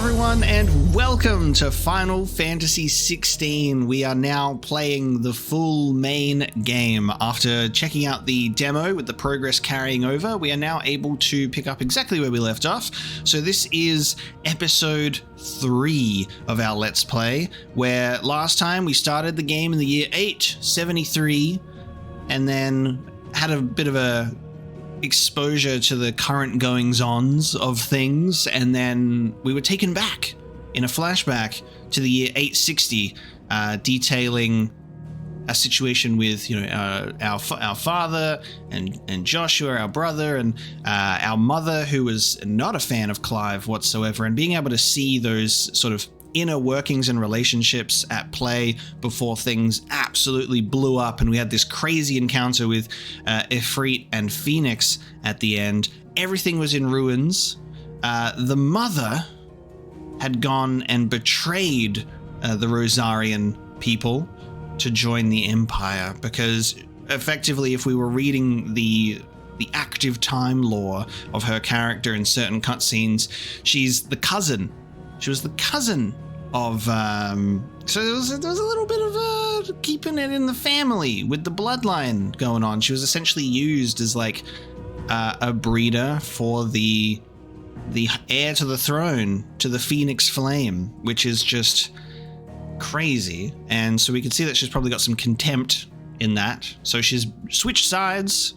everyone, and welcome to Final Fantasy XVI. We are now playing the full main game. After checking out the demo with the progress carrying over, we are now able to pick up exactly where we left off. So this is episode 3 of our Let's Play, where last time we started the game in the year 873, and then had a bit of a exposure to the current goings-ons of things, and then we were taken back in a flashback to the year 860, detailing a situation with our father and Joshua, our brother, and our mother, who was not a fan of Clive whatsoever, and being able to see those sort of inner workings and relationships at play before things absolutely blew up and we had this crazy encounter with Ifrit and Phoenix at the end. Everything was in ruins. The mother had gone and betrayed the Rosarian people to join the Empire, because effectively, if we were reading the active time lore of her character in certain cutscenes, she's the cousin. She was the cousin of, so there was a little bit of keeping it in the family with the bloodline going on. She was essentially used as like a breeder for the heir to the throne, to the Phoenix Flame, which is just crazy. And so we can see that she's probably got some contempt in that. So she's switched sides.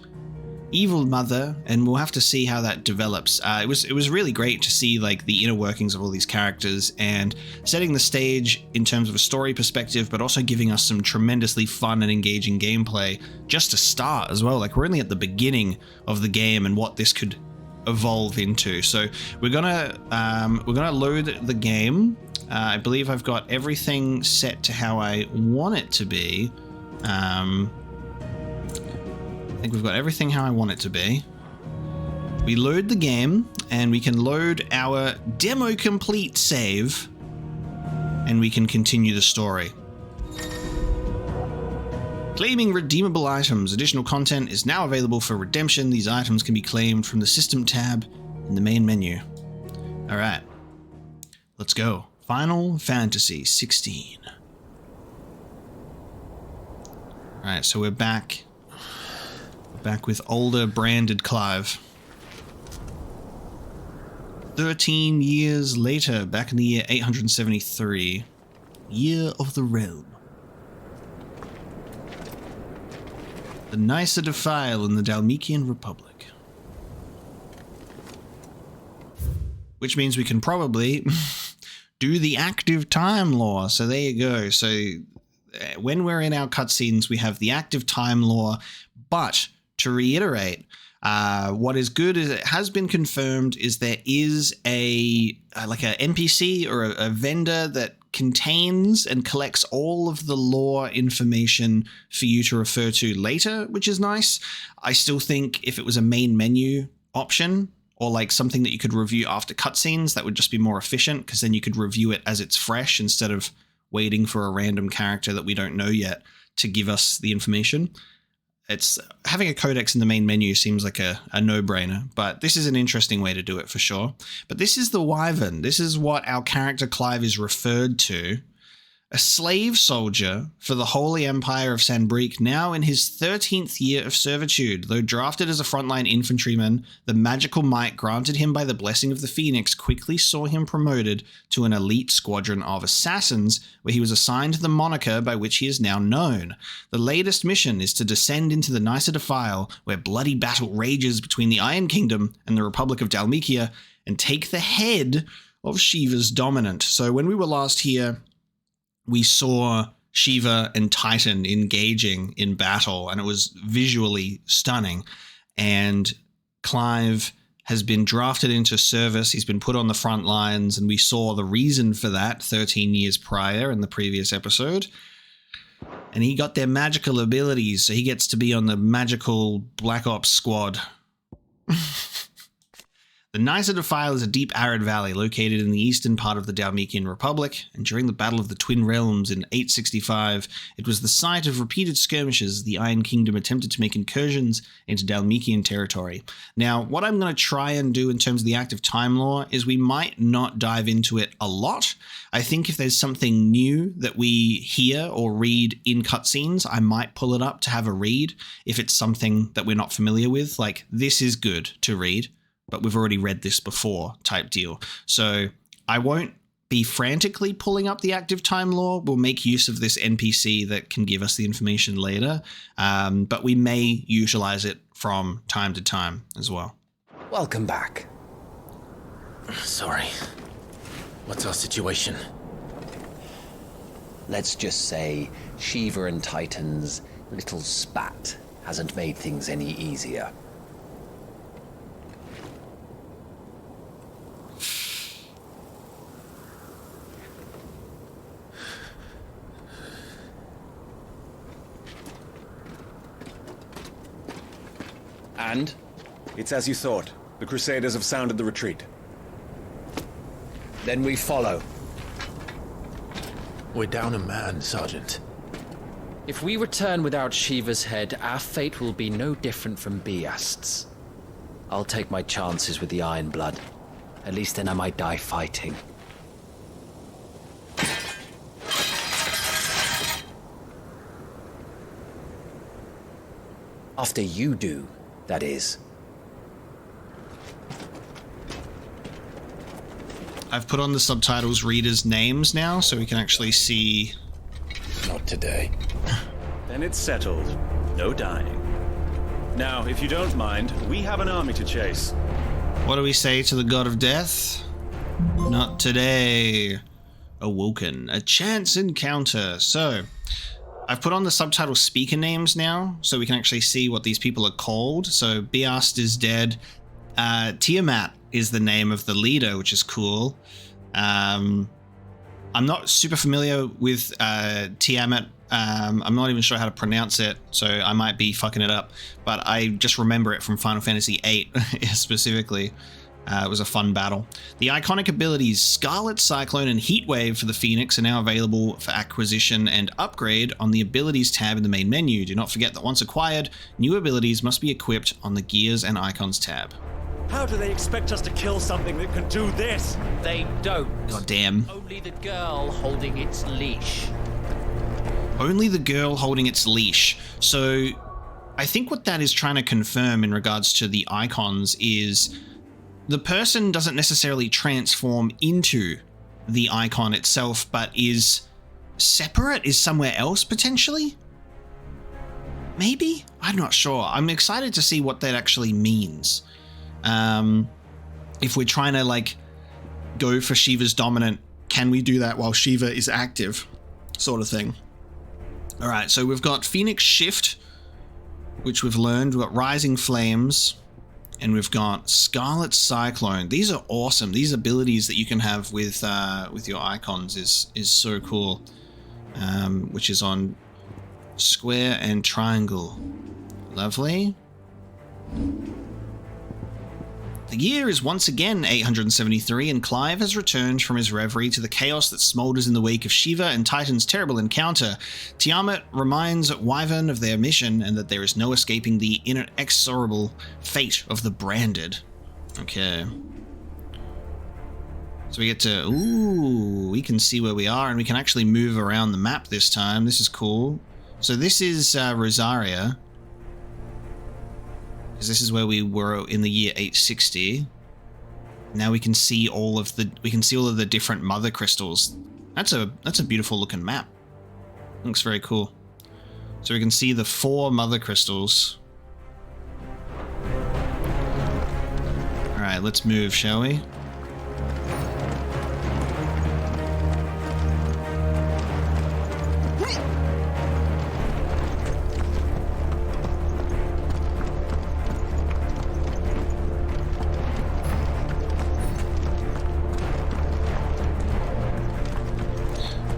Evil mother, and we'll have to see how that develops. It was really great to see like the inner workings of all these characters and setting the stage in terms of a story perspective, but also giving us some tremendously fun and engaging gameplay just to start as well. Like, we're only at the beginning of the game and what this could evolve into. So we're gonna load the game. I believe I've got everything set to how I want it to be. I think we've got everything how I want it to be. We load the game, and we can load our demo complete save, and we can continue the story. Claiming redeemable items. Additional content is now available for redemption. These items can be claimed from the System tab in the main menu. Alright, let's go. Final Fantasy 16. Alright, so we're back with older branded Clive. 13 years later, back in the year 873, Year of the Realm. The Nicosia Defile in the Dalmatian Republic. Which means we can probably do the active time lore. So there you go. So when we're in our cutscenes, we have the active time lore, but to reiterate, what is good is it has been confirmed is there is a NPC or a vendor that contains and collects all of the lore information for you to refer to later, which is nice. I still think if it was a main menu option or like something that you could review after cutscenes, that would just be more efficient, because then you could review it as it's fresh instead of waiting for a random character that we don't know yet to give us the information. It's having a codex in the main menu seems like a no-brainer, but this is an interesting way to do it for sure. But this is the Wyvern. This is what our character Clive is referred to. A slave soldier for the Holy Empire of Sanbreque, now in his 13th year of servitude. Though drafted as a frontline infantryman, the magical might granted him by the blessing of the Phoenix quickly saw him promoted to an elite squadron of assassins, where he was assigned the moniker by which he is now known. The latest mission is to descend into the Nicosia Defile, where bloody battle rages between the Iron Kingdom and the Republic of Dalmatia, and take the head of Shiva's dominant. So when we were last here, we saw Shiva and Titan engaging in battle, and it was visually stunning. And Clive has been drafted into service. He's been put on the front lines, and we saw the reason for that 13 years prior in the previous episode. And he got their magical abilities, so he gets to be on the magical Black Ops squad. The The Nicer Defile is a deep arid valley located in the eastern part of the Dalmekian Republic, and during the Battle of the Twin Realms in 865, it was the site of repeated skirmishes as the Iron Kingdom attempted to make incursions into Dalmekian territory. Now, what I'm going to try and do in terms of the active time lore is we might not dive into it a lot. I think if there's something new that we hear or read in cutscenes, I might pull it up to have a read if it's something that we're not familiar with. Like, this is good to read, but we've already read this before type deal. So I won't be frantically pulling up the active time lore. We'll make use of this NPC that can give us the information later, but we may utilize it from time to time as well. Welcome back. Sorry. What's our situation? Let's just say Shiva and Titan's little spat hasn't made things any easier. And? It's as you thought. The Crusaders have sounded the retreat. Then we follow. We're down a man, Sergeant. If we return without Shiva's head, our fate will be no different from Biast's. I'll take my chances with the Iron Blood. At least then I might die fighting. After you do, that is. I've put on the subtitles readers' names now, so we can actually see. Not today. Then it's settled. No dying. Now, if you don't mind, we have an army to chase. What do we say to the god of death? Not today. Awoken. A chance encounter. So, I've put on the subtitle speaker names now, so we can actually see what these people are called. So, Biast is dead. Tiamat is the name of the leader, which is cool. I'm not super familiar with Tiamat. I'm not even sure how to pronounce it, so I might be fucking it up. But I just remember it from Final Fantasy VIII specifically. It was a fun battle. The iconic abilities Scarlet, Cyclone, and Heatwave for the Phoenix are now available for acquisition and upgrade on the Abilities tab in the main menu. Do not forget that once acquired, new abilities must be equipped on the Gears and Icons tab. How do they expect us to kill something that can do this? They don't. God damn. Only the girl holding its leash. Only the girl holding its leash. So I think what that is trying to confirm in regards to the icons is the person doesn't necessarily transform into the icon itself, but is separate, is somewhere else potentially? Maybe? I'm not sure. I'm excited to see what that actually means. If we're trying to like go for Shiva's dominant, can we do that while Shiva is active? Sort of thing. All right, so we've got Phoenix Shift, which we've learned. We've got Rising Flames, and we've got Scarlet Cyclone. These are awesome. These abilities that you can have with your icons is so cool. Which is on square and triangle. Lovely. The year is once again 873, and Clive has returned from his reverie to the chaos that smolders in the wake of Shiva and Titan's terrible encounter. Tiamat reminds Wyvern of their mission and that there is no escaping the inexorable fate of the branded. Okay. So we get to... Ooh, we can see where we are, and we can actually move around the map this time. This is cool. So this is Rosaria. Because this is where we were in the year 860. Now we can see all of the different mother crystals. That's a beautiful looking map. Looks very cool. So we can see the 4 mother crystals. All right, let's move, shall we?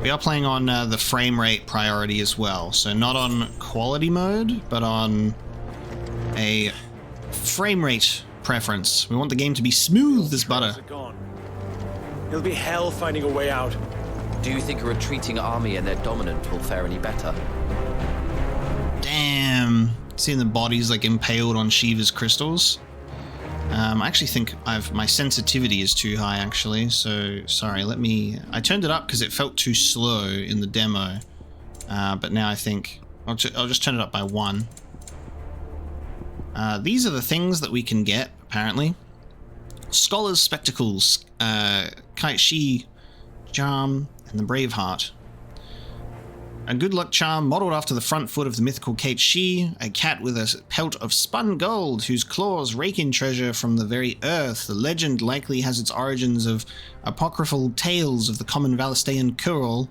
We are playing on the frame rate priority as well, so not on quality mode, but on a frame rate preference. We want the game to be smooth as butter. Are gone. It'll be hell finding a way out. Do you think a retreating army and their dominant will fare any better? Damn. Seeing the bodies like impaled on Shiva's crystals. I actually think my sensitivity is too high actually, so sorry, I turned it up because it felt too slow in the demo, but now I think I'll just turn it up by 1. These are the things that we can get, apparently. Scholar's Spectacles, Kite Shi Charm, and the Braveheart. A good luck charm modeled after the front foot of the mythical Kate Shi, a cat with a pelt of spun gold whose claws rake in treasure from the very earth. The legend likely has its origins of apocryphal tales of the common Valistaean Kurl,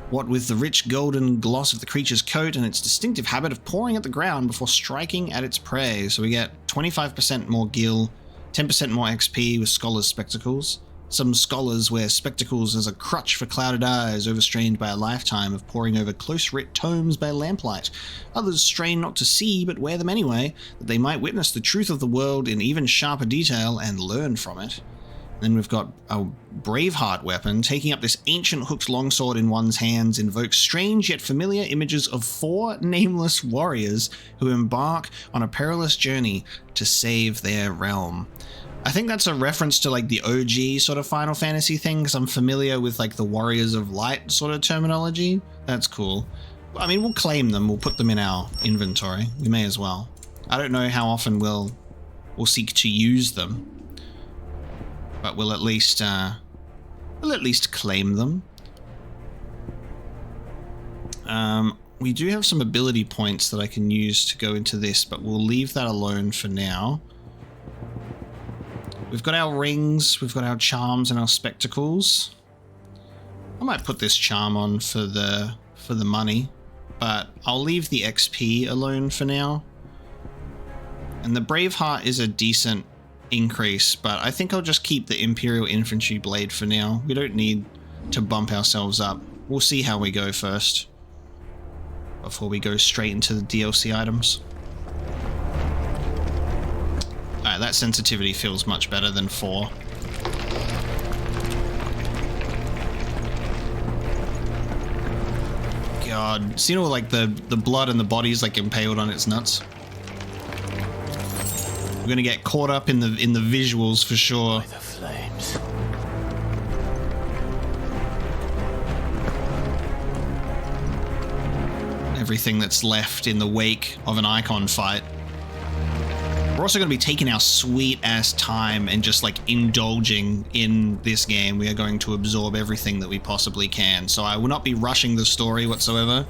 what with the rich golden gloss of the creature's coat and its distinctive habit of pawing at the ground before striking at its prey. So we get 25% more gil, 10% more XP with Scholar's Spectacles. Some scholars wear spectacles as a crutch for clouded eyes, overstrained by a lifetime of poring over close-writ tomes by lamplight. Others strain not to see, but wear them anyway, that they might witness the truth of the world in even sharper detail and learn from it. Then we've got a Braveheart weapon. Taking up this ancient hooked longsword in one's hands invokes strange yet familiar images of 4 nameless warriors who embark on a perilous journey to save their realm. I think that's a reference to like the OG sort of Final Fantasy thing, because I'm familiar with like the Warriors of Light sort of terminology. That's cool. I mean, we'll claim them. We'll put them in our inventory. We may as well. I don't know how often we'll seek to use them, but we'll at least claim them. We do have some ability points that I can use to go into this, but we'll leave that alone for now. We've got our rings, we've got our charms and our spectacles. I might put this charm on for the money, but I'll leave the XP alone for now. And the Braveheart is a decent increase, but I think I'll just keep the Imperial Infantry Blade for now. We don't need to bump ourselves up. We'll see how we go first, before we go straight into the DLC items. Alright, that sensitivity feels much better than 4. God, seeing all like the blood and the bodies like impaled on its nuts. We're gonna get caught up in the visuals for sure. By the flames. Everything that's left in the wake of an Eikon fight. We're also going to be taking our sweet ass time and just like indulging in this game. We are going to absorb everything that we possibly can. So I will not be rushing the story whatsoever.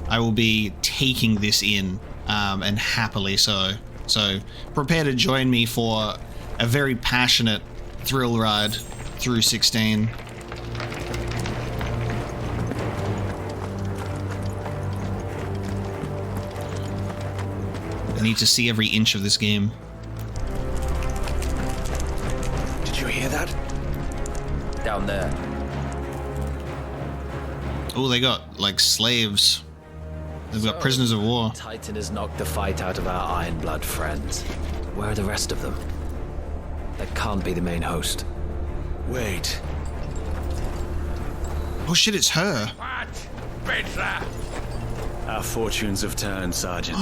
I will be taking this in, and happily so. So prepare to join me for a very passionate thrill ride through 16. I need to see every inch of this game. Did you hear that? Down there. Oh, they got like slaves. They've got prisoners of war. Titan has knocked the fight out of our Ironblood friends. Where are the rest of them? That can't be the main host. Wait. Oh shit, it's her. What? Petra! Our fortunes have turned, Sergeant.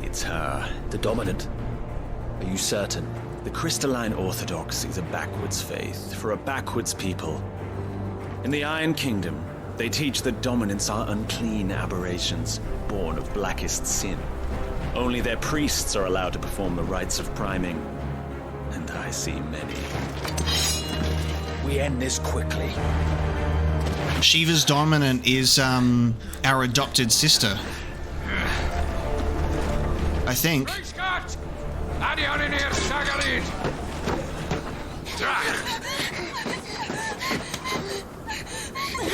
It's her. The Dominant? Are you certain? The Crystalline Orthodoxy is a backwards faith for a backwards people. In the Iron Kingdom, they teach that dominants are unclean aberrations, born of blackest sin. Only their priests are allowed to perform the rites of priming, and I see many. We end this quickly. Shiva's dominant is our adopted sister. I think.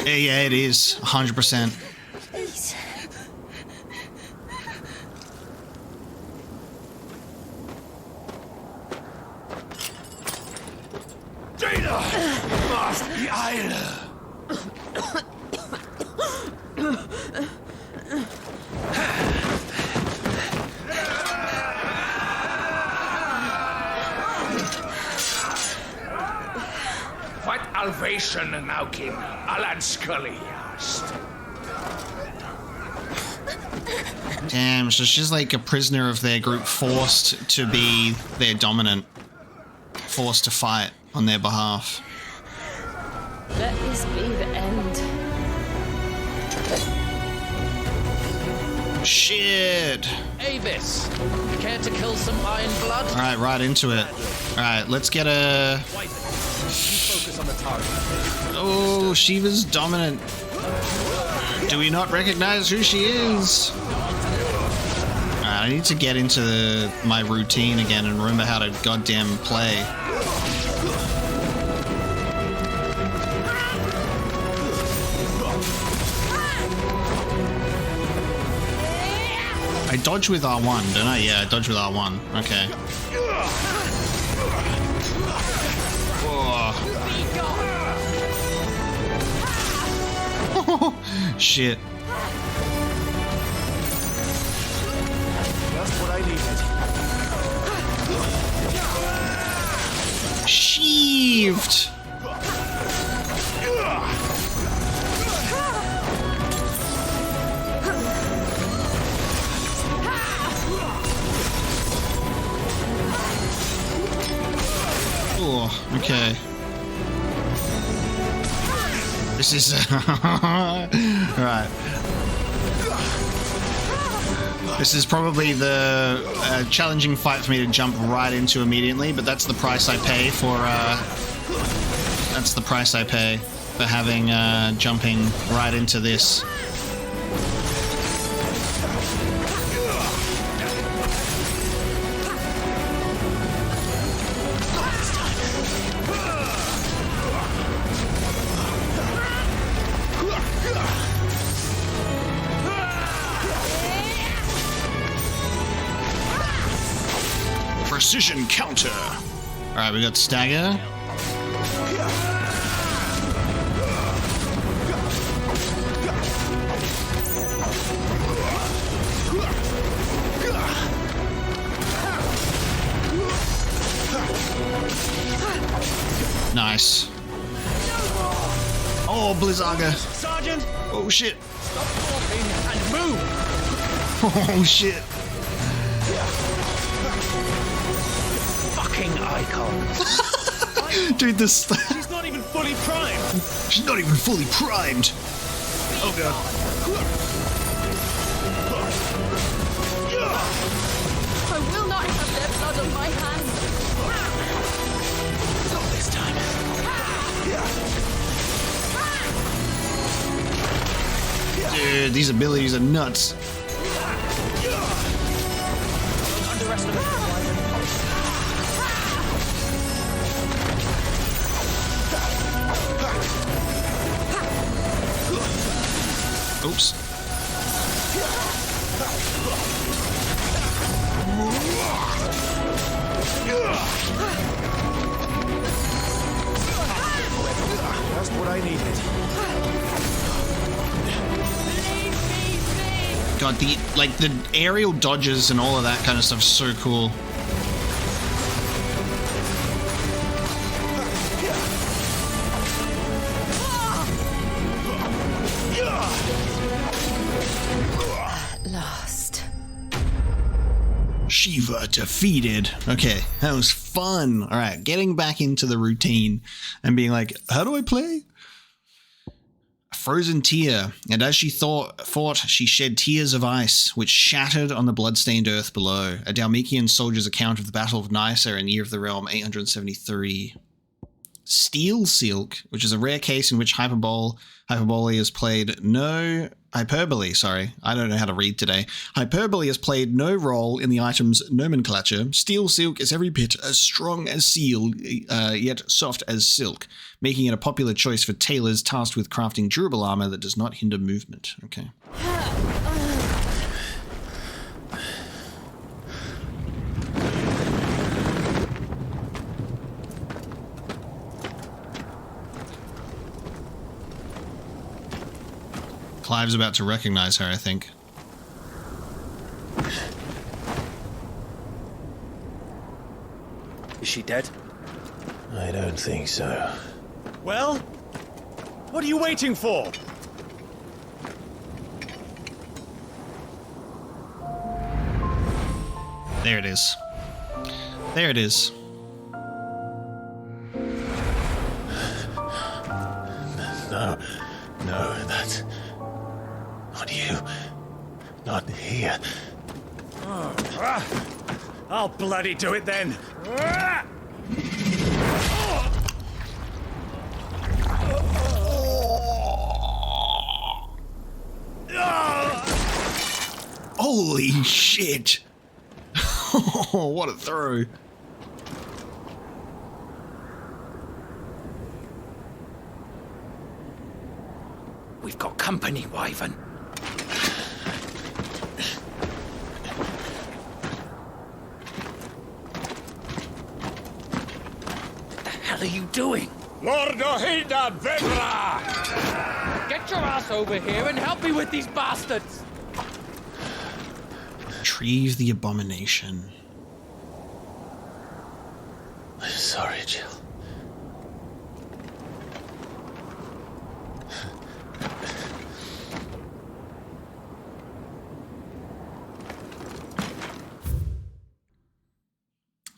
Yeah, it is 100%. salvation now cyn Alan Scully hast. Damn, so she's like a prisoner of their group, forced to be their dominant, forced to fight on their behalf. Let this be the end. Shit! Avis, care to kill some iron blood? Alright, right into it. Alright, let's get a... Focus on the target. Oh, Shiva's dominant. Do we not recognize who she is? Alright, I need to get into my routine again and remember how to goddamn play. I dodge with R1, don't I? Yeah, I dodge with R1. Okay. Oh. Shit. Just what I needed. Sheeved! Oh, okay. This is... Alright. This is probably the challenging fight for me to jump right into immediately, but that's the price I pay for... that's the price I pay for having jumping right into this. Precision counter. All right, we got stagger. Nice. Oh, Blizzaga. Sergeant! Oh shit. Stop walking and move! Oh shit. Fucking Eikon. Dude, this... She's not even fully primed. She's not even fully primed. Oh god. I will not have their blood on my hands. Not this time. Dude, these abilities are nuts. Don't underestimate the Oops. Just what I needed. God, the aerial dodges and all of that kind of stuff is so cool. Last. Shiva defeated. Okay, that was fun. All right, getting back into the routine and being like, how do I play? A frozen tear, and as she fought, she shed tears of ice, which shattered on the blood-stained earth below. A Dalmatian soldier's account of the Battle of Nicaea in Year of the Realm 873. Steel Silk, which is a rare case in which hyperbole has played no... Hyperbole, sorry. I don't know how to read today. Hyperbole has played no role in the item's nomenclature. Steel Silk is every bit as strong as steel, yet soft as silk, making it a popular choice for tailors tasked with crafting durable armor that does not hinder movement. Okay. Clive's about to recognize her, I think. Is she dead? I don't think so. Well? What are you waiting for? There it is. There it is. No, that's not you. Not here. I'll bloody do it then. Holy shit! What a throw. We've got company, Wyvern. What the hell are you doing? Lord Ohida Vedra! Get your ass over here and help me with these bastards! Retrieve the abomination. I'm sorry, Jill.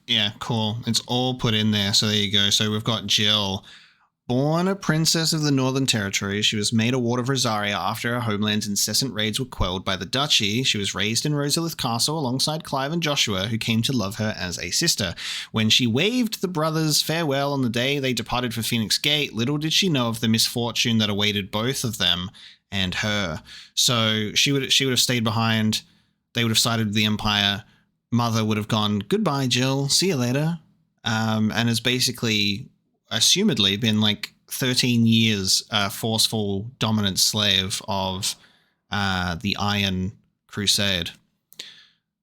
Yeah, cool. It's all put in there. So there you go. So we've got Jill. Born a princess of the Northern Territory, she was made a ward of Rosaria after her homeland's incessant raids were quelled by the Duchy. She was raised in Rosalith Castle alongside Clive and Joshua, who came to love her as a sister. When she waved the brothers farewell on the day they departed for Phoenix Gate, little did she know of the misfortune that awaited both of them and her. So she would have stayed behind. They would have sided with the Empire. Mother would have gone, goodbye, Jill. See you later. And has basically, assumedly, been like 13 years forceful, dominant slave of the Iron Crusade.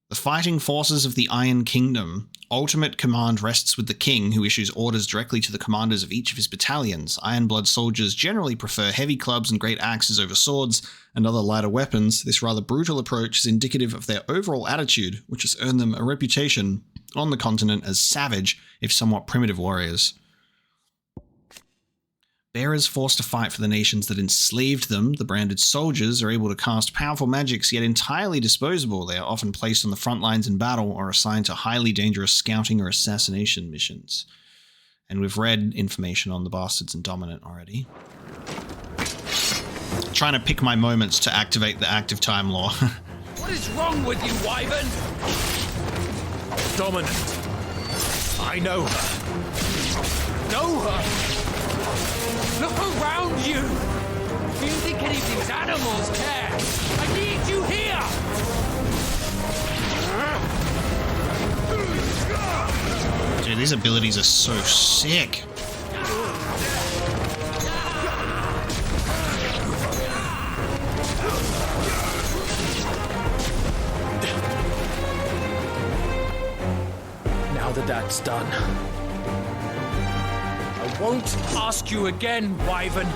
The fighting forces of the Iron Kingdom. Ultimate command rests with the king, who issues orders directly to the commanders of each of his battalions. Ironblood soldiers generally prefer heavy clubs and great axes over swords and other lighter weapons. This rather brutal approach is indicative of their overall attitude, which has earned them a reputation on the continent as savage, if somewhat primitive warriors. Bearers forced to fight for the nations that enslaved them, the branded soldiers are able to cast powerful magics yet entirely disposable. They are often placed on the front lines in battle or assigned to highly dangerous scouting or assassination missions. And we've read information on the Bastards and Dominant already. Trying to pick my moments to activate the active time law. What is wrong with you, Wyvern? Dominant. I know her. Know her? Look around you! Do you think any of these animals care? I need you here! Dude, these abilities are so sick. Now that that's done, I won't ask you again, Wyvern.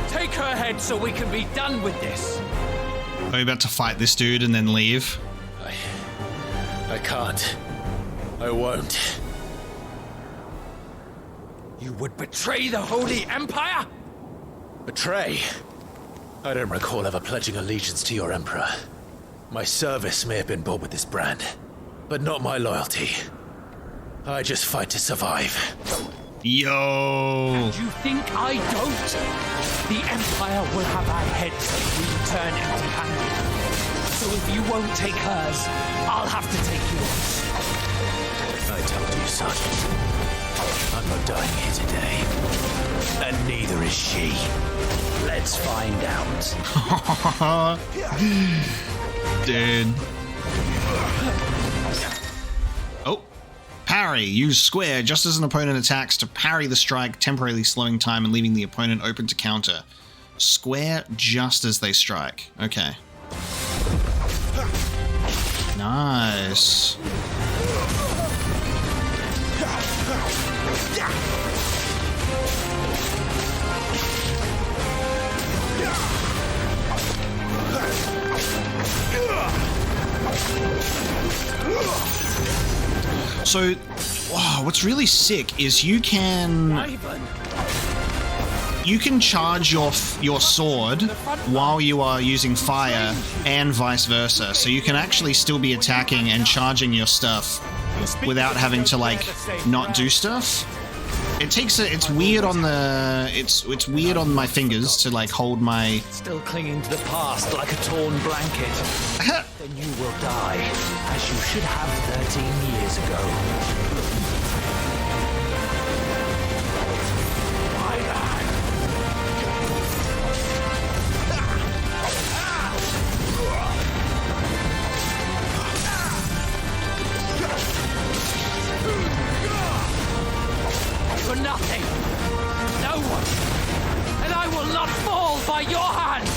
Take her head so we can be done with this. Are you about to fight this dude and then leave? I can't. I won't. You would betray the Holy Empire? Betray? I don't recall ever pledging allegiance to your Emperor. My service may have been bought with this brand, but not my loyalty. I just fight to survive. Yo! You think I don't? The Empire will have our heads if we return empty-handed. So if you won't take hers, I'll have to take yours. I told you, Sergeant. I'm not dying here today. And neither is she. Let's find out. Dude. Oh. Parry. Use square just as an opponent attacks to parry the strike, temporarily slowing time and leaving the opponent open to counter. Square just as they strike. Okay. Nice. So, wow, what's really sick is you can... you can charge your sword while you are using fire and vice versa. So you can actually still be attacking and charging your stuff without having to like not do stuff. It's weird on the it's weird on my fingers to like hold my Still clinging to the past like a torn blanket. Then you will die, as you should have 13 years ago. For nothing. No one. And I will not fall by your hand.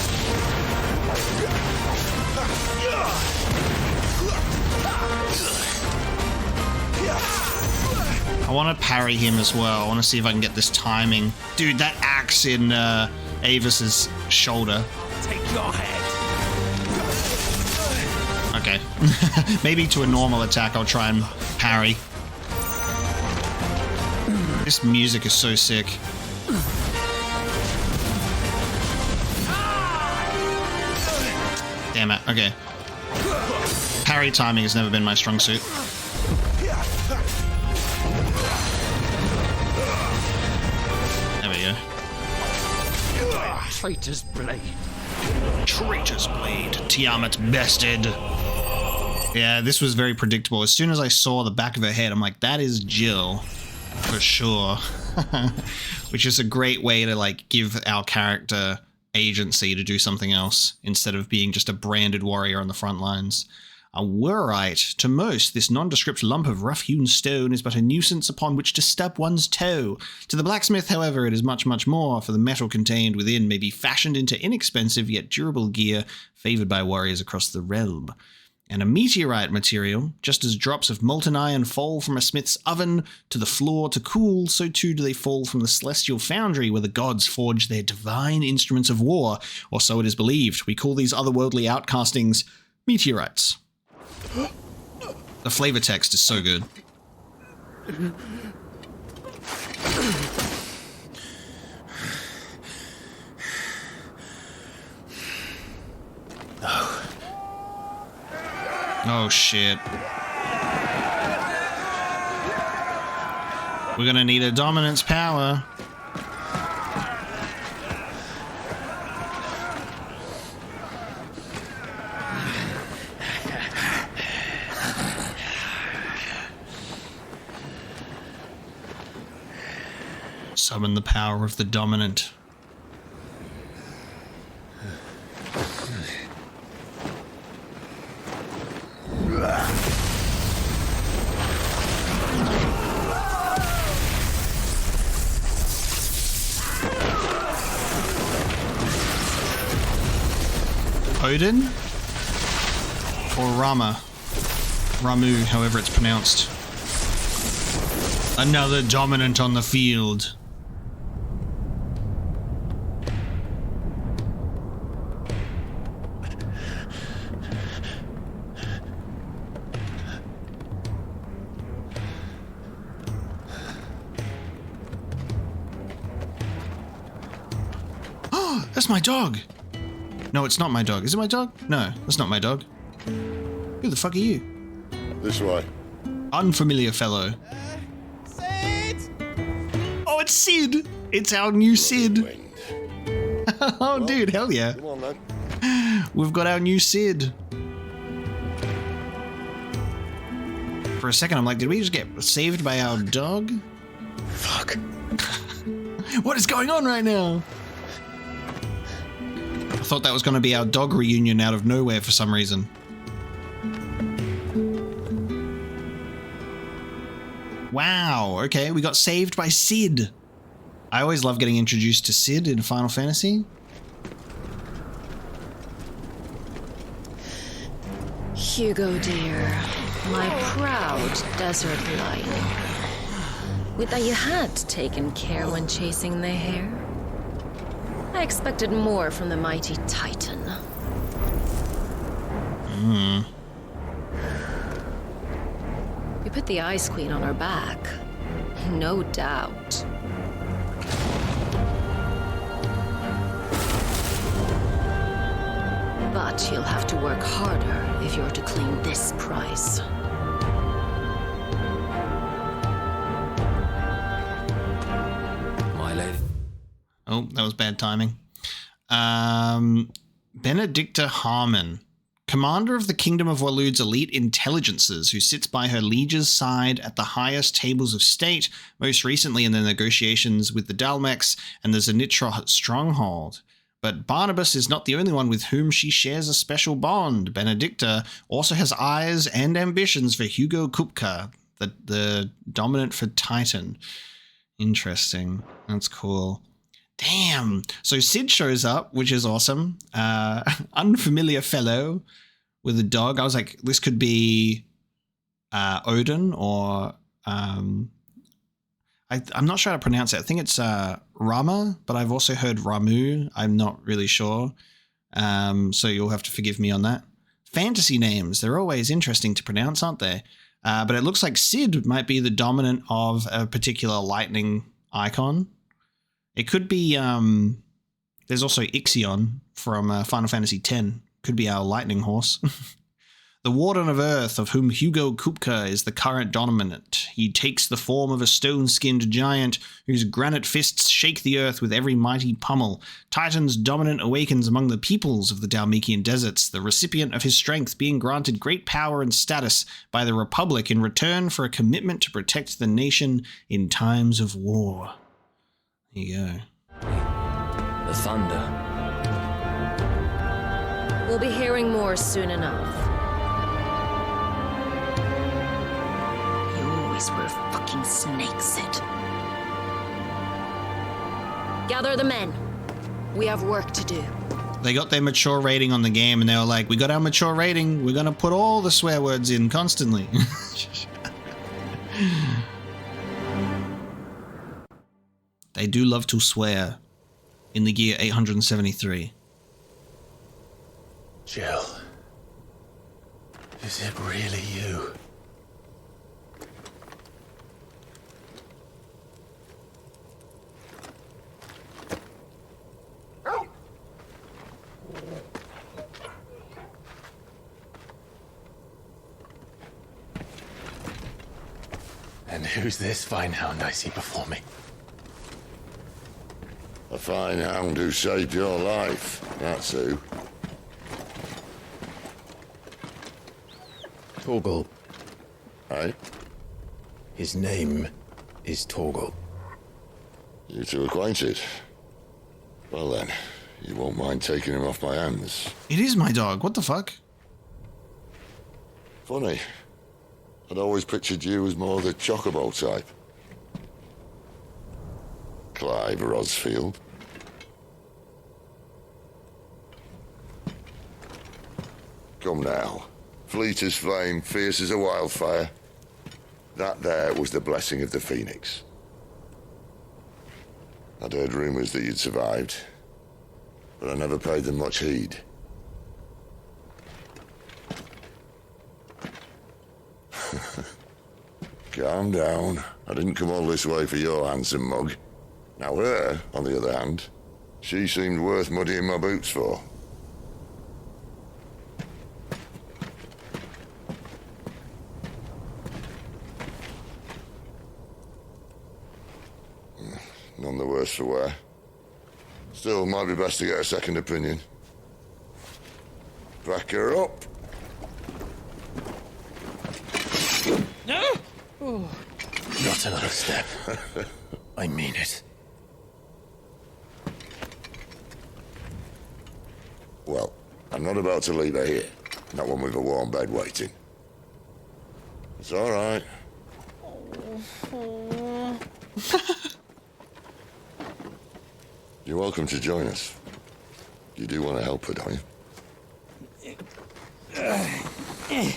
I want to parry him as well. I want to see if I can get this timing. Dude, that axe in Avis's shoulder. Take your head. Okay. Maybe to a normal attack I'll try and parry. This music is so sick. Damn it. Okay. Parry timing has never been my strong suit. There we go. Traitor's blade. Traitor's blade. Tiamat bested. Yeah, this was very predictable. As soon as I saw the back of her head, I'm like, that is Jill. For sure. Which is a great way to like give our character agency to do something else instead of being just a branded warrior on the front lines. A Wurite. To most, this nondescript lump of rough-hewn stone is but a nuisance upon which to stub one's toe. To the blacksmith, however, it is much, much more, for the metal contained within may be fashioned into inexpensive yet durable gear favoured by warriors across the realm. And a meteorite material, just as drops of molten iron fall from a smith's oven to the floor to cool, so too do they fall from the celestial foundry where the gods forge their divine instruments of war, or so it is believed. We call these otherworldly outcastings meteorites. The flavor text is so good. Oh shit. We're gonna need a dominance power. Summon the power of the dominant. Odin? Or Rama? Ramu, however it's pronounced. Another dominant on the field. That's my dog! No, it's not my dog. Is it my dog? No, that's not my dog. Who the fuck are you? This way. Unfamiliar fellow. Sid! Oh, it's Sid! It's our new Sid. Oh, dude, hell yeah. Come on, man. We've got our new Sid. For a second, I'm like, did we just get saved by our dog? Fuck. What is going on right now? I thought that was going to be our dog reunion out of nowhere for some reason. Wow, okay, we got saved by Sid. I always love getting introduced to Sid in Final Fantasy. Hugo dear, my proud desert lion. Would that you had taken care when chasing the hare? I expected more from the mighty Titan. We put the Ice Queen on our back. No doubt. But you'll have to work harder if you're to claim this prize. My lady. Oh, that was bad timing. Benedicta Harmon, commander of the Kingdom of Walud's elite intelligences, who sits by her liege's side at the highest tables of state, most recently in the negotiations with the Dalmex and the Zenitra stronghold. But Barnabas is not the only one with whom she shares a special bond. Benedicta also has eyes and ambitions for Hugo Kupka, the dominant for Titan. Interesting. That's cool. Damn. So Sid shows up, which is awesome. Unfamiliar fellow with a dog. I was like, this could be Odin or... I'm not sure how to pronounce it. I think it's Rama, but I've also heard Ramu. I'm not really sure. So you'll have to forgive me on that. Fantasy names. They're always interesting to pronounce, aren't they? But it looks like Sid might be the dominant of a particular lightning icon. It could be, there's also Ixion from Final Fantasy X. Could be our lightning horse. The Warden of Earth, of whom Hugo Kupka is the current dominant. He takes the form of a stone-skinned giant whose granite fists shake the earth with every mighty pummel. Titan's dominant awakens among the peoples of the Dalmekian deserts, the recipient of his strength being granted great power and status by the Republic in return for a commitment to protect the nation in times of war. There you go. The thunder. We'll be hearing more soon enough. You always were a fucking snake, Sid. Gather the men. We have work to do. They got their mature rating on the game and they were like, we got our mature rating. We're going to put all the swear words in constantly. They do love to swear in the year 873. Jill. Is it really you? And who's this fine hound I see before me? A fine hound who saved your life, that's who. Torgal. Eh? His name is Torgal. You two acquainted? Well then, you won't mind taking him off my hands. It is my dog. What the fuck? Funny. I'd always pictured you as more the chocobo type. Clive Rosfield. Come now. Fleet as flame, fierce as a wildfire. That there was the blessing of the Phoenix. I'd heard rumors that you'd survived, but I never paid them much heed. Calm down. I didn't come all this way for your handsome mug. Now her, on the other hand, she seemed worth muddying my boots for. None the worse for wear. Still, might be best to get a second opinion. Back her up. Not another step. I mean it. Well, I'm not about to leave her here. Not one with a warm bed waiting. It's all right. You're welcome to join us. You do want to help her, don't you?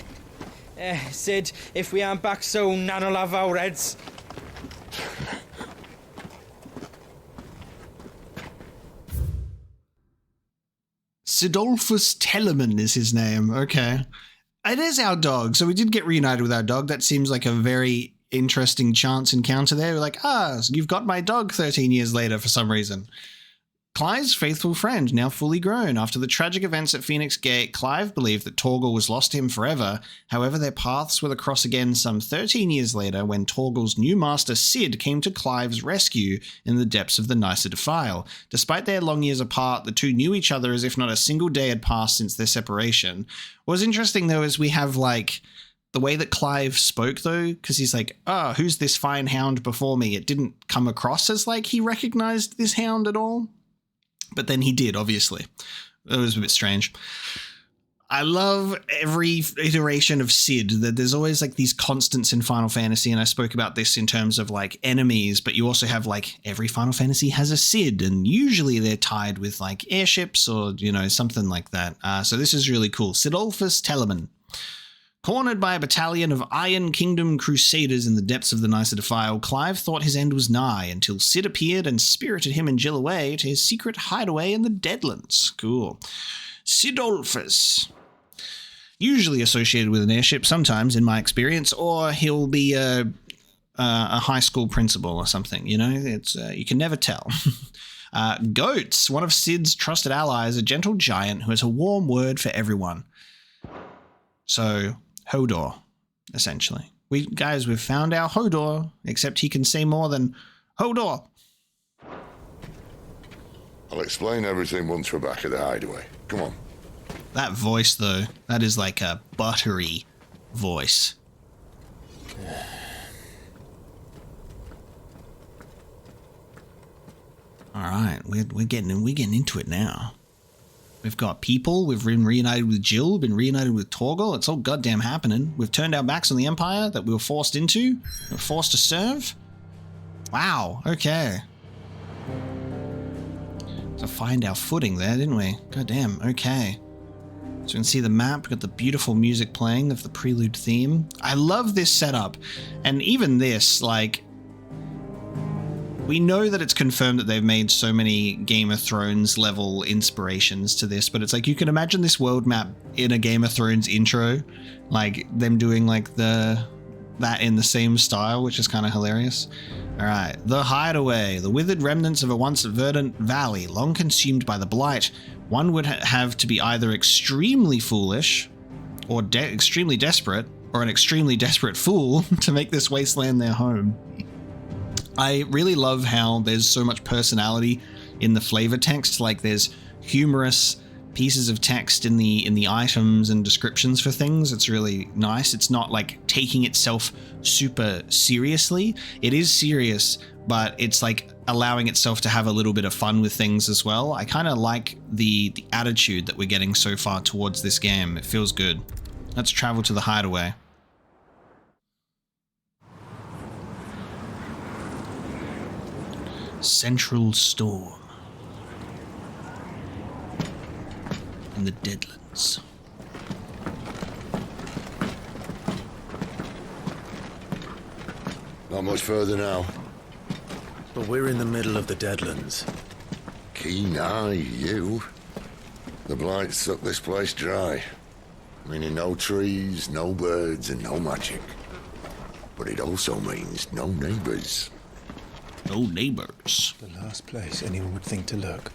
Sid, if we aren't back soon, Nan'll have our heads. Sidolphus Telemann is his name. Okay. It is our dog. So we did get reunited with our dog. That seems like a very interesting chance encounter there. We're like, you've got my dog 13 years later for some reason. Clive's faithful friend, now fully grown. After the tragic events at Phoenix Gate, Clive believed that Torgal was lost to him forever. However, their paths would cross again some 13 years later when Torgal's new master Sid came to Clive's rescue in the depths of the Nicer Defile. Despite their long years apart, the two knew each other as if not a single day had passed since their separation. What's interesting, though, is we have, like, the way that Clive spoke, though, because he's like, oh, who's this fine hound before me? It didn't come across as like he recognized this hound at all. But then he did, obviously. It was a bit strange. I love every iteration of Sid, that there's always like these constants in Final Fantasy, and I spoke about this in terms of like enemies, but you also have like every Final Fantasy has a Sid, and usually they're tied with like airships or, you know, something like that. So this is really cool. Sidolphus Telemann. Cornered by a battalion of Iron Kingdom crusaders in the depths of the Nicer Defile, Clive thought his end was nigh until Sid appeared and spirited him and Jill away to his secret hideaway in the Deadlands. Cool. Sidolphus. Usually associated with an airship, sometimes in my experience, or he'll be a high school principal or something, you know? It's you can never tell. Goats, one of Sid's trusted allies, a gentle giant who has a warm word for everyone. So, Hodor, essentially. We've found our Hodor, except he can say more than Hodor. I'll explain everything once we're back at the hideaway. Come on. That voice, though, that is like a buttery voice. All right, we're getting into it now. We've got people, we've been reunited with Jill, we've been reunited with Torgal. It's all goddamn happening. We've turned our backs on the Empire that we were forced into. We were forced to serve. Wow, okay. To find our footing there, didn't we? Goddamn, okay. So you can see the map, we've got the beautiful music playing of the prelude theme. I love this setup. And even this, like, we know that it's confirmed that they've made so many Game of Thrones level inspirations to this, but it's like you can imagine this world map in a Game of Thrones intro, like them doing like that in the same style, which is kind of hilarious. All right, the hideaway, the withered remnants of a once verdant valley, long consumed by the blight. One would have to be either extremely foolish or extremely desperate, or an extremely desperate fool to make this wasteland their home. I really love how there's so much personality in the flavor text. Like there's humorous pieces of text in the items and descriptions for things. It's really nice. It's not like taking itself super seriously. It is serious, but it's like allowing itself to have a little bit of fun with things as well. I kind of like the attitude that we're getting so far towards this game. It feels good. Let's travel to the hideaway. Central Storm in the Deadlands. Not much further now. But we're in the middle of the Deadlands. Keen eye, you. The blight sucked this place dry. Meaning no trees, no birds, and no magic. But it also means no neighbors. No neighbors. The last place anyone would think to look.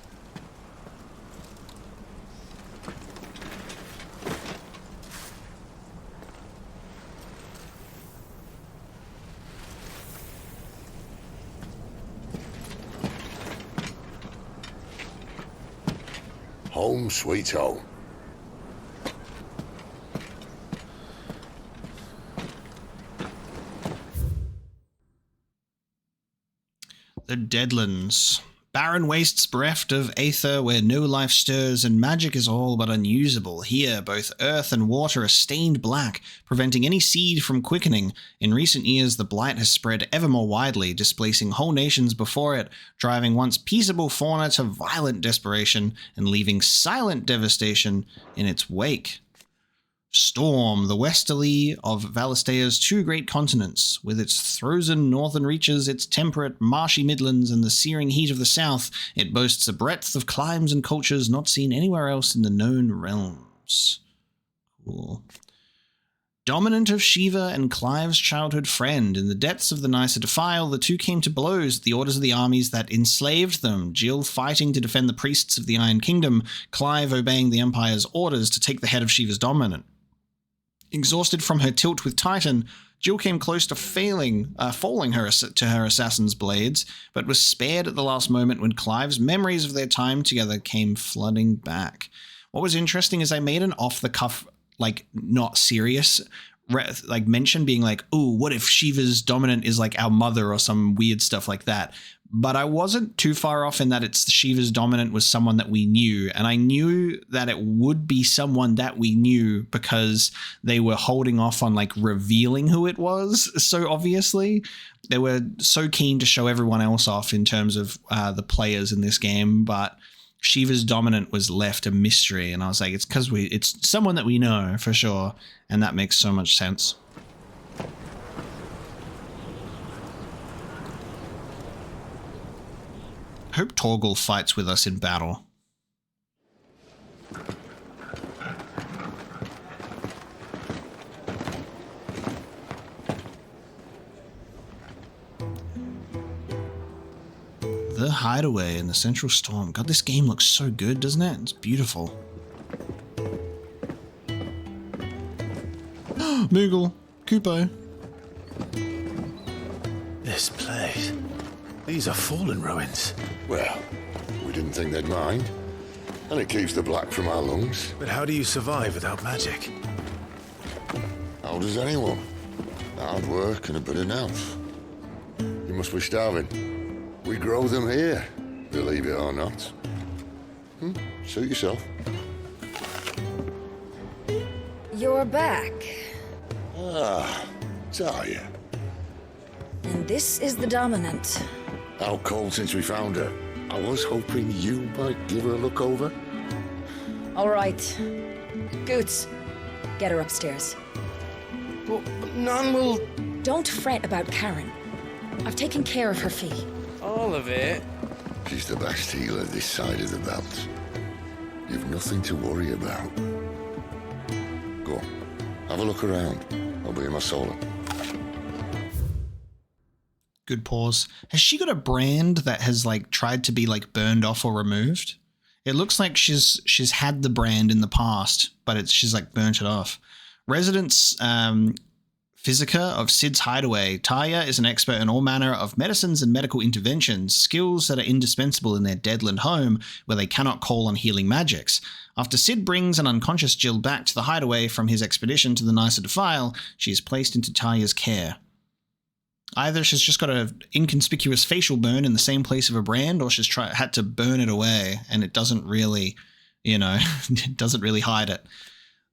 Home sweet home. The Deadlands. Barren wastes bereft of aether where no life stirs and magic is all but unusable. Here, both earth and water are stained black, preventing any seed from quickening. In recent years, the blight has spread ever more widely, displacing whole nations before it, driving once peaceable fauna to violent desperation and leaving silent devastation in its wake. Storm, the westerly of Valistea's two great continents, with its frozen northern reaches, its temperate, marshy midlands, and the searing heat of the south, it boasts a breadth of climes and cultures not seen anywhere else in the known realms. Cool. Dominant of Shiva and Clive's childhood friend, in the depths of the Nicer Defile, the two came to blows at the orders of the armies that enslaved them, Jill fighting to defend the priests of the Iron Kingdom, Clive obeying the Empire's orders to take the head of Shiva's Dominant. Exhausted from her tilt with Titan, Jill came close to falling to her assassin's blades, but was spared at the last moment when Clive's memories of their time together came flooding back. What was interesting is I made an off-the-cuff, like, not serious, like, mention being like, ooh, what if Shiva's Dominant is like our mother or some weird stuff like that? But I wasn't too far off in that it's Shiva's Dominant was someone that we knew, and I knew that it would be someone that we knew because they were holding off on like revealing who it was. So obviously they were so keen to show everyone else off in terms of the players in this game, but Shiva's Dominant was left a mystery, and I was like, it's because it's someone that we know for sure, and that makes so much sense. Hope Torgal fights with us in battle. The Hideaway in the Central Storm. God, this game looks so good, doesn't it? It's beautiful. Moogle, Kupo. This place. These are fallen ruins. Well, we didn't think they'd mind. And it keeps the black from our lungs. But how do you survive without magic? How does anyone? Hard work and a bit of nous. You must be starving. We grow them here, believe it or not. Suit yourself. You're back. Ah, Talia. And this is the Dominant. How cold since we found her. I was hoping you might give her a look over. All right. Goots, get her upstairs. But none will... Don't fret about Karen. I've taken care of her fee. All of it? She's the best healer this side of the belt. You've nothing to worry about. Go on, have a look around. I'll be in my solar. Good pause. Has she got a brand that has like tried to be like burned off or removed? It looks like she's had the brand in the past, but she's like burnt it off. Residence Physica of Sid's Hideaway. Taya is an expert in all manner of medicines and medical interventions, skills that are indispensable in their deadland home where they cannot call on healing magics. After Sid brings an unconscious Jill back to the Hideaway from his expedition to the Nicer Defile, she is placed into Taya's care. Either she's just got an inconspicuous facial burn in the same place of a brand, or she's had to burn it away, and it doesn't really, it doesn't really hide it.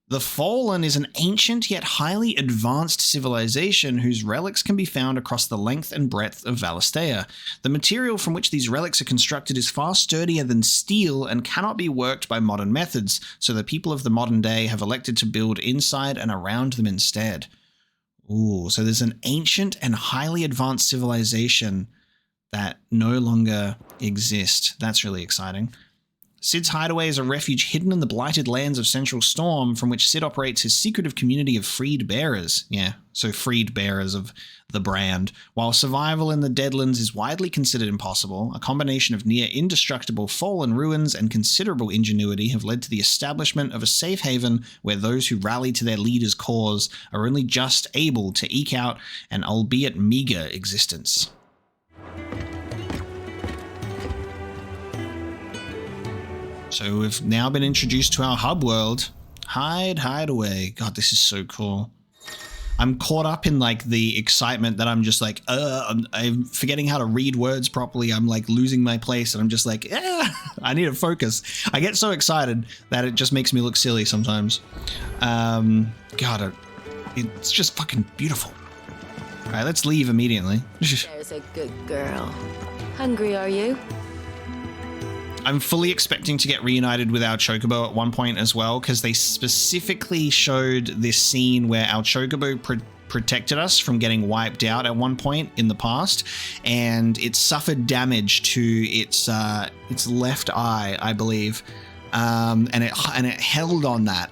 The Fallen is an ancient yet highly advanced civilization whose relics can be found across the length and breadth of Valistea. The material from which these relics are constructed is far sturdier than steel and cannot be worked by modern methods, so the people of the modern day have elected to build inside and around them instead. Ooh, so there's an ancient and highly advanced civilization that no longer exists. That's really exciting. Sid's Hideaway is a refuge hidden in the blighted lands of Central Storm, from which Sid operates his secretive community of freed bearers. Yeah, so freed bearers of the brand. While survival in the Deadlands is widely considered impossible, a combination of near indestructible fallen ruins and considerable ingenuity have led to the establishment of a safe haven where those who rally to their leader's cause are only just able to eke out an albeit meager existence. So we've now been introduced to our hub world. Hideaway. God, this is so cool. I'm caught up in like the excitement that I'm just like, I'm forgetting how to read words properly. I'm like losing my place and I'm just like, I need to focus. I get so excited that it just makes me look silly sometimes. God, it's just fucking beautiful. All right, let's leave immediately. There's a good girl. Hungry, are you? I'm fully expecting to get reunited with our Chocobo at one point as well, because they specifically showed this scene where our Chocobo protected us from getting wiped out at one point in the past, and it suffered damage to its left eye, I believe, and it held on that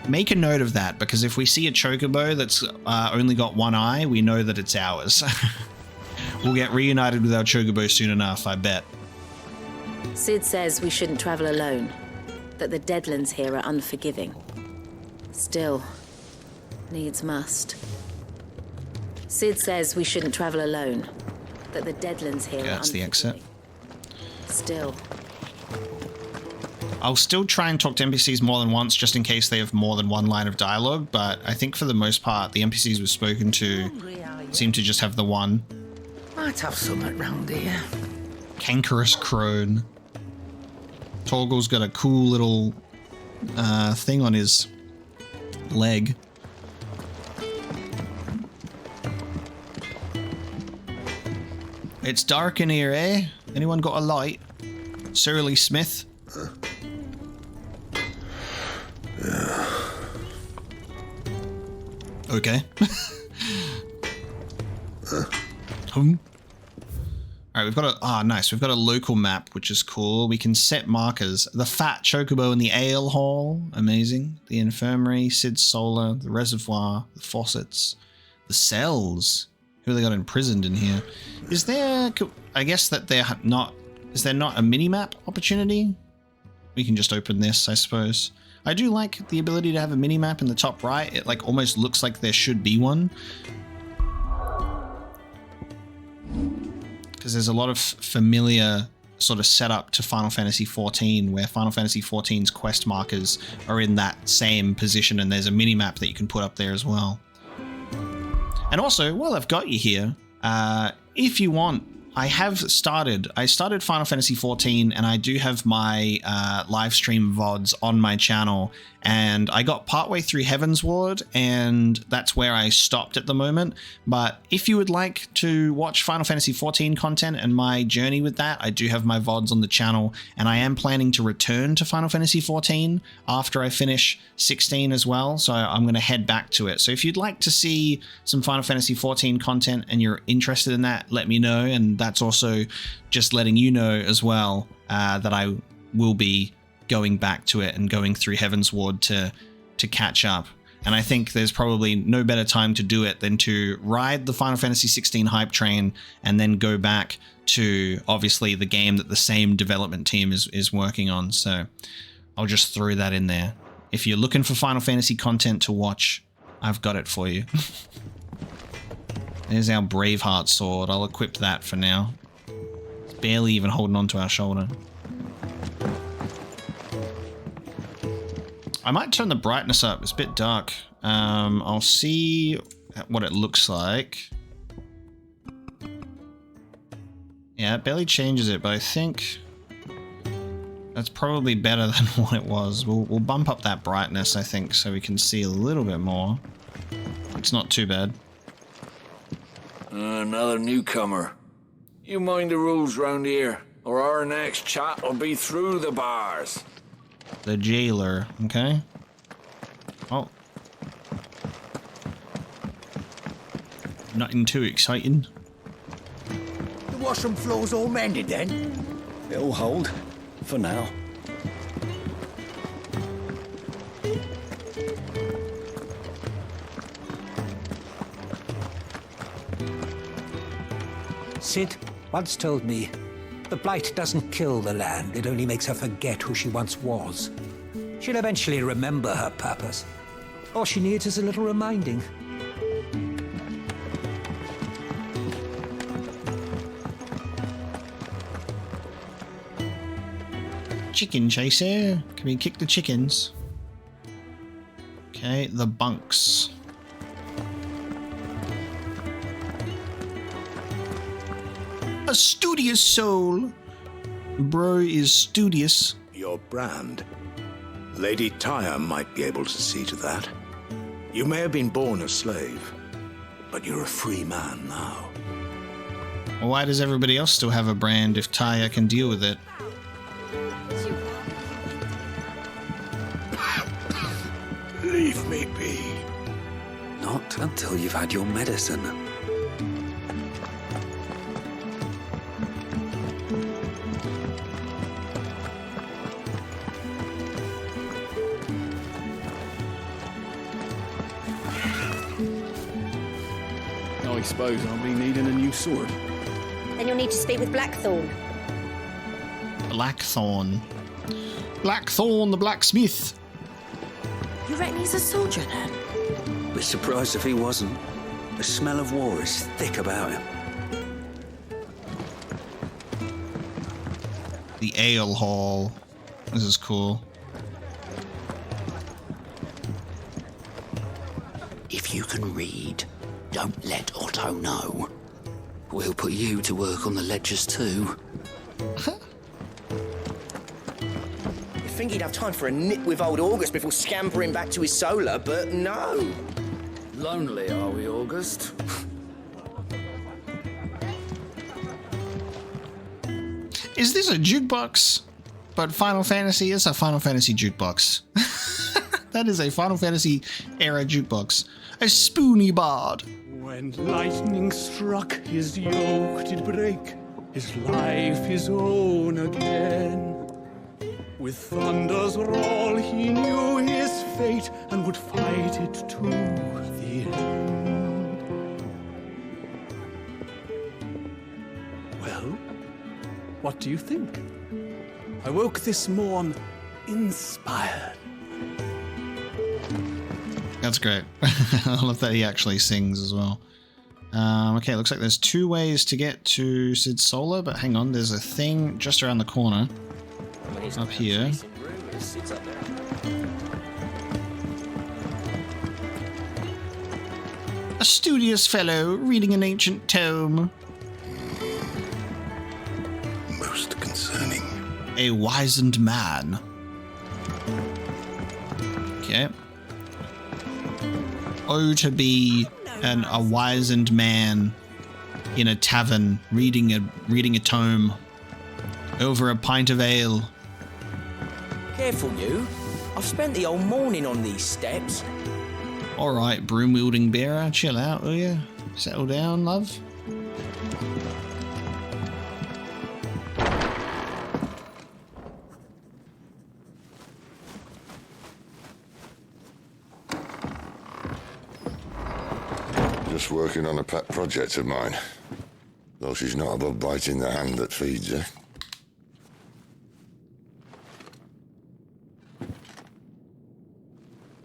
make a note of that, because if we see a chocobo that's only got one eye, we know that it's ours. We'll get reunited with our chocobo soon enough, I bet. Sid says we shouldn't travel alone, that the Deadlands here are unforgiving. Still, needs must. Sid says we shouldn't travel alone, that the Deadlands here are That's the exit. Still. I'll still try and talk to NPCs more than once, just in case they have more than one line of dialogue, but I think for the most part, the NPCs we've spoken to seem to just have the one. Might have something round here. Cankerous crone. Torgal's got a cool little thing on his leg. It's dark in here, eh? Anyone got a light? Surly Smith? Okay. Alright, we've got a... nice. We've got a local map, which is cool. We can set markers. The Fat Chocobo in the Ale Hall. Amazing. The Infirmary, Sid's Solar, the Reservoir, the Faucets, the Cells. Who they got imprisoned in here? Is there... I guess that they're not... Is there not a mini-map opportunity? We can just open this, I suppose. I do like the ability to have a mini-map in the top right. It like almost looks like there should be one. Because there's a lot of familiar sort of setup to Final Fantasy XIV, where Final Fantasy XIV's quest markers are in that same position, and there's a mini-map that you can put up there as well. And also, while I've got you here, if you want, I started Final Fantasy XIV, and I do have my live stream VODs on my channel, and I got partway through Heavensward, and that's where I stopped at the moment. But if you would like to watch Final Fantasy XIV content and my journey with that, I do have my VODs on the channel, and I am planning to return to Final Fantasy XIV after I finish 16 as well, so I'm going to head back to it. So if you'd like to see some Final Fantasy XIV content and you're interested in that, let me know, and that's also just letting you know as well that I will be going back to it and going through Heavensward to catch up. And I think there's probably no better time to do it than to ride the Final Fantasy 16 hype train and then go back to obviously the game that the same development team is working on. So I'll just throw that in there. If you're looking for Final Fantasy content to watch, I've got it for you. There's our Braveheart sword. I'll equip that for now. It's barely even holding onto our shoulder. I might turn the brightness up. It's a bit dark. I'll see what it looks like. Yeah, it barely changes it, but I think that's probably better than what it was. We'll bump up that brightness, I think, so we can see a little bit more. It's not too bad. Another newcomer. You mind the rules round here, or our next chat will be through the bars. The jailer, okay. Oh. Nothing too exciting. The washroom floor's all mended then? It'll hold, for now. Sid once told me, the blight doesn't kill the land, it only makes her forget who she once was. She'll eventually remember her purpose. All she needs is a little reminding. Chicken chaser. Can we kick the chickens? Okay, the bunks. A studious soul. Bro is studious. Your brand. Lady Tyre might be able to see to that. You may have been born a slave, but you're a free man now. Well, why does everybody else still have a brand if Tyre can deal with it? Leave me be. Not until you've had your medicine. suppose I'll be needing a new sword. Then you'll need to speak with Blackthorn. Blackthorn. Blackthorn the blacksmith. You reckon he's a soldier then? Be surprised if he wasn't. The smell of war is thick about him. The ale hall. This is cool. If you can read, don't let Otto know. We'll put you to work on the ledgers too. You'd think he'd have time for a nip with old August before scampering back to his solar, but no. Lonely, are we, August? Is this a jukebox? But Final Fantasy is a Final Fantasy jukebox. That is a Final Fantasy era jukebox. A spoony bard. When lightning struck, his yoke did break, his life his own again. With thunder's roll, he knew his fate and would fight it to the end. Well, what do you think? I woke this morn inspired. That's great. I love that he actually sings as well. Okay, it looks like there's 2 ways to get to Sid Solar, but hang on, there's a thing just around the corner. Up here. A studious fellow reading an ancient tome. Most concerning. A wizened man. Okay. Oh, to be a wizened man in a tavern reading a tome over a pint of ale. Careful, you. I've spent the whole morning on these steps. All right, broom-wielding bearer, chill out, will you? Settle down, love. Just working on a pet project of mine. Though she's not above biting the hand that feeds her.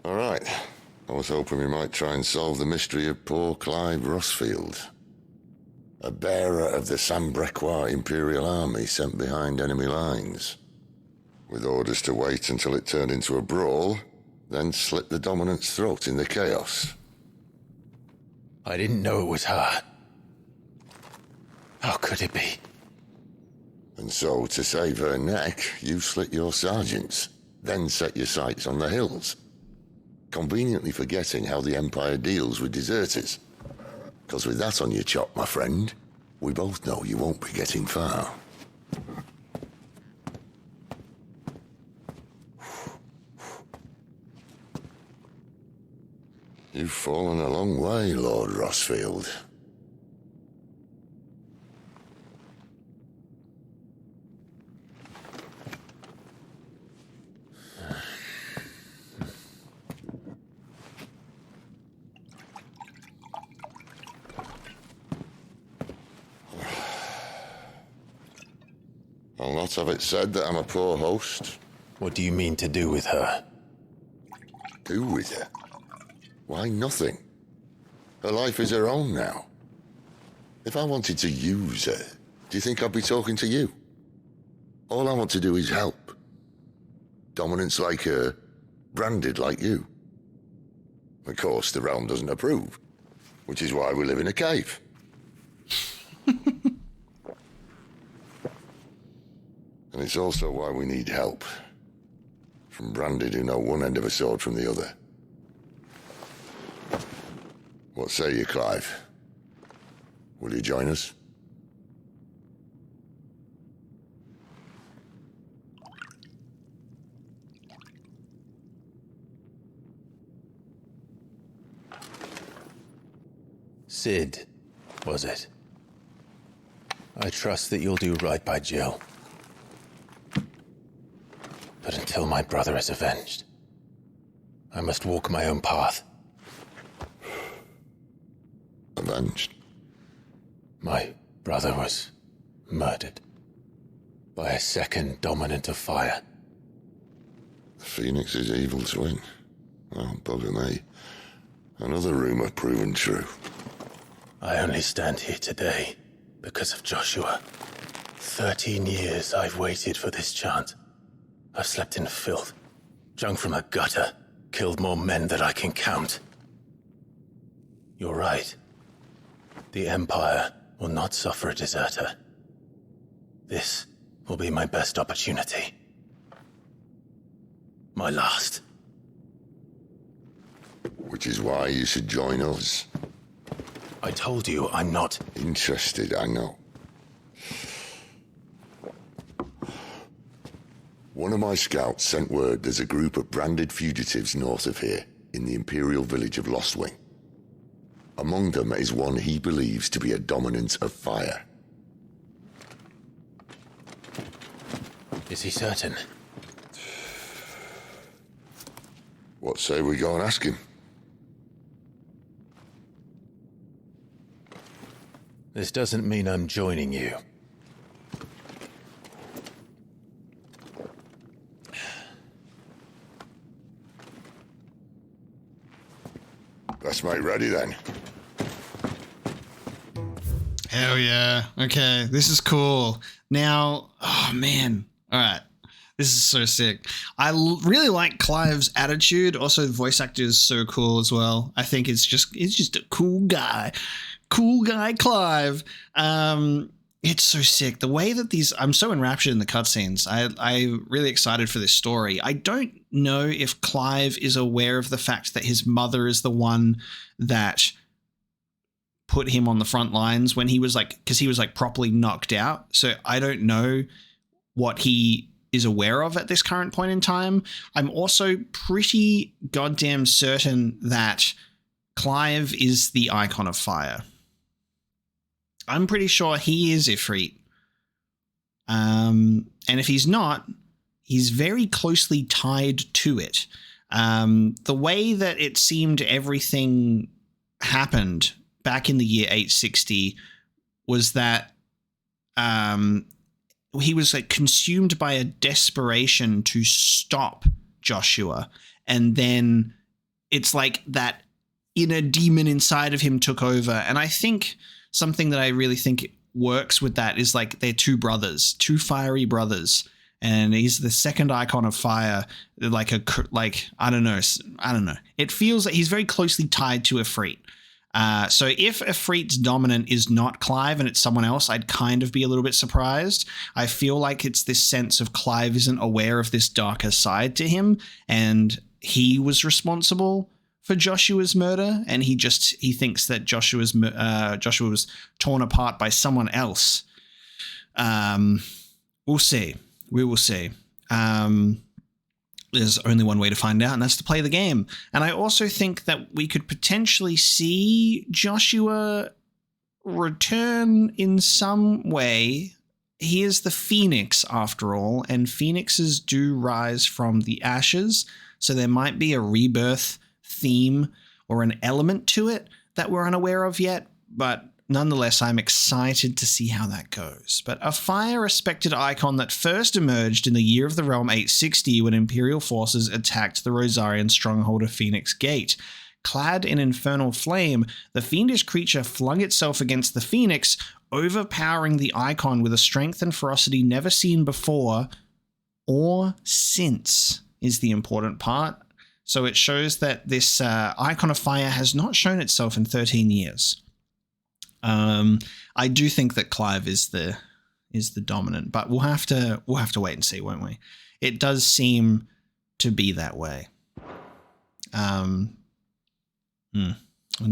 All right. I was hoping we might try and solve the mystery of poor Clive Rossfield. A bearer of the Sambrequois Imperial Army sent behind enemy lines. With orders to wait until it turned into a brawl, then slit the dominant's throat in the chaos. I didn't know it was her. How could it be? And so, to save her neck, you slit your sergeants, then set your sights on the hills. Conveniently forgetting how the Empire deals with deserters. Because with that on your chop, my friend, we both know you won't be getting far. You've fallen a long way, Lord Rossfield. I'll not have it said that I'm a poor host. What do you mean to do with her? Do with her? Why, nothing. Her life is her own now. If I wanted to use her, do you think I'd be talking to you? All I want to do is help. Dominants like her, branded like you. Of course, the realm doesn't approve, which is why we live in a cave. And it's also why we need help. From branded who know one end of a sword from the other. What say you, Clive? Will you join us? Sid, was it? I trust that you'll do right by Jill. But until my brother is avenged, I must walk my own path. Avenged? My brother was murdered by a second dominant of fire. The Phoenix's evil twin. Oh, bugger me. Another rumor proven true. I only stand here today because of Joshua. 13 years I've waited for this chance. I've slept in filth, drunk from a gutter, killed more men than I can count. You're right. The Empire will not suffer a deserter. This will be my best opportunity. My last. Which is why you should join us. I told you I'm not interested, I know. One of my scouts sent word there's a group of branded fugitives north of here, in the Imperial village of Lostwing. Among them is one he believes to be a dominant of fire. Is he certain? What say we go and ask him? This doesn't mean I'm joining you. Let's make ready then. Hell yeah. Okay, this is cool. Now, oh man. All right. This is so sick. I really like Clive's attitude. Also, the voice actor is so cool as well. I think it's just a cool guy. Cool guy Clive. It's so sick. The way that I'm so enraptured in the cutscenes. I'm really excited for this story. I don't know if Clive is aware of the fact that his mother is the one that put him on the front lines when he was because he was properly knocked out. So I don't know what he is aware of at this current point in time. I'm also pretty goddamn certain that Clive is the Eikon of fire. I'm pretty sure he is Ifrit. And if he's not, he's very closely tied to it. The way that it seemed everything happened back in the year 860 was that he was consumed by a desperation to stop Joshua. And then it's like that inner demon inside of him took over. And I think something that I really think works with that is they're two brothers, two fiery brothers. And he's the second Eikon of fire. I don't know. It feels like he's very closely tied to Ifrit. So if Ifrit's dominant is not Clive and it's someone else, I'd kind of be a little bit surprised. I feel like it's this sense of Clive isn't aware of this darker side to him, and he was responsible for Joshua's murder, and he thinks that Joshua was torn apart by someone else. We'll see. We will see. There's only one way to find out, and that's to play the game. And I also think that we could potentially see Joshua return in some way. He is the Phoenix, after all, and Phoenixes do rise from the ashes, so there might be a rebirth theme or an element to it that we're unaware of yet, but nonetheless, I'm excited to see how that goes. But a fire-respected Eikon that first emerged in the Year of the Realm 860 when Imperial forces attacked the Rosarian stronghold of Phoenix Gate. Clad in infernal flame, the fiendish creature flung itself against the Phoenix, overpowering the Eikon with a strength and ferocity never seen before or since, is the important part. So it shows that this Eikon of fire has not shown itself in 13 years. I do think that Clive is the dominant, but we'll have to wait and see, won't we? It does seem to be that way. Only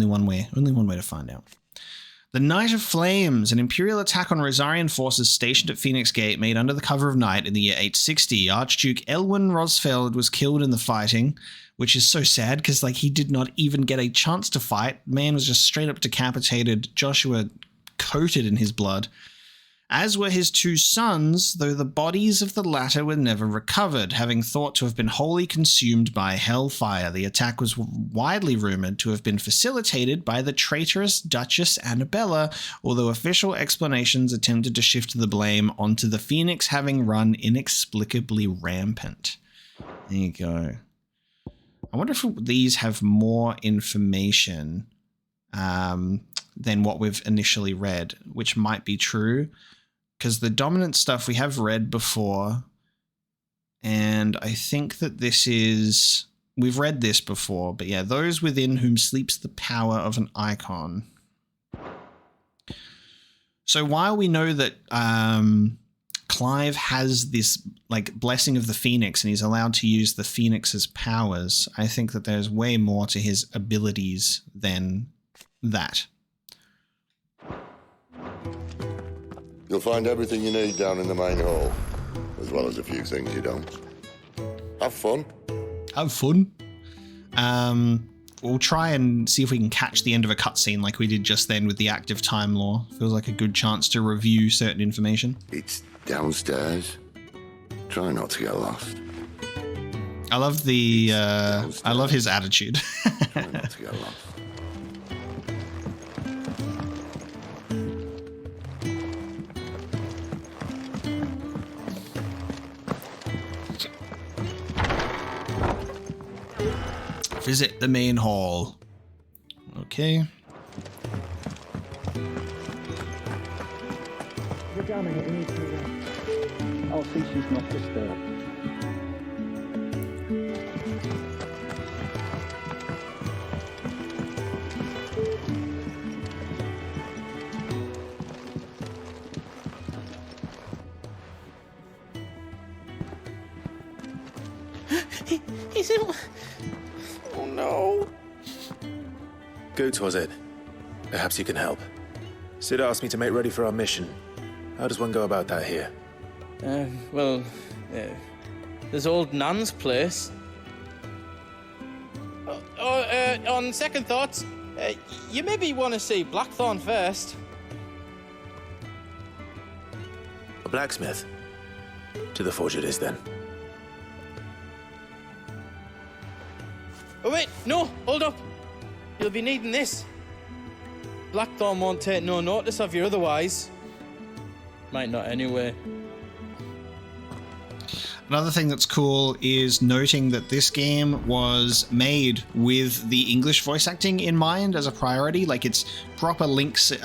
one way to find out. The Night of Flames, an Imperial attack on Rosarian forces stationed at Phoenix Gate made under the cover of night in the year 860. Archduke Elwyn Rosfeld was killed in the fighting, which is so sad because he did not even get a chance to fight. Man was just straight up decapitated, Joshua coated in his blood. as were his 2 sons, though the bodies of the latter were never recovered, having thought to have been wholly consumed by hellfire. The attack was widely rumoured to have been facilitated by the traitorous Duchess Annabella, although official explanations attempted to shift the blame onto the Phoenix having run inexplicably rampant. There you go. I wonder if these have more information than what we've initially read, which might be true. Because the dominant stuff we have read before, and I think that this is... We've read this before, but yeah, those within whom sleeps the power of an Eikon. So while we know that Clive has this like blessing of the Phoenix and he's allowed to use the Phoenix's powers, I think that there's way more to his abilities than that. You'll find everything you need down in the main hall, as well as a few things you don't. Have fun. Have fun. We'll try and see if we can catch the end of a cutscene like we did just then with the active time lore. Feels like a good chance to review certain information. It's downstairs. Try not to get lost. I love the I love his attitude. Try not to get lost. Visit the main hall. Okay. You're down here, you need to rest. I'll see she's not disturbed. He's in... Oh no. Goot, was it? Perhaps you can help. Sid asked me to make ready for our mission. How does one go about that here? There's old Nan's place. On second thoughts, you maybe want to see Blackthorn first. A blacksmith? To the forge it is then. Oh wait, no, hold up. You'll be needing this. Blackthorn won't take no notice of you otherwise. Might not anyway. Another thing that's cool is noting that this game was made with the English voice acting in mind as a priority. Like it's proper lip synced.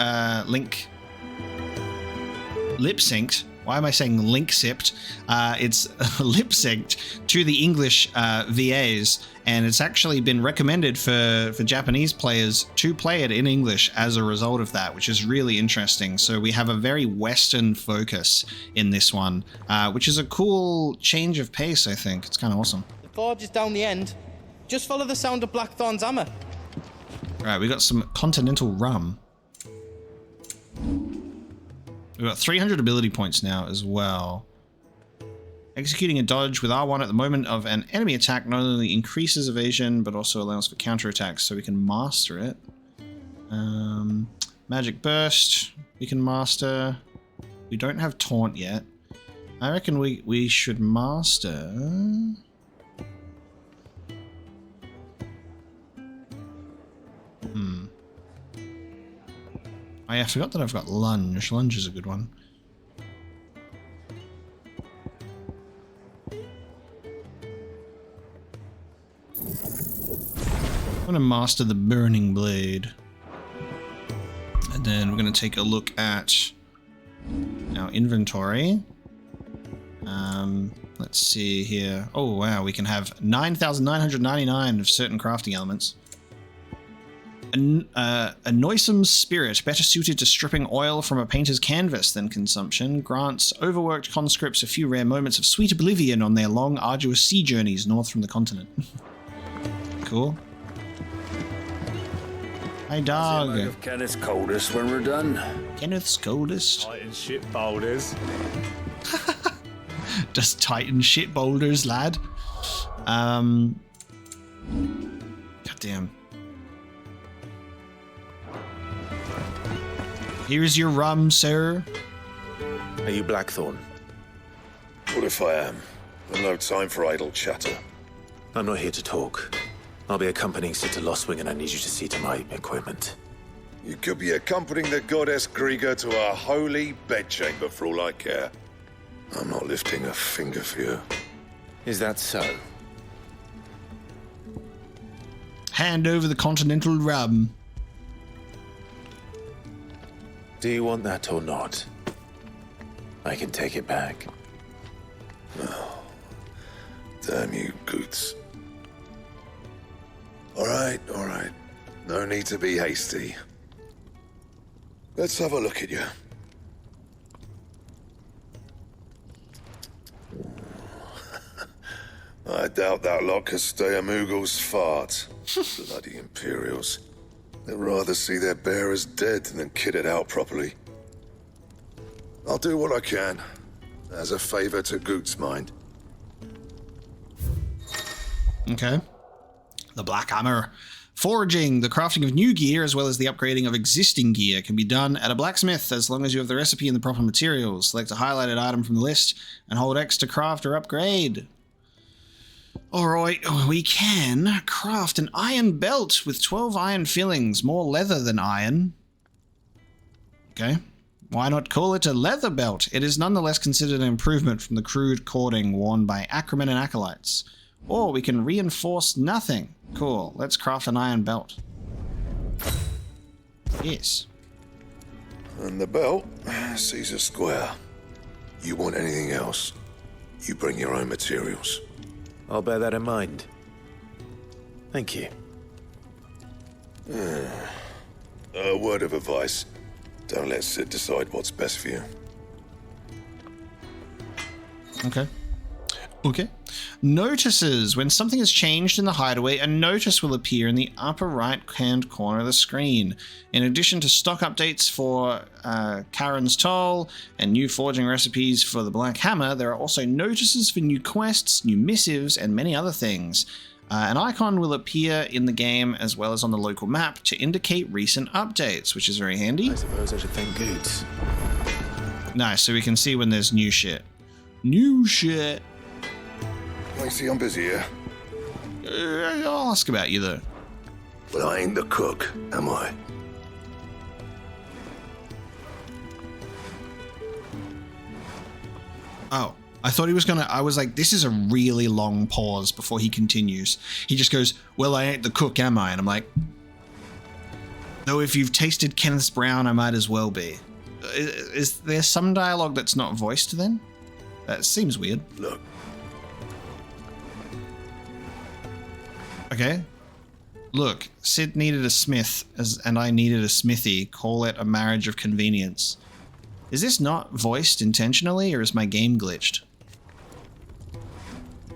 Why am I saying link-sipped? It's lip-synced to the English VAs, and it's actually been recommended for Japanese players to play it in English as a result of that, which is really interesting. So we have a very Western focus in this one, which is a cool change of pace, I think. It's kind of awesome. The forge is down the end. Just follow the sound of Blackthorn's hammer. All right, we got some continental rum. We've got 300 ability points now as well. Executing a dodge with R1 at the moment of an enemy attack not only increases evasion, but also allows for counterattacks, so we can master it. Magic Burst, we can master. We don't have Taunt yet. I reckon we should master... Oh yeah, I forgot that I've got Lunge. Lunge is a good one. I'm going to master the Burning Blade. And then we're going to take a look at our inventory. Let's see here. Oh wow, we can have 9,999 of certain crafting elements. A noisome spirit, better suited to stripping oil from a painter's canvas than consumption, grants overworked conscripts a few rare moments of sweet oblivion on their long, arduous sea journeys north from the continent. Cool. Hey, dog. Of Kenneth's coldest when we're done. Kenneth's coldest. Titan shit boulders. Just Titan shit boulders, lad. God damn. Here's your rum, sir. Are you Blackthorn? What if I am? I've no time for idle chatter. I'm not here to talk. I'll be accompanying Sid to Lostwing, and I need you to see to my equipment. You could be accompanying the goddess Krieger to our holy bedchamber for all I care. I'm not lifting a finger for you. Is that so? Hand over the continental rum. Do you want that or not? I can take it back. Oh, damn you, Goots. All right. No need to be hasty. Let's have a look at you. I doubt that lot could stay a Moogle's fart. Bloody Imperials. They'd rather see their bearers dead than kitted out properly. I'll do what I can, as a favor to Goot's mind. Okay. The Black Armor. Foraging, the crafting of new gear as well as the upgrading of existing gear can be done at a blacksmith as long as you have the recipe and the proper materials. Select a highlighted item from the list and hold X to craft or upgrade. Alright, we can craft an iron belt with 12 iron fillings, more leather than iron. Okay. Why not call it a leather belt? It is nonetheless considered an improvement from the crude cording worn by Ackermen and Acolytes. Or we can reinforce nothing. Cool, let's craft an iron belt. Yes. And the belt sees a square. You want anything else, you bring your own materials. I'll bear that in mind. Thank you. A word of advice. Don't let Sid decide what's best for you. Okay. Notices. When something has changed in the hideaway, a notice will appear in the upper right-hand corner of the screen. In addition to stock updates for Karen's Toll and new forging recipes for the Black Hammer, there are also notices for new quests, new missives, and many other things. An icon will appear in the game as well as on the local map to indicate recent updates, which is very handy. I suppose I should thank Goots. Nice, so we can see when there's new shit. New shit. I see I'm busy here. I'll ask about you, though. But I ain't the cook, am I? Oh, I thought he was gonna... I was like, this is a really long pause before he continues. He just goes, well, I ain't the cook, am I? And I'm like... Though if you've tasted Kenneth's Brown, I might as well be. Is there some dialogue that's not voiced, then? That seems weird. Look. Okay. Look, Sid needed a smith, and I needed a smithy. Call it a marriage of convenience. Is this not voiced intentionally, or is my game glitched?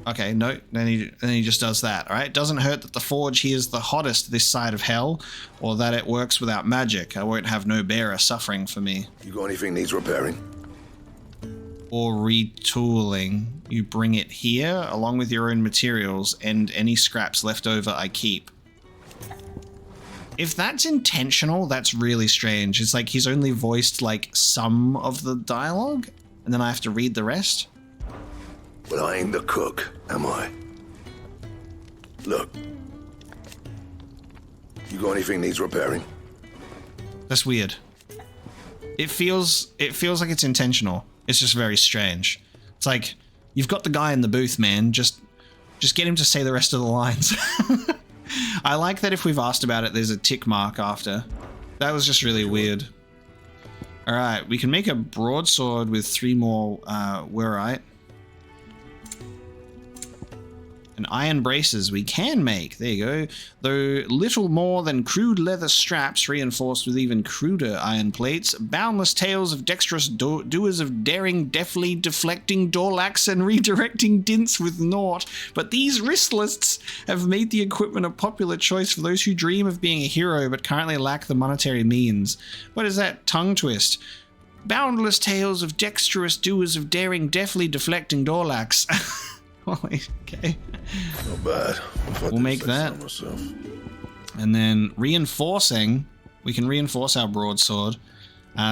Okay, no, then he just does that, alright? Doesn't hurt that the forge here is the hottest this side of hell, or that it works without magic. I won't have no bearer suffering for me. You got anything needs repairing? Or retooling. You bring it here, along with your own materials, and any scraps left over I keep. If that's intentional, that's really strange. It's like he's only voiced, like, some of the dialogue, and then I have to read the rest? But I ain't the cook, am I? Look. You got anything needs repairing? That's weird. It feels like it's intentional. It's just very strange. It's like, you've got the guy in the booth, man. Just get him to say the rest of the lines. I like that if we've asked about it, there's a tick mark after. That was just really weird. Alright, we can make a broadsword with 3 more wurite. And iron braces we can make. There you go. Though little more than crude leather straps reinforced with even cruder iron plates. Boundless tales of dexterous doers of daring, deftly deflecting Dorlax and redirecting dints with naught. But these wristlists have made the equipment a popular choice for those who dream of being a hero but currently lack the monetary means. What is that tongue twist? Boundless tales of dexterous doers of daring, deftly deflecting Dorlax. Okay. Not bad. We'll make that. And then reinforcing. We can reinforce our broadsword.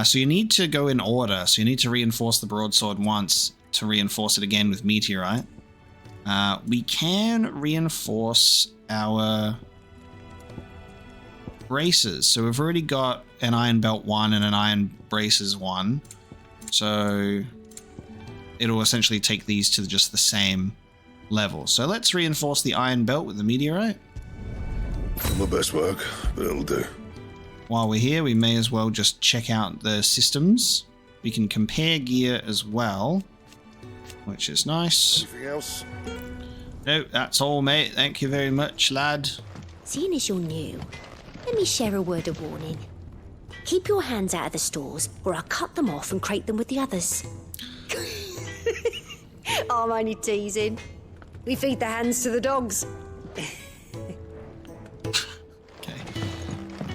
So you need to go in order. So you need to reinforce the broadsword once to reinforce it again with meteorite. We can reinforce our braces. So we've already got an iron belt 1 and an iron braces 1. So it'll essentially take these to just the same level. So let's reinforce the iron belt with the meteorite. Not my best work, but it'll do. While we're here, we may as well just check out the systems. We can compare gear as well, which is nice. Anything else? No, that's all, mate. Thank you very much, lad. Seeing as you're new, let me share a word of warning. Keep your hands out of the stores, or I'll cut them off and crate them with the others. I'm only teasing. We feed the hands to the dogs.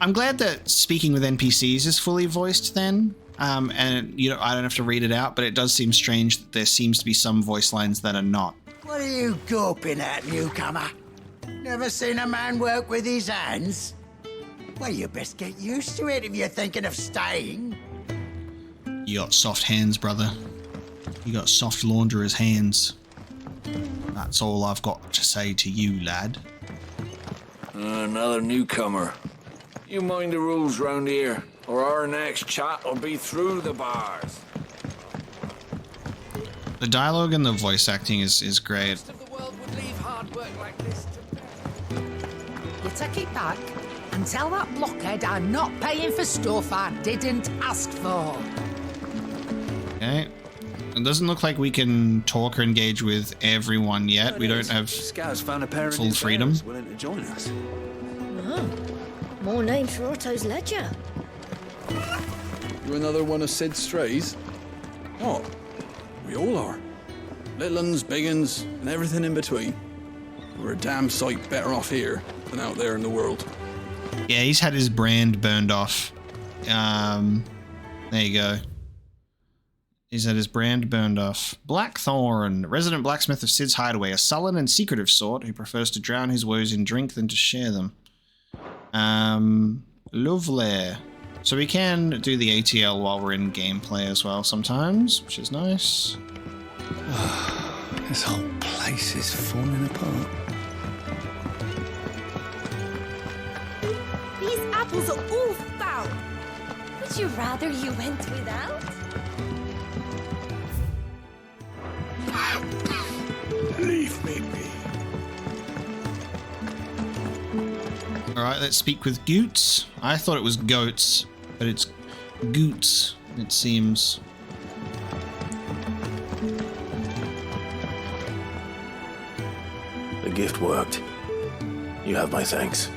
I'm glad that speaking with NPCs is fully voiced then. And I don't have to read it out, but it does seem strange that there seems to be some voice lines that are not. What are you gawping at, newcomer? Never seen a man work with his hands? Well, you best get used to it if you're thinking of staying. You got soft hands, brother. You got soft launderer's hands. That's all I've got to say to you, lad. Another newcomer. You mind the rules round here, or our next chat will be through the bars. The dialogue and the voice acting is great. You take it back and tell that blockhead I'm not paying for stuff I didn't ask for. Okay. It doesn't look like we can talk or engage with everyone yet. We don't have full freedom. Willing to join us. Oh, more names for Otto's ledger. You another one of Sid's strays? What? We all are. Little uns, big uns, and everything in between. We're a damn sight better off here than out there in the world. Yeah, he's had his brand burned off. There you go. He's had his brand burned off. Blackthorn, resident blacksmith of Sid's Hideaway, a sullen and secretive sort who prefers to drown his woes in drink than to share them. Lovely. So we can do the ATL while we're in gameplay as well sometimes, which is nice. This whole place is falling apart. These apples are all foul. Would you rather you went without? Leave me be. Alright, let's speak with Goots. I thought it was goats, but it's Goots, it seems. The gift worked. You have my thanks.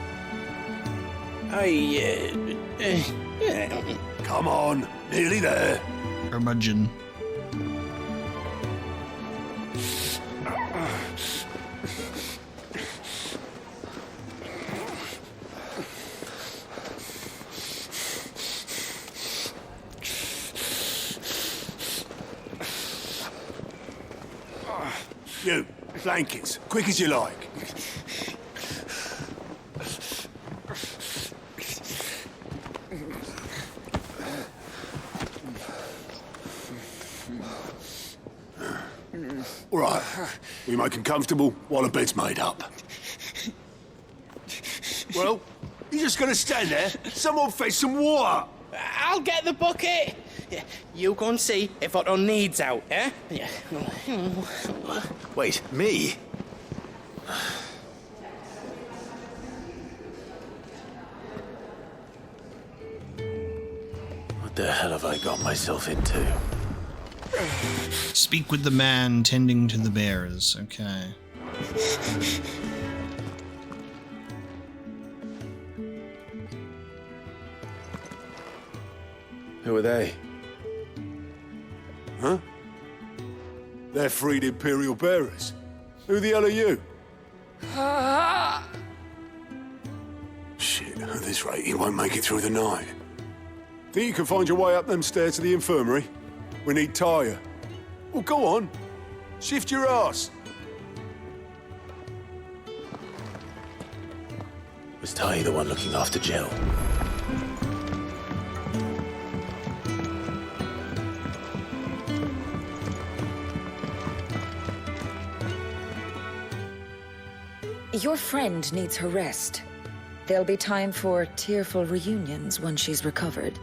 Come on, nearly there. Curmudgeon. You, blankets, quick as you like. All right, we make 'em comfortable while the bed's made up. Well, you just gonna stand there? Someone fetch some water. I'll get the bucket. You go and see if Otto needs out, eh? Wait, me? What the hell have I got myself into? Speak with the man tending to the bearers. Okay. Who are they? Huh? They're freed Imperial bearers. Who the hell are you? Shit, at this rate, you won't make it through the night. Think you can find your way up them stairs to the infirmary? We need Tyre. Well, go on. Shift your ass. Was Ty the one looking after Jill? Your friend needs her rest. There'll be time for tearful reunions once she's recovered.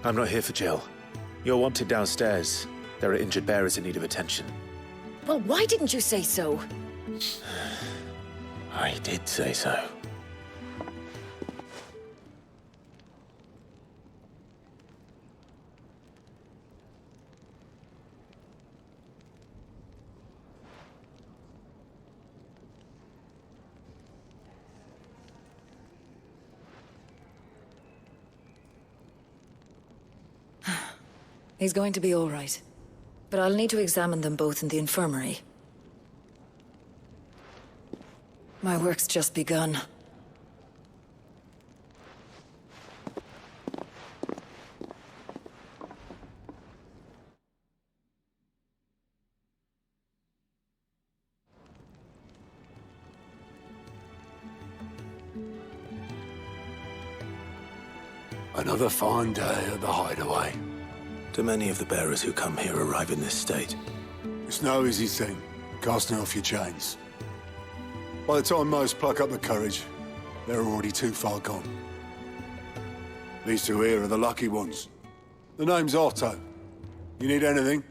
I'm not here for Jill. You're wanted downstairs. There are injured bearers in need of attention. Well, why didn't you say so? I did say so. He's going to be all right. But I'll need to examine them both in the infirmary. My work's just begun. Another fine day at the Hideaway. Do many of the bearers who come here arrive in this state? It's no easy thing, casting off your chains. By the time most pluck up the courage, they're already too far gone. These two here are the lucky ones. The name's Otto. You need anything?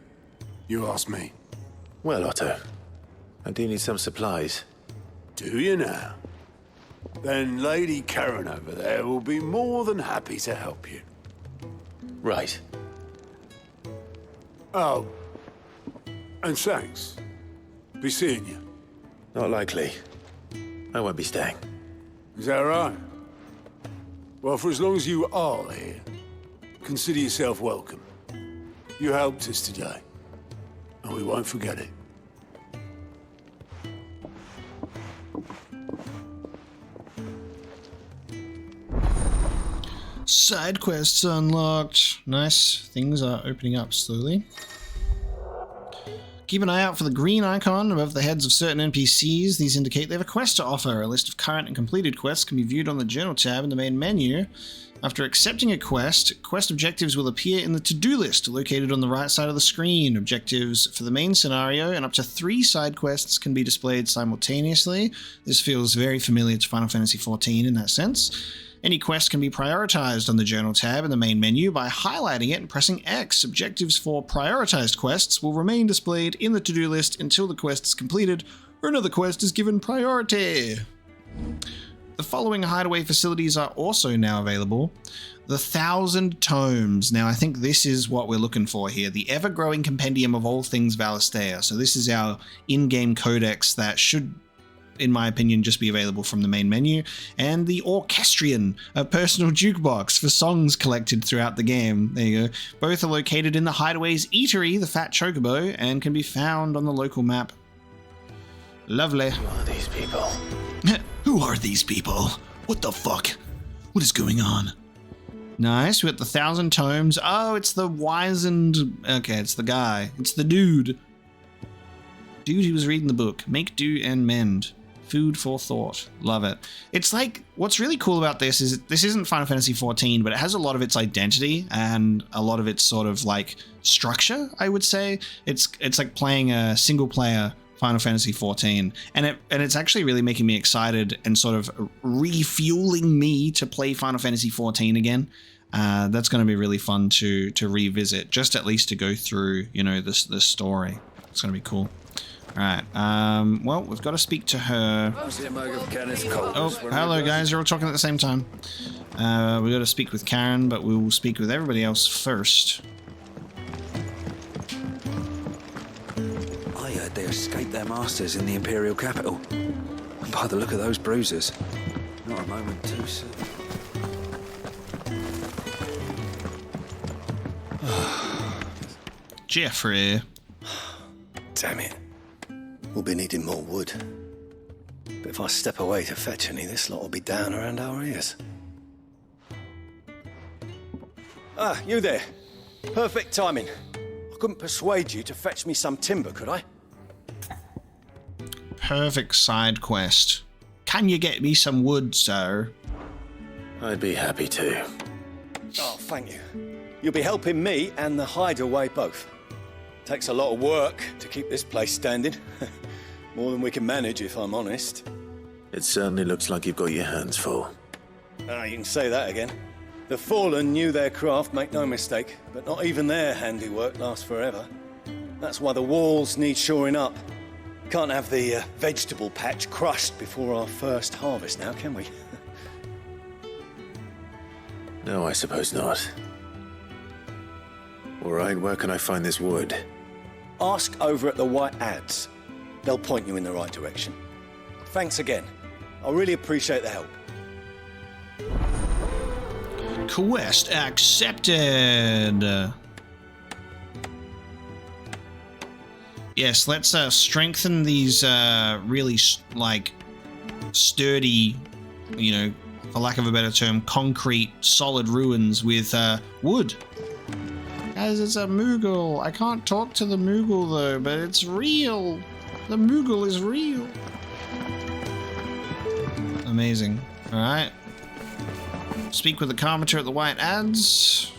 You ask me. Well, Otto, I do need some supplies. Do you now? Then Lady Karen over there will be more than happy to help you. Right. Oh. And thanks. Be seeing you. Not likely. I won't be staying. Is that right? Well, for as long as you are here, consider yourself welcome. You helped us today, and we won't forget it. Side quests unlocked. Nice. Things are opening up slowly. Keep an eye out for the green icon above the heads of certain NPCs. These indicate they have a quest to offer. A list of current and completed quests can be viewed on the Journal tab in the main menu. After accepting a quest, quest objectives will appear in the to-do list located on the right side of the screen. Objectives for the main scenario and up to 3 side quests can be displayed simultaneously. This feels very familiar to Final Fantasy XIV in that sense. Any quest can be prioritized on the Journal tab in the main menu by highlighting it and pressing X. Objectives for prioritized quests will remain displayed in the to-do list until the quest is completed or another quest is given priority. The following hideaway facilities are also now available. The 1,000 Tomes. Now I think this is what we're looking for here. The ever-growing compendium of all things Valistea. So this is our in-game codex that should, in my opinion, just be available from the main menu. And the Orchestrion, a personal jukebox for songs collected throughout the game. There you go. Both are located in the Hideaway's Eatery, the Fat Chocobo, and can be found on the local map. Lovely. Who are these people? Who are these people? What the fuck? What is going on? Nice, we got the 1,000 Tomes. Oh, it's the wizened... Okay, it's the guy. It's the dude. Dude who was reading the book. Make, do, and mend. Food for thought. Love it. It's like, what's really cool about this is this isn't Final Fantasy XIV, but it has a lot of its identity and a lot of its sort of like structure, I would say. It's like playing a single player Final Fantasy XIV, and it's actually really making me excited and sort of refueling me to play Final Fantasy XIV again. That's going to be really fun to revisit, just at least to go through, you know, this story. It's going to be cool. All right. Well, we've got to speak to her. Oh, hello guys. You're all talking at the same time. We've got to speak with Karen, but we will speak with everybody else first. I heard they escaped their masters in the Imperial capital. And by the look of those bruises, not a moment too soon. Jeffrey. Damn it. We'll be needing more wood. But if I step away to fetch any, this lot will be down around our ears. Ah, you there. Perfect timing. I couldn't persuade you to fetch me some timber, could I? Perfect side quest. Can you get me some wood, sir? I'd be happy to. Oh, thank you. You'll be helping me and the Hideaway both. Takes a lot of work to keep this place standing. More than we can manage, if I'm honest. It certainly looks like you've got your hands full. Ah, you can say that again. The Fallen knew their craft, make no mistake, but not even their handiwork lasts forever. That's why the walls need shoring up. Can't have the vegetable patch crushed before our first harvest now, can we? No, I suppose not. All right, where can I find this wood? Ask over at the White Ads. They'll point you in the right direction. Thanks again. I really appreciate the help. Quest accepted. Yes, let's strengthen these really sturdy, you know, for lack of a better term, concrete, solid ruins with wood. Guys, it's a Moogle. I can't talk to the Moogle though, but it's real. The Moogle is real. Amazing. All right. Speak with the carpenter at the White Ads.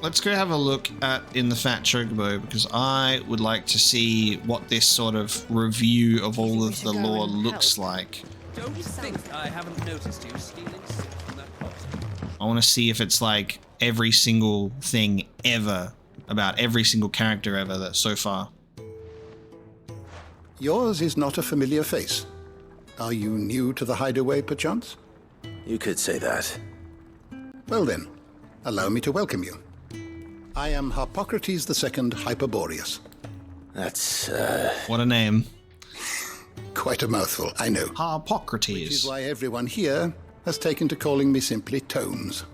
Let's go have a look at in the Fat Chocobo, because I would like to see what this sort of review of all of the lore looks like. Don't think I haven't noticed you stealing shit from that pot. I want to see if it's like every single thing ever about every single character ever that so far. Yours is not a familiar face. Are you new to the Hideaway, perchance? You could say that. Well then, allow me to welcome you. I am Harpocrates II Hyperboreus. That's, What a name. Quite a mouthful, I know. Harpocrates. Which is why everyone here has taken to calling me simply Tomes,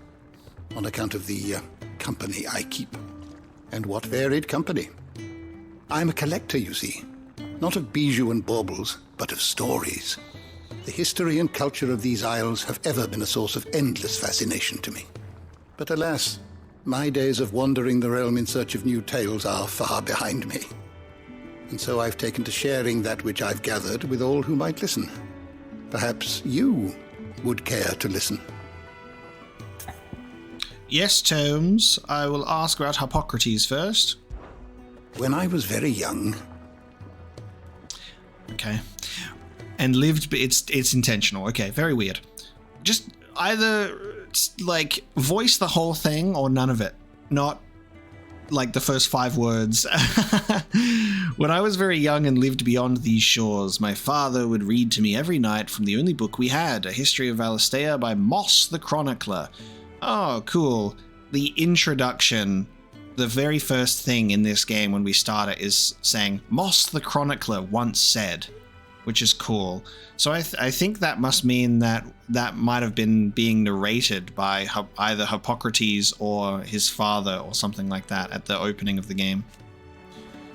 on account of the company I keep. And what varied company. I'm a collector, you see. Not of bijou and baubles, but of stories. The history and culture of these isles have ever been a source of endless fascination to me. But alas, my days of wandering the realm in search of new tales are far behind me. And so I've taken to sharing that which I've gathered with all who might listen. Perhaps you would care to listen. Yes, Tomes. I will ask about Harpocrates first. When I was very young... Okay. And lived, but it's intentional. Okay, very weird. Just either, like, voice the whole thing or none of it. Not, like, the first 5 words. When I was very young and lived beyond these shores, my father would read to me every night from the only book we had, A History of Valistea by Moss the Chronicler. Oh, cool. The introduction, the very first thing in this game when we start it is saying, Moss the Chronicler once said, which is cool. So I think that must mean that might have been being narrated by either Harpocrates or his father or something like that at the opening of the game.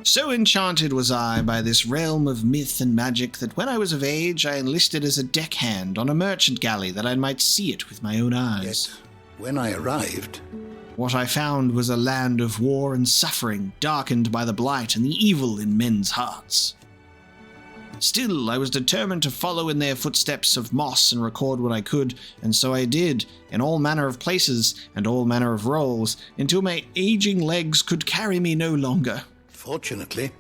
So enchanted was I by this realm of myth and magic that when I was of age I enlisted as a deckhand on a merchant galley that I might see it with my own eyes. Yet, when I arrived... What I found was a land of war and suffering, darkened by the blight and the evil in men's hearts. Still, I was determined to follow in their footsteps of Moss and record what I could, and so I did, in all manner of places and all manner of roles, until my aging legs could carry me no longer. Fortunately.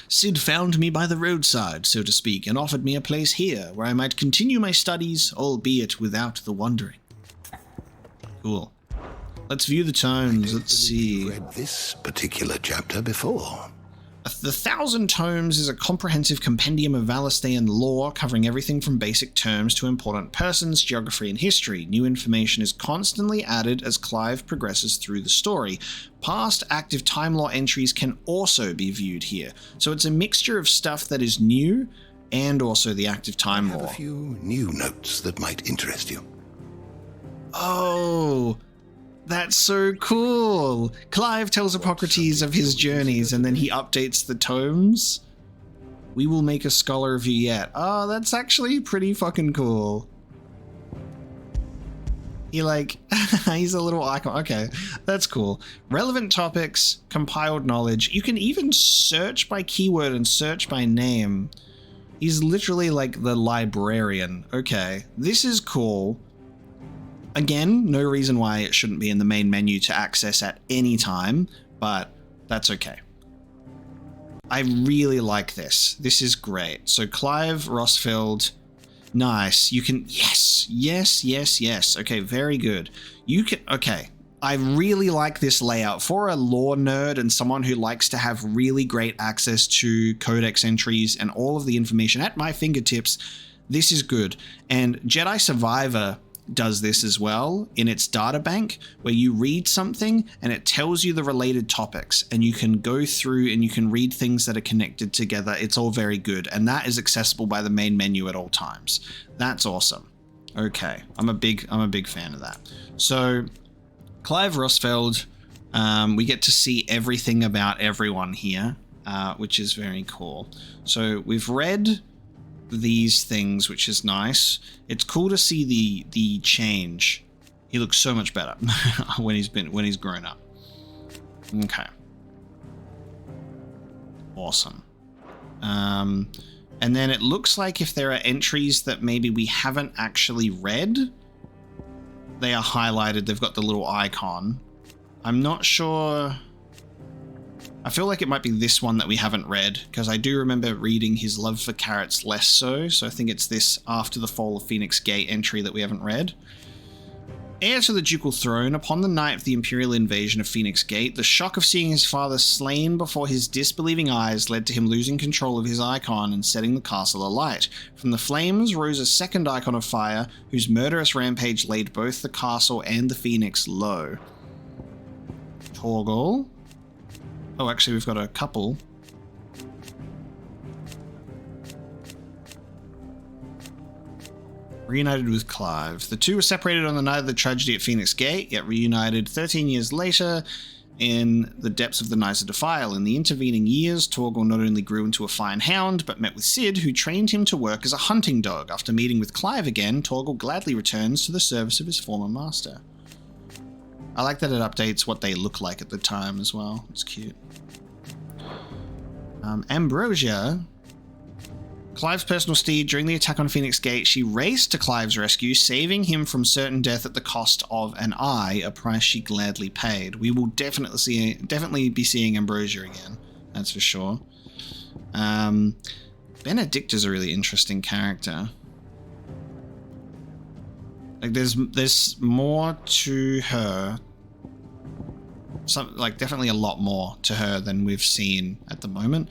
Sid found me by the roadside, so to speak, and offered me a place here, where I might continue my studies, albeit without the wandering. Cool. Let's view the tomes. Let's see. I've read this particular chapter before. The 1,000 Tomes is a comprehensive compendium of Valistean lore covering everything from basic terms to important persons, geography, and history. New information is constantly added as Clive progresses through the story. Past active time lore entries can also be viewed here, so it's a mixture of stuff that is new and also the active time lore. I have a few new notes that might interest you. Oh... That's so cool. Clive tells Hippocrates of his journeys and then he updates the tomes. We will make a scholar of you yet. Oh, that's actually pretty fucking cool. He he's a little icon. Okay, that's cool. Relevant topics, compiled knowledge. You can even search by keyword and search by name. He's literally like the librarian. Okay, this is cool. Again, no reason why it shouldn't be in the main menu to access at any time, but that's okay. I really like this. This is great. So Clive Rosfield, nice. You can, yes. Okay, very good. You can, okay. I really like this layout for a lore nerd and someone who likes to have really great access to codex entries and all of the information at my fingertips. This is good. And Jedi Survivor does this as well in its data bank, where you read something and it tells you the related topics and you can go through and you can read things that are connected together. It's all very good, and that is accessible by the main menu at all times. That's awesome. Okay, I'm a big fan of that. So Clive Rosfeld, we get to see everything about everyone here, which is very cool. So we've read these things, which is nice. It's cool to see the change. He looks so much better when he's grown up. Okay. Awesome. And then it looks like if there are entries that maybe we haven't actually read, they are highlighted. They've got the little icon. I'm not sure. I feel like it might be this one that we haven't read, because I do remember reading his love for carrots less so. So I think it's this After the Fall of Phoenix Gate entry that we haven't read. Heir to the ducal throne, upon the night of the imperial invasion of Phoenix Gate, the shock of seeing his father slain before his disbelieving eyes led to him losing control of his Eikon and setting the castle alight. From the flames rose a second Eikon of fire, whose murderous rampage laid both the castle and the Phoenix low. Torgal. Oh, actually, we've got a couple. Reunited with Clive. The two were separated on the night of the tragedy at Phoenix Gate, yet reunited 13 years later in the depths of the Nicer Defile. In the intervening years, Torgal not only grew into a fine hound, but met with Sid, who trained him to work as a hunting dog. After meeting with Clive again, Torgal gladly returns to the service of his former master. I like that it updates what they look like at the time as well. It's cute. Ambrosia, Clive's personal steed. During the attack on Phoenix Gate, she raced to Clive's rescue, saving him from certain death at the cost of an eye, a price she gladly paid. We will definitely be seeing Ambrosia again, that's for sure. Benedicta's a really interesting character. Like, there's more to her. Definitely a lot more to her than we've seen at the moment.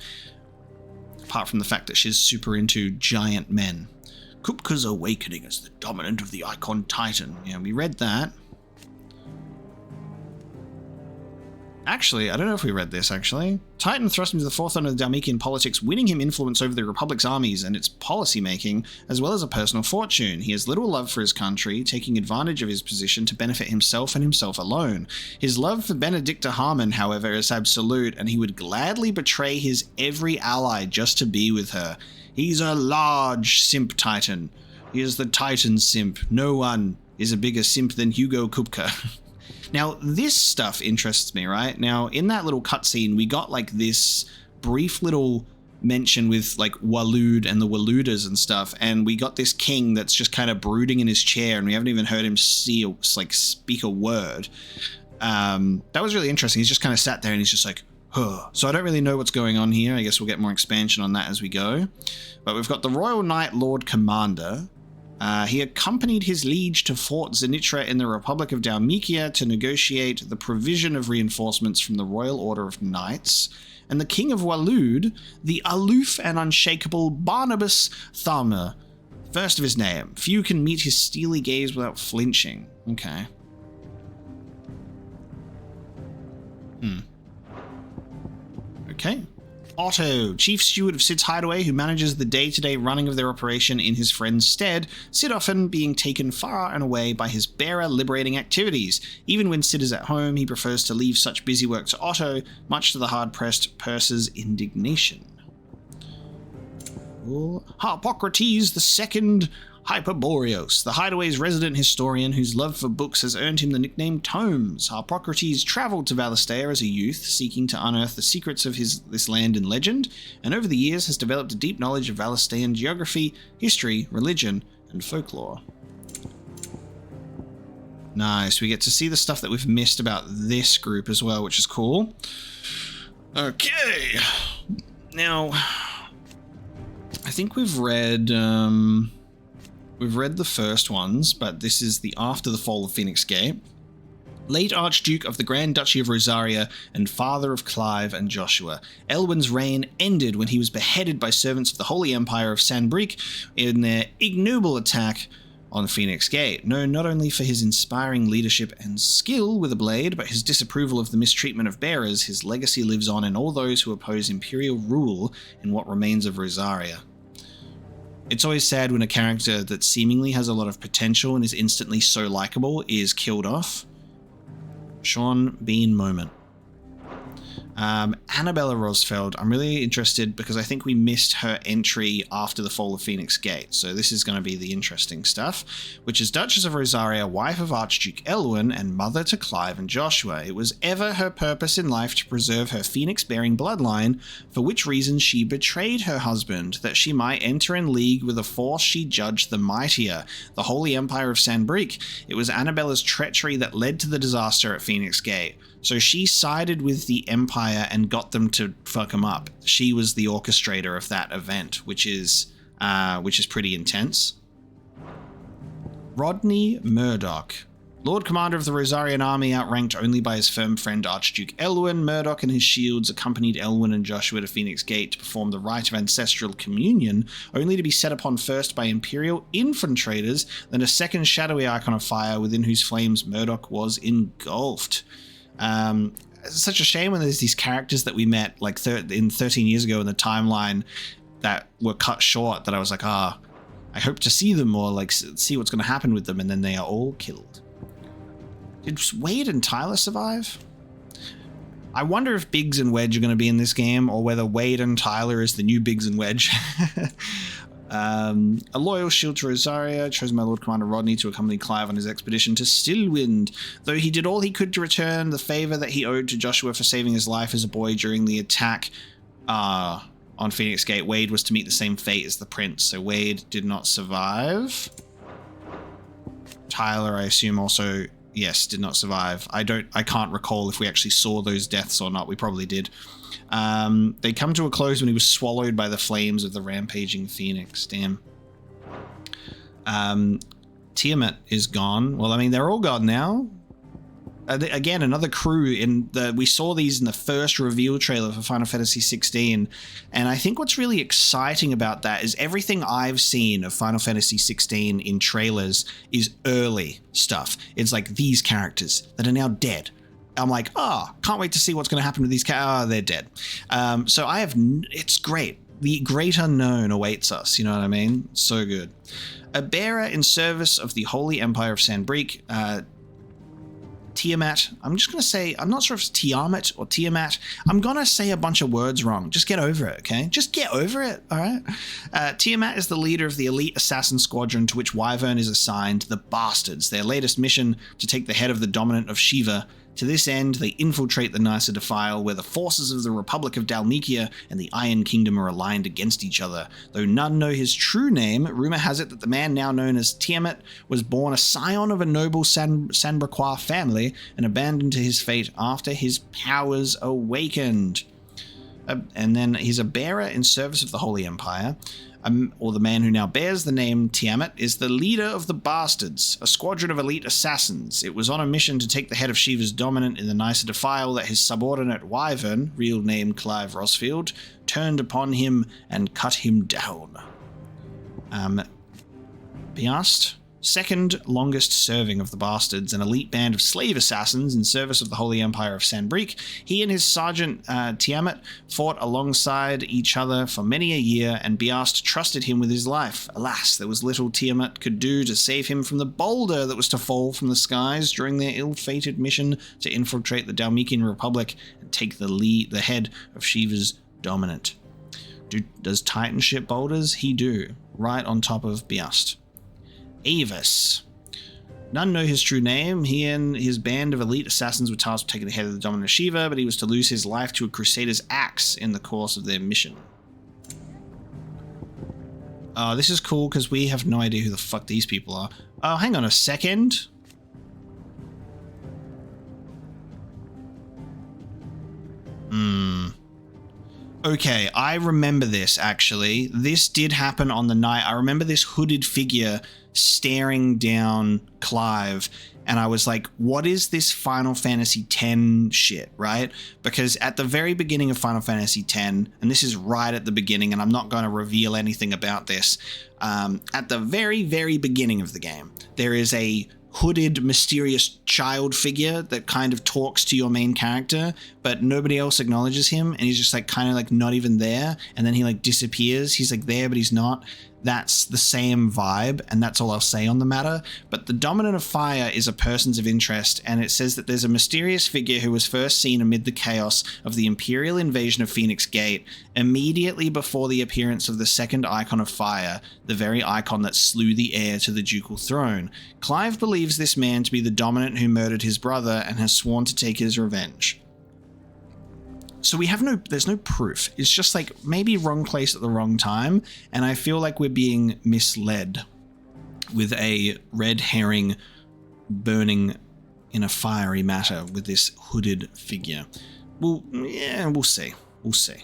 Apart from the fact that she's super into giant men. Kupka's awakening as the dominant of the Eikon Titan. Yeah, we read that. Actually, I don't know if we read this, actually. Titan thrust him to the forefront of the Dalmekian politics, winning him influence over the Republic's armies and its policy-making, as well as a personal fortune. He has little love for his country, taking advantage of his position to benefit himself and himself alone. His love for Benedicta Harmon, however, is absolute, and he would gladly betray his every ally just to be with her. He's a large simp Titan. He is the Titan simp. No one is a bigger simp than Hugo Kupka. Now, this stuff interests me, right? Now, in that little cutscene, we got like this brief little mention with like Waloed and the Waluders and stuff, and we got this king that's just kind of brooding in his chair, and we haven't even heard him speak a word. That was really interesting. He's just kind of sat there and he's just like, huh. So I don't really know what's going on here. I guess we'll get more expansion on that as we go. But we've got the Royal Knight Lord Commander. He accompanied his liege to Fort Zenitra in the Republic of Dalmekia to negotiate the provision of reinforcements from the Royal Order of Knights, and the King of Waloed, the aloof and unshakable Barnabas Tharma, first of his name. Few can meet his steely gaze without flinching. Okay. Okay. Otto, chief steward of Sid's Hideaway, who manages the day-to-day running of their operation in his friend's stead, Sid often being taken far and away by his bearer-liberating activities. Even when Sid is at home, he prefers to leave such busy work to Otto, much to the hard-pressed purser's indignation. Harpocrates II Hyperboreos, the Hideaway's resident historian whose love for books has earned him the nickname Tomes. Harpocrates travelled to Valistea as a youth, seeking to unearth the secrets of this land and legend, and over the years has developed a deep knowledge of Valistean geography, history, religion, and folklore. Nice, we get to see the stuff that we've missed about this group as well, which is cool. Okay. Now, I think we've read the first ones, but this is the After the Fall of Phoenix Gate. Late Archduke of the Grand Duchy of Rosaria and father of Clive and Joshua, Elwyn's reign ended when he was beheaded by servants of the Holy Empire of Sanbreque in their ignoble attack on Phoenix Gate. Known not only for his inspiring leadership and skill with a blade, but his disapproval of the mistreatment of bearers, his legacy lives on in all those who oppose imperial rule in what remains of Rosaria. It's always sad when a character that seemingly has a lot of potential and is instantly so likable is killed off. Sean Bean moment. Annabella Rosfeld, I'm really interested because I think we missed her entry after the fall of Phoenix Gate, so this is going to be the interesting stuff, which is Duchess of Rosaria, wife of Archduke Elwyn, and mother to Clive and Joshua. It was ever her purpose in life to preserve her Phoenix-bearing bloodline, for which reason she betrayed her husband, that she might enter in league with a force she judged the mightier, the Holy Empire of Sanbreque. It was Annabella's treachery that led to the disaster at Phoenix Gate. So she sided with the Empire and got them to fuck them up. She was the orchestrator of that event, which is pretty intense. Rodney Murdoch. Lord Commander of the Rosarian army, outranked only by his firm friend Archduke Elwyn, Murdoch and his shields accompanied Elwyn and Joshua to Phoenix Gate to perform the rite of ancestral communion, only to be set upon first by Imperial infiltrators, then a second shadowy icon of fire within whose flames Murdoch was engulfed. It's such a shame when there's these characters that we met like 13 years ago in the timeline that were cut short, that I was like, I hope to see them or like see what's going to happen with them, and then they are all killed. Did Wade and Tyler survive? I wonder if Biggs and Wedge are going to be in this game, or whether Wade and Tyler is the new Biggs and Wedge. A loyal shield to Rosaria, chosen by Lord Commander Rodney to accompany Clive on his expedition to Stillwind. Though he did all he could to return the favor that he owed to Joshua for saving his life as a boy during the attack on Phoenix Gate, Wade was to meet the same fate as the prince, so Wade did not survive. Tyler, I assume, also, yes, did not survive. I can't recall if we actually saw those deaths or not. We probably did. They come to a close when he was swallowed by the flames of the rampaging phoenix. Damn. Tiamat is gone. Well, I mean, they're all gone now. Again, another crew we saw these in the first reveal trailer for Final Fantasy 16, and I think what's really exciting about that is everything I've seen of Final Fantasy 16 in trailers is early stuff. It's like these characters that are now dead. I'm like, can't wait to see what's going to happen with these characters. They're dead. So it's great. The great unknown awaits us, you know what I mean? So good. A bearer in service of the Holy Empire of Sanbreque, Tiamat. I'm just going to say, I'm not sure if it's Tiamat or Tiamat. I'm going to say a bunch of words wrong. Just get over it, okay? Just get over it, all right? Tiamat is the leader of the elite assassin squadron to which Wyvern is assigned, the Bastards. Their latest mission to take the head of the dominant of Shiva. To this end, they infiltrate the Nicosia Defile, where the forces of the Republic of Dalmekia and the Iron Kingdom are aligned against each other. Though none know his true name, rumor has it that the man now known as Tiamat was born a scion of a noble Sanbrequois family and abandoned to his fate after his powers awakened. And then he's a bearer in service of the Holy Empire. Or the man who now bears the name Tiamat is the leader of the Bastards, a squadron of elite assassins. It was on a mission to take the head of Shiva's dominant in the Nicosia Defile that his subordinate Wyvern, real name Clive Rosfield, turned upon him and cut him down. Biast, second longest serving of the Bastards, an elite band of slave assassins in service of the Holy Empire of Sanbreque. He and his sergeant Tiamat fought alongside each other for many a year, and Biast trusted him with his life. Alas, there was little Tiamat could do to save him from the boulder that was to fall from the skies during their ill-fated mission to infiltrate the Dalmekian Republic and take the head of Shiva's dominant. Does Titan ship boulders? He do, right on top of Biast. Avis. None know his true name. He and his band of elite assassins were tasked with taking the head of the dominant Shiva, but he was to lose his life to a crusader's axe in the course of their mission. This is cool because we have no idea who the fuck these people are. Oh, hang on a second. Okay, I remember this, actually. This did happen on the night. I remember this hooded figure staring down Clive, and I was like, what is this Final Fantasy X shit, right? Because at the very beginning of Final Fantasy X, and this is right at the beginning, and I'm not going to reveal anything about this, at the very, very beginning of the game, there is a hooded, mysterious child figure that kind of talks to your main character, but nobody else acknowledges him, and he's just like kind of like not even there, and then he like disappears. He's like there, but he's not. That's the same vibe, and that's all I'll say on the matter. But the Dominant of Fire is a persons of interest, and it says that there's a mysterious figure who was first seen amid the chaos of the Imperial invasion of Phoenix Gate, immediately before the appearance of the second Eikon of Fire, the very Eikon that slew the heir to the ducal throne. Clive believes this man to be the Dominant who murdered his brother and has sworn to take his revenge. So there's no proof. It's just like maybe wrong place at the wrong time. And I feel like we're being misled with a red herring burning in a fiery matter with this hooded figure. Well, yeah, we'll see. We'll see.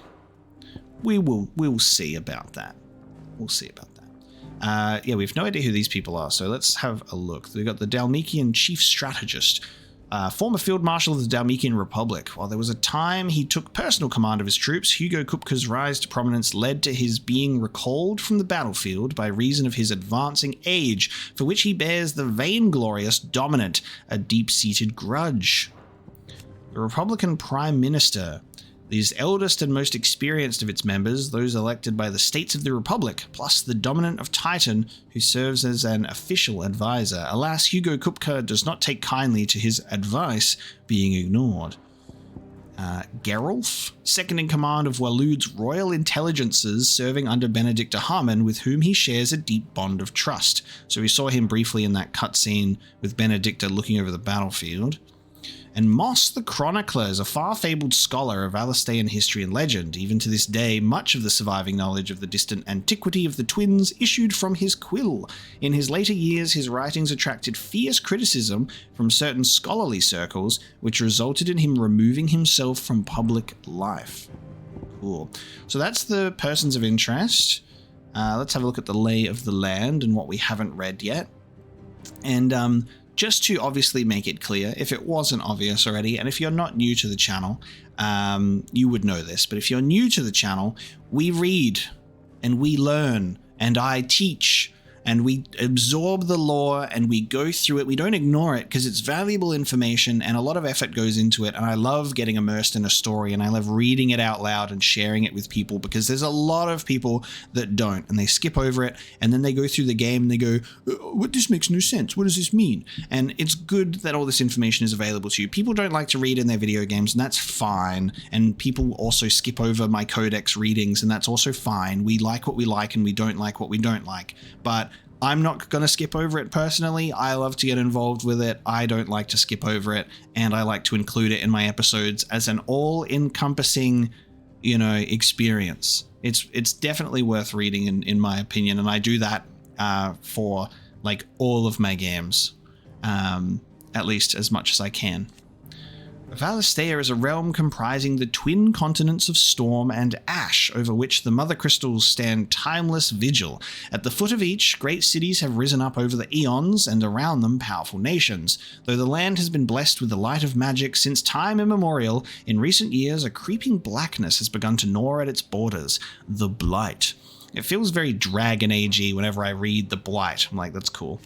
We'll see about that. We'll see about that. Yeah, we have no idea who these people are. So let's have a look. We've got the Dalmatian Chief Strategist. Former Field Marshal of the Dalmatian Republic. While there was a time he took personal command of his troops, Hugo Kupka's rise to prominence led to his being recalled from the battlefield by reason of his advancing age, for which he bears the vainglorious Dominant, a deep-seated grudge. The Republican Prime Minister, the eldest and most experienced of its members, those elected by the States of the Republic, plus the Dominant of Titan, who serves as an official advisor. Alas, Hugo Kupka does not take kindly to his advice being ignored. Gerulf, second in command of Waloed's Royal Intelligences, serving under Benedict Harmon, with whom he shares a deep bond of trust. So we saw him briefly in that cutscene with Benedicta looking over the battlefield. And Moss the Chronicler is a far-fabled scholar of Alastaean history and legend. Even to this day, much of the surviving knowledge of the distant antiquity of the twins issued from his quill. In his later years, his writings attracted fierce criticism from certain scholarly circles, which resulted in him removing himself from public life. Cool. So that's the persons of interest. Let's have a look at the lay of the land and what we haven't read yet. And just to obviously make it clear, if it wasn't obvious already, and if you're not new to the channel, you would know this, but if you're new to the channel, we read and we learn and I teach and we absorb the lore and we go through it. We don't ignore it because it's valuable information and a lot of effort goes into it. And I love getting immersed in a story and I love reading it out loud and sharing it with people because there's a lot of people that don't and they skip over it and then they go through the game and they go, what, this makes no sense. What does this mean? And it's good that all this information is available to you. People don't like to read in their video games and that's fine. And people also skip over my codex readings and that's also fine. We like what we like and we don't like what we don't like. But I'm not going to skip over it personally. I love to get involved with it. I don't like to skip over it, and I like to include it in my episodes as an all-encompassing, experience. It's definitely worth reading in my opinion, and I do that for like all of my games, at least as much as I can. Valistea is a realm comprising the twin continents of Storm and Ash, over which the Mother Crystals stand timeless vigil. At the foot of each, great cities have risen up over the eons, and around them powerful nations. Though the land has been blessed with the light of magic since time immemorial, in recent years a creeping blackness has begun to gnaw at its borders. The Blight. It feels very Dragon Age-y whenever I read The Blight. I'm like, that's cool.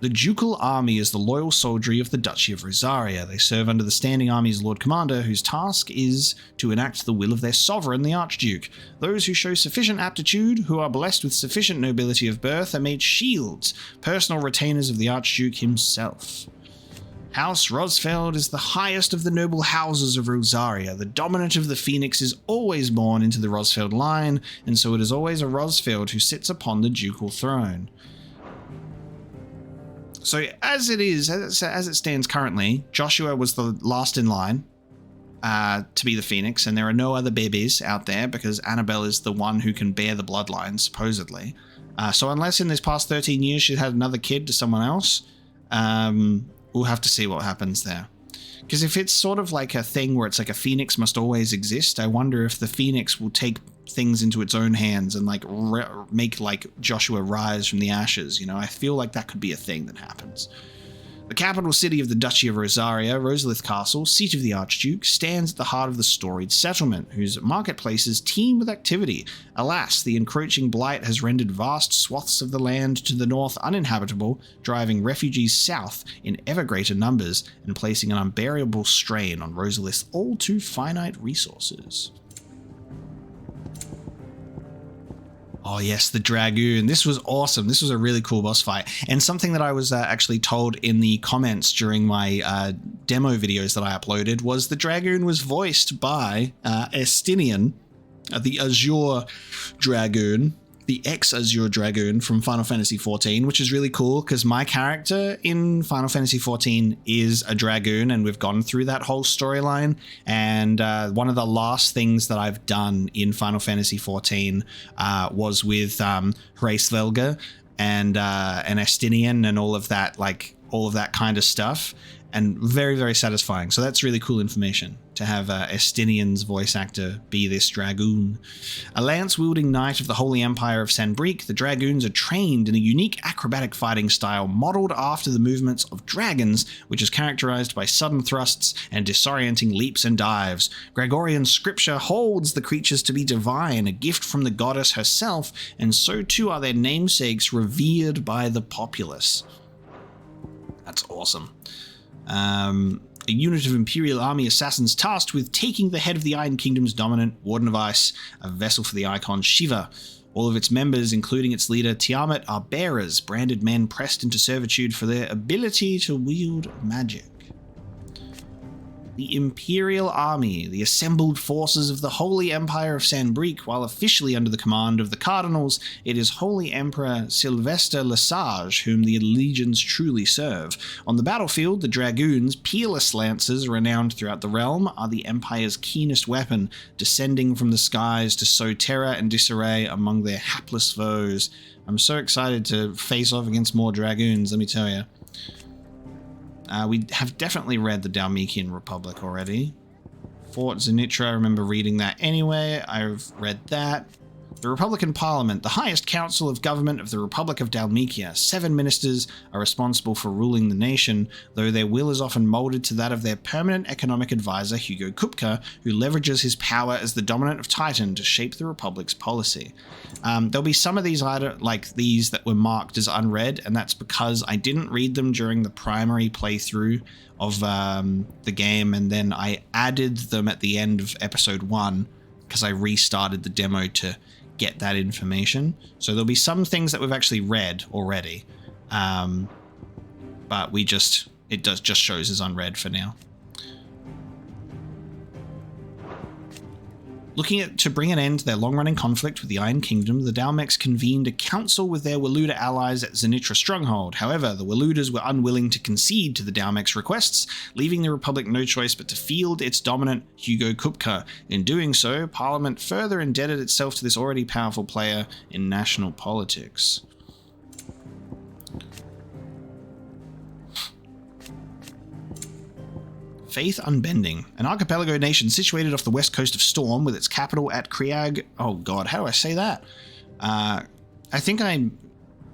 The Ducal Army is the loyal soldiery of the Duchy of Rosaria. They serve under the Standing Army's Lord Commander, whose task is to enact the will of their sovereign, the Archduke. Those who show sufficient aptitude, who are blessed with sufficient nobility of birth, are made shields, personal retainers of the Archduke himself. House Rosfeld is the highest of the noble houses of Rosaria. The dominant of the Phoenix is always born into the Rosfeld line, and so it is always a Rosfeld who sits upon the ducal throne. So as it stands currently, Joshua was the last in line to be the Phoenix, and there are no other babies out there because Annabelle is the one who can bear the bloodline, supposedly. So unless in this past 13 years she had another kid to someone else, we'll have to see what happens there. Because if it's sort of like a thing where it's like a phoenix must always exist, I wonder if the phoenix will take things into its own hands and like make like Joshua rise from the ashes. You know, I feel like that could be a thing that happens. The capital city of the Duchy of Rosaria, Rosalith Castle, seat of the Archduke, stands at the heart of the storied settlement, whose marketplaces teem with activity. Alas, the encroaching blight has rendered vast swaths of the land to the north uninhabitable, driving refugees south in ever greater numbers and placing an unbearable strain on Rosalith's all too finite resources. Oh yes, the Dragoon. This was awesome. This was a really cool boss fight. And something that I was actually told in the comments during my demo videos that I uploaded was the Dragoon was voiced by Estinian, the Azure Dragoon, the ex-Azure Dragoon from Final Fantasy XIV, which is really cool because my character in Final Fantasy XIV is a Dragoon, and we've gone through that whole storyline. And one of the last things that I've done in Final Fantasy XIV was with Hraesvelga and Estinian and all of that, like all of that kind of stuff. And very, very satisfying. So that's really cool information to have Estinian's voice actor be this Dragoon. A lance-wielding knight of the Holy Empire of Sanbreque, the Dragoons are trained in a unique acrobatic fighting style modeled after the movements of dragons, which is characterized by sudden thrusts and disorienting leaps and dives. Gregorian scripture holds the creatures to be divine, a gift from the goddess herself, and so too are their namesakes revered by the populace. That's awesome. A unit of Imperial Army assassins tasked with taking the head of the Iron Kingdom's dominant Warden of Ice, a vessel for the Eikon Shiva. All of its members, including its leader Tiamat, are bearers, branded men pressed into servitude for their ability to wield magic. The Imperial Army, the assembled forces of the Holy Empire of Sanbreque, while officially under the command of the Cardinals, it is Holy Emperor Sylvester Lesage whom the legions truly serve. On the battlefield, the Dragoons, peerless lancers renowned throughout the realm, are the Empire's keenest weapon, descending from the skies to sow terror and disarray among their hapless foes. I'm so excited to face off against more Dragoons, let me tell you. We have definitely read the Dalmatian Republic already. Fort Zenitra, I remember reading that anyway. I've read that. The Republican Parliament, the highest council of government of the Republic of Dalmatia. 7 ministers are responsible for ruling the nation, though their will is often molded to that of their permanent economic advisor, Hugo Kupka, who leverages his power as the dominant of Titan to shape the Republic's policy. There'll be some of these like these that were marked as unread, and that's because I didn't read them during the primary playthrough of the game, and then I added them at the end of episode 1 because I restarted the demo to get that information. So there'll be some things that we've actually read already, but it just shows as unread for now. Looking to bring an end to their long-running conflict with the Iron Kingdom, the Dalmex convened a council with their Waluda allies at Zenitra Stronghold. However, the Waludas were unwilling to concede to the Dalmex requests, leaving the Republic no choice but to field its dominant Hugo Kupka. In doing so, Parliament further indebted itself to this already powerful player in national politics. Faith Unbending, an archipelago nation situated off the west coast of Storm with its capital at Kriag... Oh god, how do I say that? I think I'm...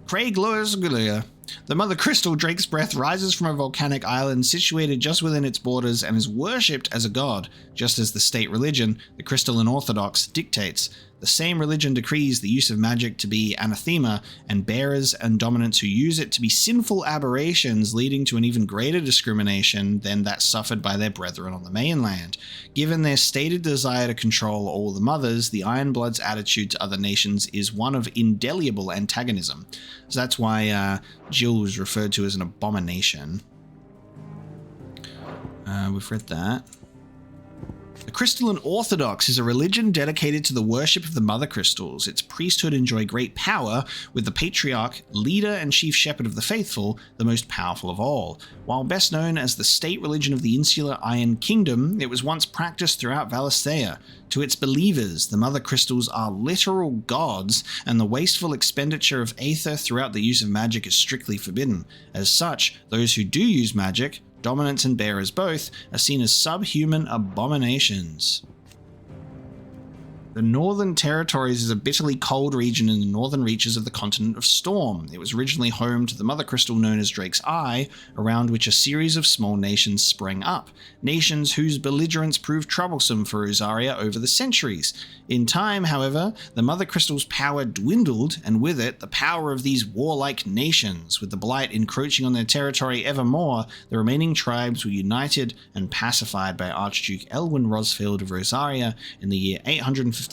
Craig Loersgulia. The Mother Crystal, Drake's Breath, rises from a volcanic island situated just within its borders and is worshipped as a god, just as the state religion, the Crystalline Orthodox, dictates. The same religion decrees the use of magic to be anathema, and bearers and dominants who use it to be sinful aberrations, leading to an even greater discrimination than that suffered by their brethren on the mainland. Given their stated desire to control all the mothers, the Ironbloods' attitude to other nations is one of indelible antagonism. So that's why Jill was referred to as an abomination. We've read that. The Crystalline Orthodox is a religion dedicated to the worship of the Mother Crystals. Its priesthood enjoy great power, with the Patriarch, leader and chief shepherd of the faithful, the most powerful of all. While best known as the state religion of the insular Iron Kingdom, it was once practiced throughout Valisthea. To its believers, the Mother Crystals are literal gods, and the wasteful expenditure of aether throughout the use of magic is strictly forbidden. As such, those who do use magic Dominants and bearers both are seen as subhuman abominations. The Northern Territories is a bitterly cold region in the northern reaches of the continent of Storm. It was originally home to the mother crystal known as Drake's Eye, around which a series of small nations sprang up. Nations whose belligerence proved troublesome for Rosaria over the centuries. In time, however, the mother crystal's power dwindled, and with it, the power of these warlike nations. With the Blight encroaching on their territory ever more, the remaining tribes were united and pacified by Archduke Elwyn Rosfield of Rosaria in the year 854.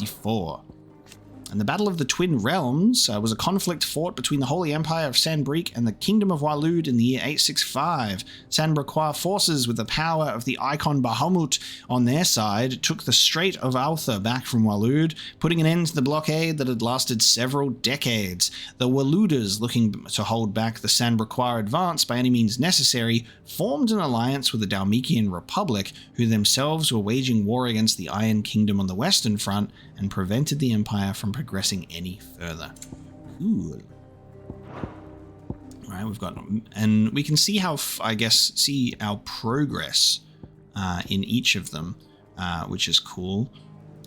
And the Battle of the Twin Realms was a conflict fought between the Holy Empire of Sanbreque and the Kingdom of Waloed in the year 865. Sanbrequois forces with the power of the Eikon Bahamut on their side took the Strait of Altha back from Waloed, putting an end to the blockade that had lasted several decades. The Waloeders, looking to hold back the Sanbrequois advance by any means necessary, formed an alliance with the Dalmekian Republic, who themselves were waging war against the Iron Kingdom on the western front and prevented the Empire from progressing any further. Cool. All right, we've got, and we can see how, see our progress in each of them, which is cool.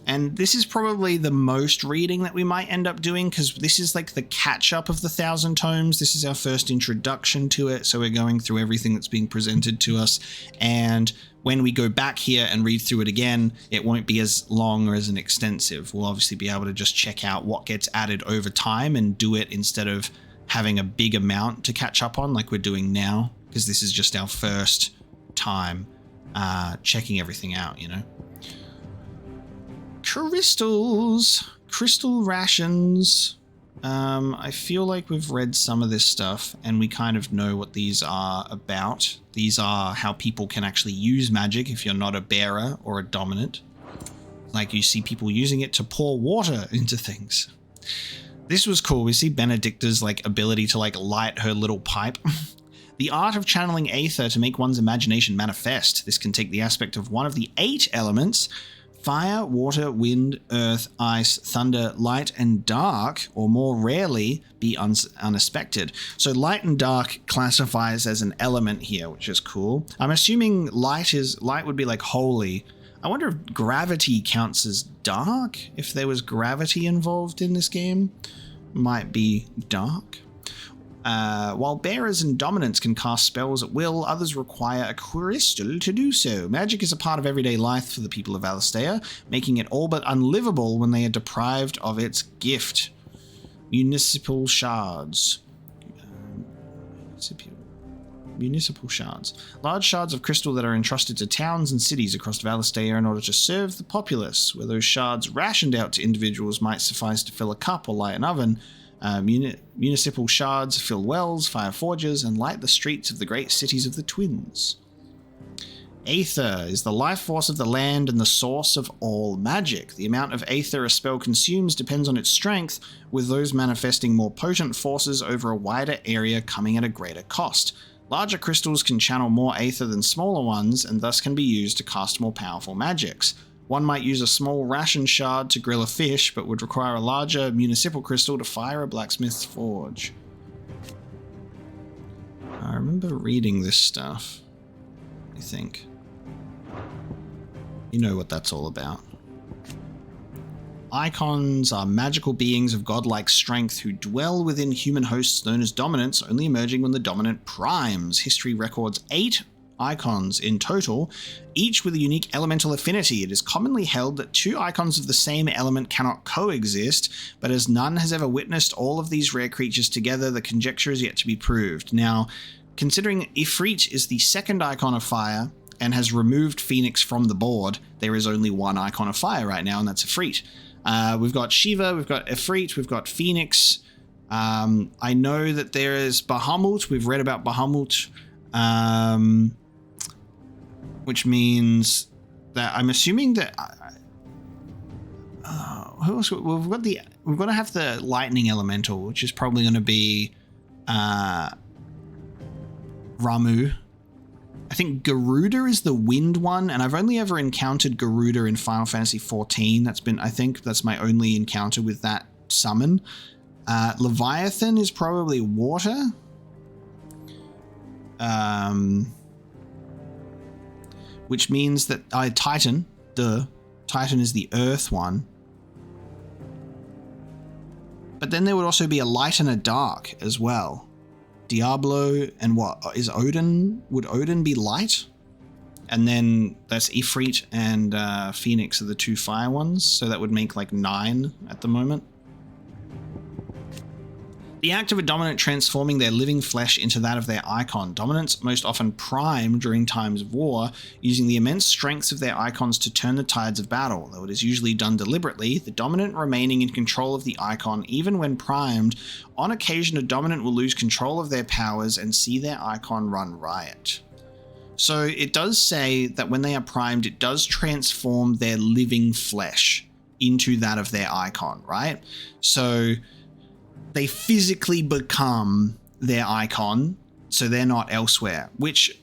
And this is probably the most reading that we might end up doing, because this is like the catch-up of the 1,000 tomes. This is our first introduction to it, so we're going through everything that's being presented to us. And when we go back here and read through it again, it won't be as long or as an extensive. We'll obviously be able to just check out what gets added over time and do it instead of having a big amount to catch up on like we're doing now, because this is just our first time checking everything out, you know? Crystals, crystal rations. I feel like we've read some of this stuff and we kind of know what these are about. These are how people can actually use magic if you're not a bearer or a dominant. Like you see people using it to pour water into things. This was cool. We see Benedicta's like ability to like light her little pipe. The art of channeling aether to make one's imagination manifest. This can take the aspect of one of the 8 elements: fire, water, wind, earth, ice, thunder, light, and dark, or more rarely, be unexpected. So light and dark classifies as an element here, which is cool. I'm assuming light would be like holy. I wonder if gravity counts as dark? If there was gravity involved in this game, might be dark. While bearers and dominants can cast spells at will, others require a crystal to do so. Magic is a part of everyday life for the people of Valistea, making it all but unlivable when they are deprived of its gift. Municipal shards. Municipal shards. Large shards of crystal that are entrusted to towns and cities across Valistea in order to serve the populace. Where those shards rationed out to individuals might suffice to fill a cup or light an oven, municipal shards fill wells, fire forges, and light the streets of the great cities of the Twins. Aether is the life force of the land and the source of all magic. The amount of aether a spell consumes depends on its strength, with those manifesting more potent forces over a wider area coming at a greater cost. Larger crystals can channel more aether than smaller ones, and thus can be used to cast more powerful magics. One might use a small ration shard to grill a fish, but would require a larger municipal crystal to fire a blacksmith's forge. I remember reading this stuff, I think. You know what that's all about. Eikons are magical beings of godlike strength who dwell within human hosts known as dominants, only emerging when the dominant primes. History records 8 Eikons in total, each with a unique elemental affinity. It is commonly held that 2 Eikons of the same element cannot coexist, but as none has ever witnessed all of these rare creatures together, the conjecture is yet to be proved. Now, considering Ifrit is the 2nd Eikon of fire and has removed Phoenix from the board, there is only 1 Eikon of fire right now, and that's Ifrit. We've got Shiva, we've got Ifrit, we've got Phoenix. I know that there is Bahamut. We've read about Bahamut. Which means that I'm assuming that who else? We've got to have the lightning elemental, which is probably going to be Ramu. I think Garuda is the wind one, and I've only ever encountered Garuda in Final Fantasy XIV. I think that's my only encounter with that summon. Leviathan is probably water. which means that Titan, Titan is the earth one. But then there would also be a light and a dark as well. Diablo and what is Odin? Would Odin be light? And then that's Ifrit and Phoenix are the two fire ones, so that would make like 9 at the moment. The act of a dominant transforming their living flesh into that of their Eikon. Dominants most often prime during times of war, using the immense strengths of their Eikons to turn the tides of battle. Though it is usually done deliberately, the dominant remaining in control of the Eikon even when primed. On occasion, a dominant will lose control of their powers and see their Eikon run riot. So it does say that when they are primed, it does transform their living flesh into that of their Eikon, right? So they physically become their Eikon, so they're not elsewhere, which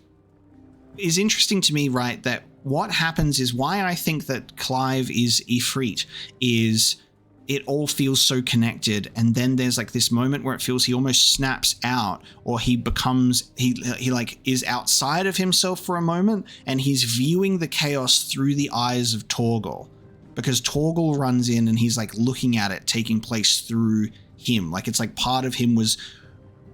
is interesting to me, right? That what happens is why I think that Clive is Ifrit is it all feels so connected, and then there's like this moment where it feels he almost snaps out, or he becomes he like is outside of himself for a moment, and he's viewing the chaos through the eyes of Torgal, because Torgal runs in and he's like looking at it taking place through him, like it's like part of him was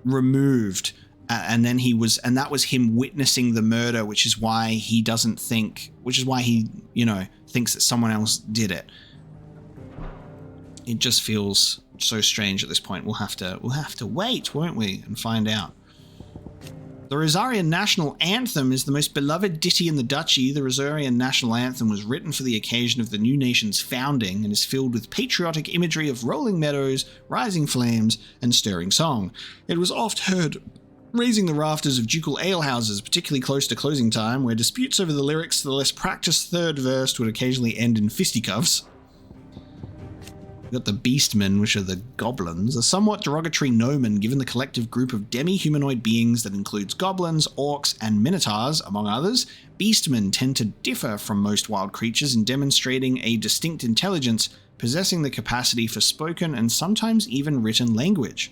removed, and then that was him witnessing the murder, which is why he thinks that someone else did it. It just feels so strange at this point. We'll have to wait, won't we, and find out. The Rosarian National Anthem is the most beloved ditty in the Duchy. The Rosarian National Anthem was written for the occasion of the new nation's founding and is filled with patriotic imagery of rolling meadows, rising flames, and stirring song. It was oft heard raising the rafters of ducal alehouses, particularly close to closing time, where disputes over the lyrics to the less practiced third verse would occasionally end in fisticuffs. We've got the Beastmen, which are the goblins, a somewhat derogatory nomen given the collective group of demi-humanoid beings that includes goblins, orcs, and minotaurs, among others. Beastmen tend to differ from most wild creatures in demonstrating a distinct intelligence, possessing the capacity for spoken and sometimes even written language,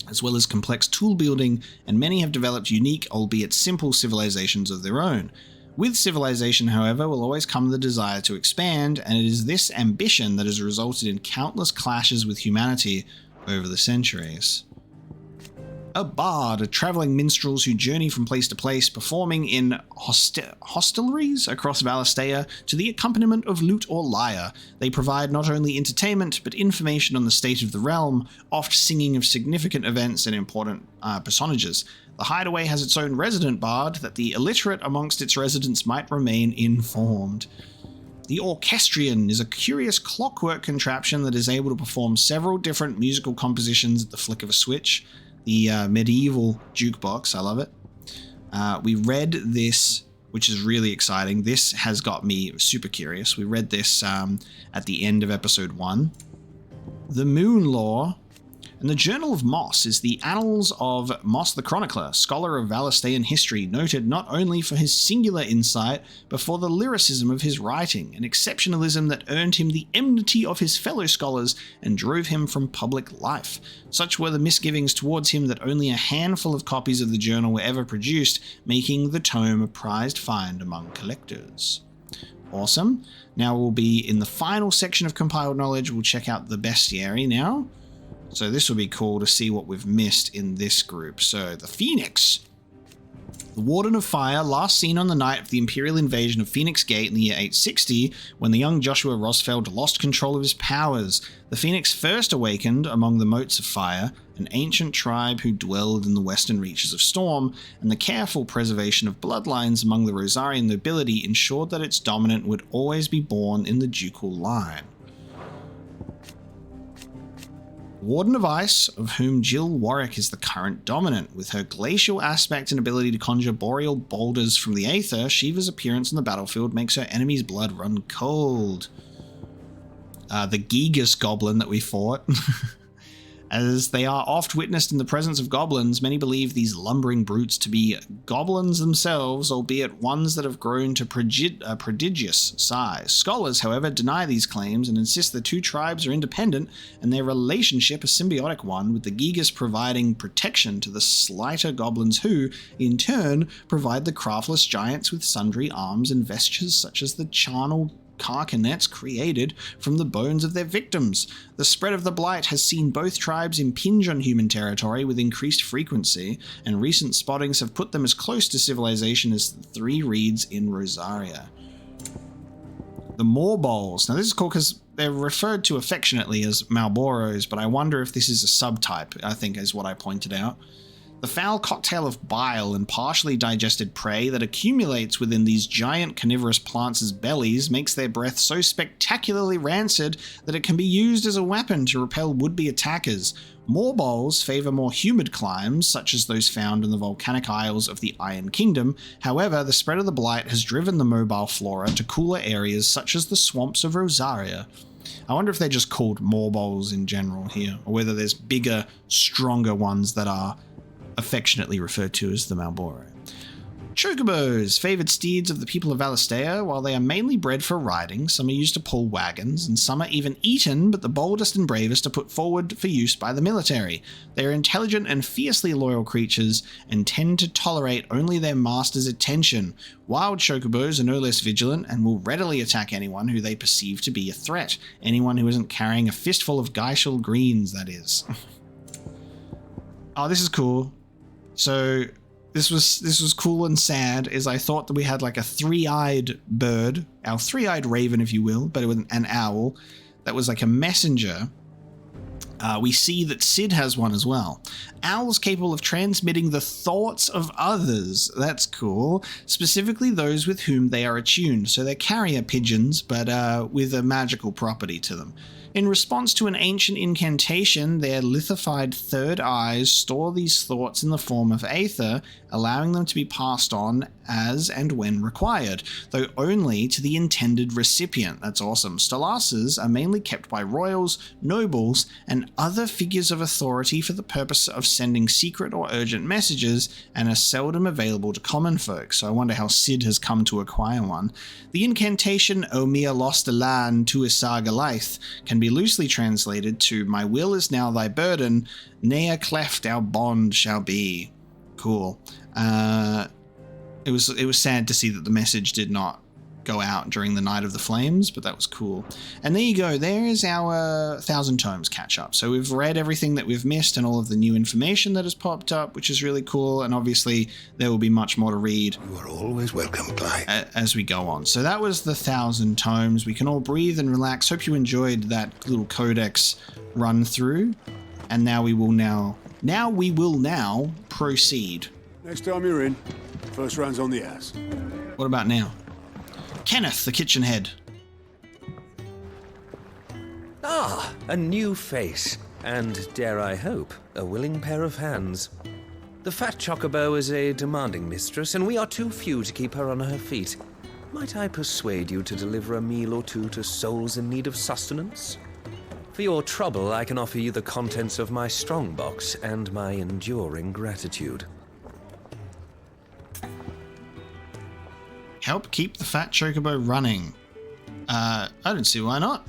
as well as complex tool building, and many have developed unique, albeit simple, civilizations of their own. With civilization, however, will always come the desire to expand, and it is this ambition that has resulted in countless clashes with humanity over the centuries. A bard, a traveling minstrels who journey from place to place, performing in hostelries across Valistea to the accompaniment of lute or lyre. They provide not only entertainment, but information on the state of the realm, oft singing of significant events and important personages. The Hideaway has its own resident bard, that the illiterate amongst its residents might remain informed. The Orchestrion is a curious clockwork contraption that is able to perform several different musical compositions at the flick of a switch. The medieval jukebox, I love it. We read this, which is really exciting. This has got me super curious. We read this at the end of episode 1. The Moon Law and the Journal of Moss is the annals of Moss the Chronicler, scholar of Valistean history, noted not only for his singular insight, but for the lyricism of his writing, an exceptionalism that earned him the enmity of his fellow scholars and drove him from public life. Such were the misgivings towards him that only a handful of copies of the journal were ever produced, making the tome a prized find among collectors. Awesome. Now we'll be in the final section of compiled knowledge. We'll check out the bestiary now. So this will be cool to see what we've missed in this group. So the Phoenix. The Warden of Fire, last seen on the night of the Imperial invasion of Phoenix Gate in the year 860, when the young Joshua Rosfeld lost control of his powers. The Phoenix first awakened among the Motes of Fire, an ancient tribe who dwelled in the western reaches of Storm, and the careful preservation of bloodlines among the Rosarian nobility ensured that its dominant would always be born in the ducal line. Warden of Ice, of whom Jill Warwick is the current dominant. With her glacial aspect and ability to conjure boreal boulders from the aether, Shiva's appearance on the battlefield makes her enemy's blood run cold. The Gigas goblin that we fought. As they are oft witnessed in the presence of goblins, many believe these lumbering brutes to be goblins themselves, albeit ones that have grown to prodigious size. Scholars, however, deny these claims and insist the two tribes are independent and their relationship a symbiotic one, with the Gigas providing protection to the slighter goblins who, in turn, provide the craftless giants with sundry arms and vestures such as the charnel carcanets created from the bones of their victims. The spread of the blight has seen both tribes impinge on human territory with increased frequency, and recent spottings have put them as close to civilization as the Three Reeds in Rosaria. The Morbolls. Now this is cool because they're referred to affectionately as Malboros, but I wonder if this is a subtype, I think is what I pointed out. The foul cocktail of bile and partially digested prey that accumulates within these giant carnivorous plants' bellies makes their breath so spectacularly rancid that it can be used as a weapon to repel would-be attackers. Morbolls favour more humid climes, such as those found in the volcanic isles of the Iron Kingdom. However, the spread of the blight has driven the mobile flora to cooler areas such as the swamps of Rosaria. I wonder if they're just called Morbolls in general here, or whether there's bigger, stronger ones that are affectionately referred to as the Malboro. Chocobos, favoured steeds of the people of Valistea. While they are mainly bred for riding, some are used to pull wagons, and some are even eaten, but the boldest and bravest are put forward for use by the military. They are intelligent and fiercely loyal creatures, and tend to tolerate only their master's attention. Wild chocobos are no less vigilant, and will readily attack anyone who they perceive to be a threat. Anyone who isn't carrying a fistful of Geishel greens, that is. Oh, this is cool. So this was cool and sad, is I thought that we had like a three-eyed bird, our three-eyed raven, if you will, but with an owl that was like a messenger. We see that Sid has one as well. Owls capable of transmitting the thoughts of others. That's cool. Specifically those with whom they are attuned. So they're carrier pigeons, but with a magical property to them. In response to an ancient incantation, their lithified third eyes store these thoughts in the form of aether, allowing them to be passed on as and when required, though only to the intended recipient. That's awesome. Stellases are mainly kept by royals, nobles, and other figures of authority for the purpose of sending secret or urgent messages, and are seldom available to common folk, so I wonder how Sid has come to acquire one. The incantation O Mia Lost Land Tu Isaga Laith can be loosely translated to My will is now thy burden, ne'er cleft our bond shall be. Cool. It was sad to see that the message did not go out during the Night of the Flames, but that was cool. And there you go, there is our 1,000 Tomes catch up. So we've read everything that we've missed and all of the new information that has popped up, which is really cool, and obviously there will be much more to read. You are always welcome, Clive. As we go on. So that was the 1,000 Tomes. We can all breathe and relax. Hope you enjoyed that little codex run through. And now we will now proceed. Next time you're in, first round's on the ass. What about now? Kenneth, the kitchen head. Ah, a new face, and dare I hope, a willing pair of hands. The fat chocobo is a demanding mistress, and we are too few to keep her on her feet. Might I persuade you to deliver a meal or two to souls in need of sustenance? For your trouble, I can offer you the contents of my strongbox and my enduring gratitude. Help keep the fat chocobo running. I don't see why not.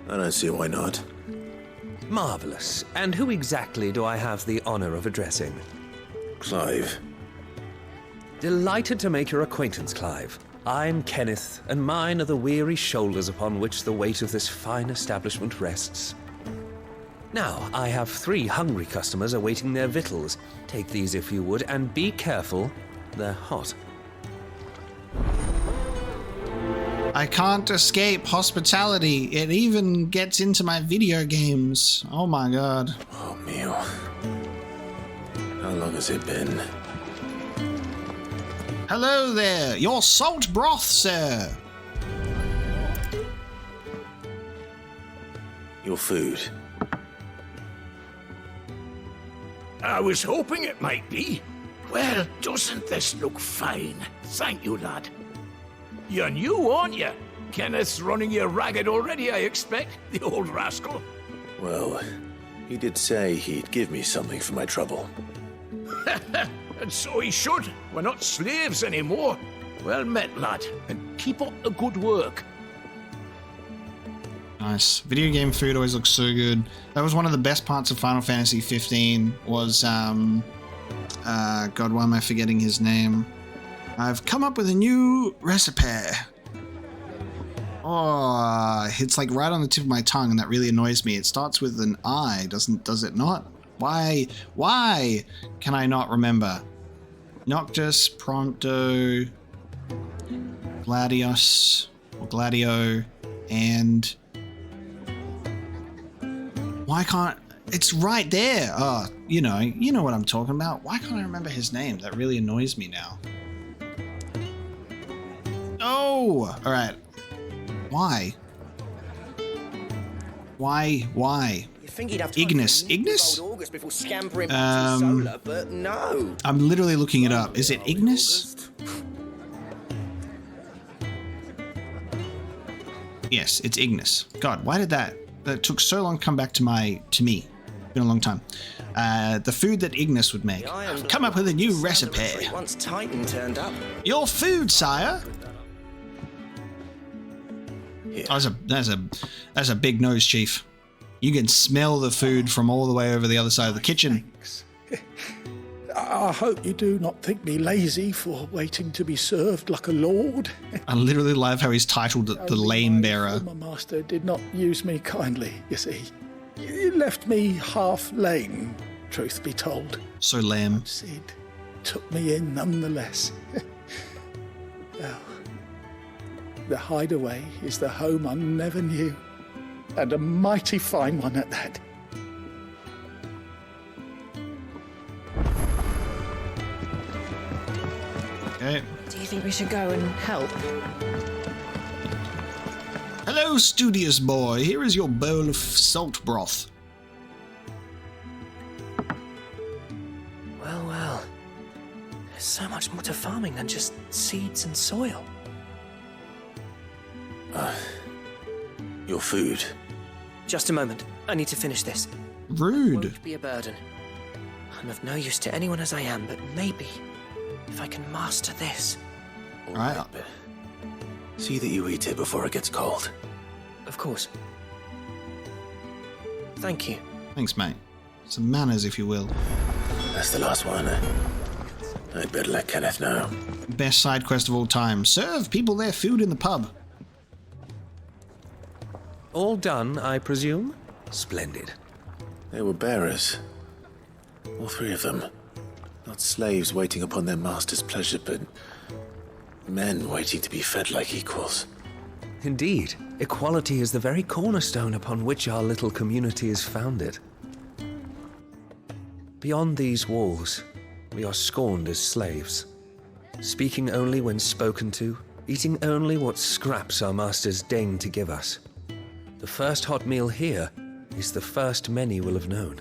I don't see why not. Marvelous. And who exactly do I have the honor of addressing? Clive. Delighted to make your acquaintance, Clive. I'm Kenneth, and mine are the weary shoulders upon which the weight of this fine establishment rests. Now, I have 3 hungry customers awaiting their victuals. Take these if you would, and be careful, they're hot. I can't escape hospitality. It even gets into my video games. Oh my god. Oh, Mio. How long has it been? Hello there. Your salt broth, sir. Your food. I was hoping it might be. Well, doesn't this look fine? Thank you, lad. You're new, aren't you? Kenneth's running you ragged already, I expect, the old rascal. Well, He did say he'd give me something for my trouble. And so he should. We're not slaves anymore. Well met, lad, and keep up the good work. Nice. Video game food always looks so good. That was one of the best parts of Final Fantasy 15 was, God, why am I forgetting his name? I've come up with a new recipe. Oh, it's like right on the tip of my tongue, and that really annoys me. It starts with an I, does it not? Why can I not remember? Noctis, Prompto, Gladius, or Gladio, and... Why can't... It's right there! Oh, you know what I'm talking about. Why can't I remember his name? That really annoys me now. Oh! Alright. Why? You think he'd have time Ignis. for a nip Ignis? with old August before scampering back to his solar, but no. I'm literally looking it up. Is it Ignis? Yes, it's Ignis. God, why did that took so long to come back to me? It's been a long time. The food that Ignis would make. I've come up with a new recipe. Once Titan turned up. Your food, sire. Oh, that's a big nose, Chief. You can smell the food from all the way over the other side of the kitchen. I hope you do not think me lazy for waiting to be served like a lord. I literally love how he's titled the Lame Bearer. My master did not use me kindly, you see. You left me half lame, truth be told. So lame. Sid took me in nonetheless. Well, the Hideaway is the home I never knew, and a mighty fine one at that. Okay. Do you think we should go and help? Hello, studious boy. Here is your bowl of salt broth. Well. There's so much more to farming than just seeds and soil. Your food. Just a moment. I need to finish this. Rude. Won't be a burden. I'm of no use to anyone as I am, but maybe if I can master this. All right. See that you eat it before it gets cold. Of course. Thank you. Thanks, mate. Some manners, if you will. That's the last one. I'd better let Kenneth know. Best side quest of all time. Serve people their food in the pub. All done, I presume? Splendid. They were bearers. All three of them. Not slaves waiting upon their master's pleasure, but men waiting to be fed like equals. Indeed. Equality is the very cornerstone upon which our little community is founded. Beyond these walls, we are scorned as slaves. Speaking only when spoken to, eating only what scraps our masters deign to give us. The first hot meal here is the first many will have known.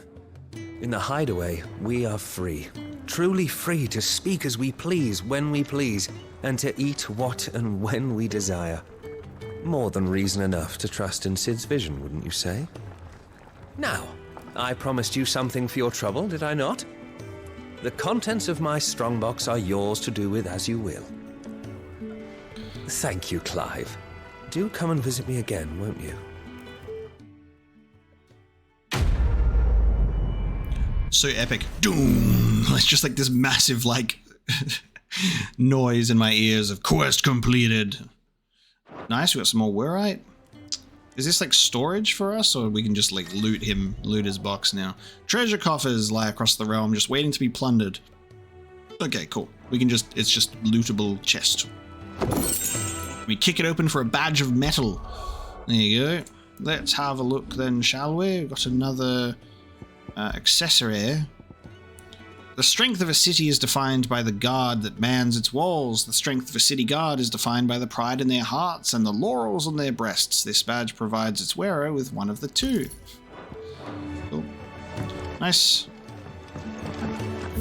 In the Hideaway, we are free. Truly free to speak as we please, when we please, and to eat what and when we desire. More than reason enough to trust in Sid's vision, wouldn't you say? Now, I promised you something for your trouble, did I not? The contents of my strongbox are yours to do with as you will. Thank you, Clive. Do come and visit me again, won't you? So epic. Doom! It's just like this massive, like, noise in my ears of quest completed. Nice, we got some more Werite. Is this like storage for us, or we can just like loot his box now? Treasure coffers lie across the realm, just waiting to be plundered. Okay, cool. We can just, it's just lootable chest. We kick it open for a badge of metal. There you go. Let's have a look then, shall we? We've got another accessory. The strength of a city is defined by the guard that mans its walls. The strength of a city guard is defined by the pride in their hearts and the laurels on their breasts. This badge provides its wearer with one of the two. Cool. Nice.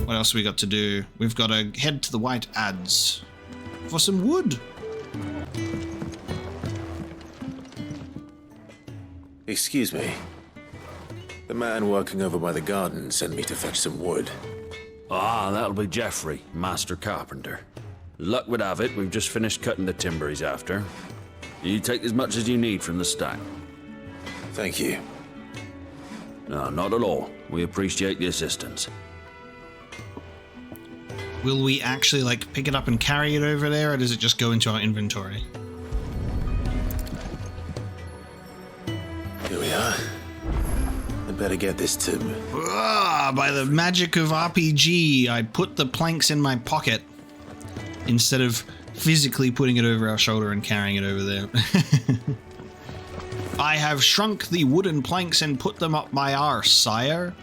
What else have we got to do? We've got to head to the White Adze for some wood. Excuse me. The man working over by the garden sent me to fetch some wood. Ah, that'll be Geoffrey, master carpenter. Luck would have it, we've just finished cutting the timber he's after. You take as much as you need from the stack. Thank you. No, not at all. We appreciate the assistance. Will we actually, like, pick it up and carry it over there, or does it just go into our inventory? Here we are. I better get this timber. Ah, by the magic of RPG, I put the planks in my pocket instead of physically putting it over our shoulder and carrying it over there. I have shrunk the wooden planks and put them up my arse, sire.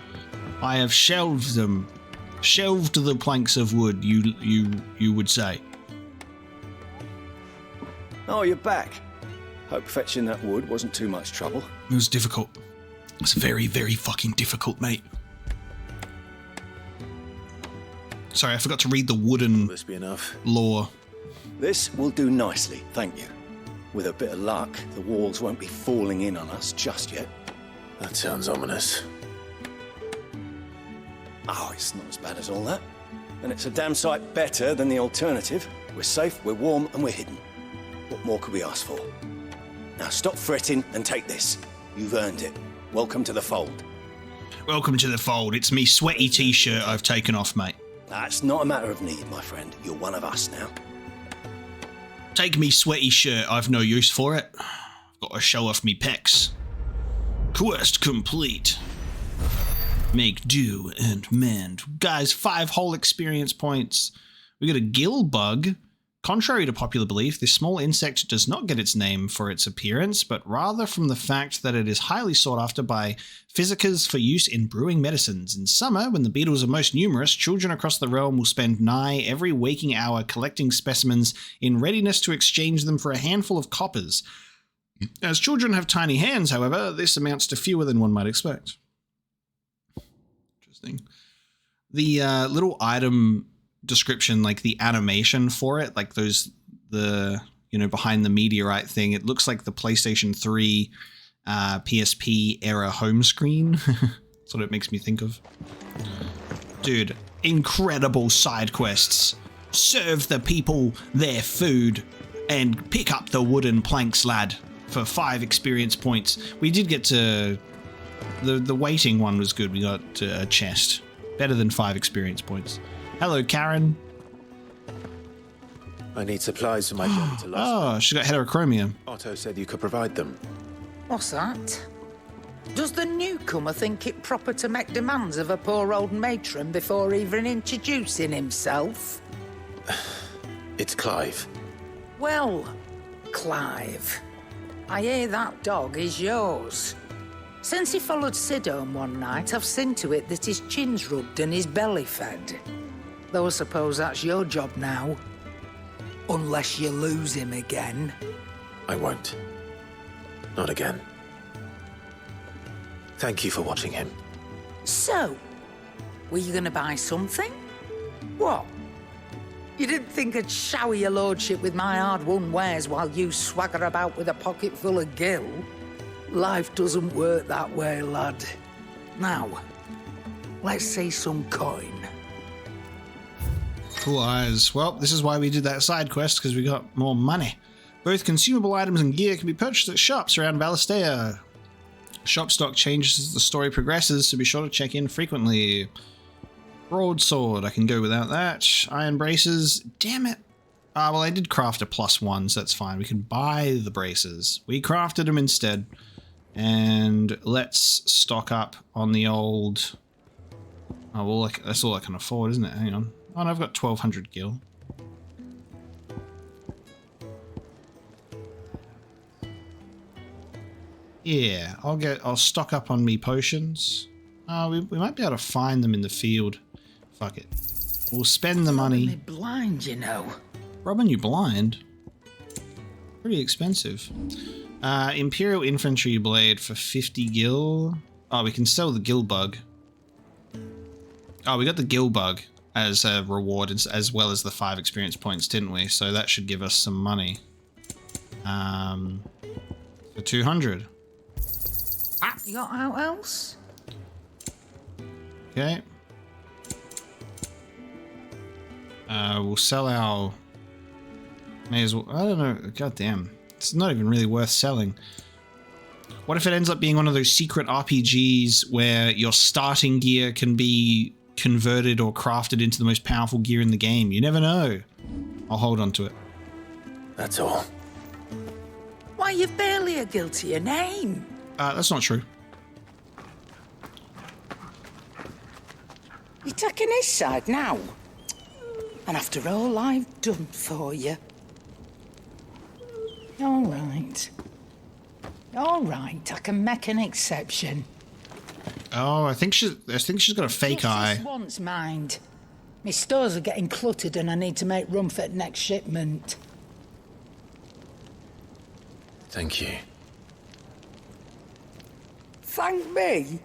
I have shelved them. Shelved the planks of wood, you would say. Oh, you're back. Hope fetching that wood wasn't too much trouble. It was difficult. It's very, very fucking difficult, mate. Sorry, I forgot to read the wooden Must be enough. lore. This will do nicely, thank you. With a bit of luck, the walls won't be falling in on us just yet. That sounds ominous. Oh, it's not as bad as all that. And it's a damn sight better than the alternative. We're safe, we're warm, and we're hidden. What more could we ask for? Now stop fretting and take this. You've earned it. Welcome to the fold. Welcome to the fold. It's me sweaty t-shirt I've taken off, mate. That's not a matter of need, my friend. You're one of us now. Take me sweaty shirt, I've no use for it. I've got to show off me pecs. Quest complete. Make do and mend. Guys, 5 whole experience points. We got a gill bug. Contrary to popular belief, this small insect does not get its name for its appearance, but rather from the fact that it is highly sought after by physicians for use in brewing medicines. In summer, when the beetles are most numerous, children across the realm will spend nigh every waking hour collecting specimens in readiness to exchange them for a handful of coppers. As children have tiny hands, however, this amounts to fewer than one might expect. Interesting. The little item description, like the animation for it, like behind the meteorite thing, it looks like the PlayStation 3 PSP era home screen. That's what it makes me think of. Dude, incredible side quests. Serve the people their food and pick up the wooden planks, lad, for 5 experience points. We did get to the waiting one was good. We got a chest. Better than 5 experience points. Hello, Karen. I need supplies for my journey to Lostwing. Oh, she got heterochromia. Otto said you could provide them. What's that? Does the newcomer think it proper to make demands of a poor old matron before even introducing himself? It's Clive. Well, Clive, I hear that dog is yours. Since he followed Sid home one night, I've seen to it that his chin's rubbed and his belly fed. Though I suppose that's your job now. Unless you lose him again. I won't. Not again. Thank you for watching him. So, were you gonna buy something? What? You didn't think I'd shower your lordship with my hard-won wares while you swagger about with a pocket full of gill? Life doesn't work that way, lad. Now, let's see some coin. Cool eyes. Well, this is why we did that side quest, because we got more money. Both consumable items and gear can be purchased at shops around Valistea. Shop stock changes as the story progresses, so be sure to check in frequently. Broadsword, I can go without that. Iron braces, damn it. Well, I did craft a +1, so that's fine. We can buy the braces. We crafted them instead. And let's stock up on the old... Oh, well, that's all I can afford, isn't it? Hang on. Oh, no, I've got 1,200 gil. Yeah, I'll stock up on me potions. We might be able to find them in the field. Fuck it. We'll spend the money. Robbing me blind, you know. Robbing you blind? Pretty expensive. Imperial Infantry Blade for 50 gil. Oh, we can sell the gill bug. Oh, we got the gill bug as a reward as well as the 5 experience points, didn't we? So that should give us some money. For 200. You got out else? Okay. We'll sell our... May as well... I don't know. God damn. It's not even really worth selling. What if it ends up being one of those secret RPGs where your starting gear can be converted or crafted into the most powerful gear in the game? You never know. I'll hold on to it. That's all. Why, you've barely a guiltier name. That's not true. You're taking his side now. And after all I've done for you. All right. All right, I can make an exception. Oh, I think she's got a fake eye. Just once, mind. My stores are getting cluttered and I need to make room for the next shipment. Thank you. Thank me?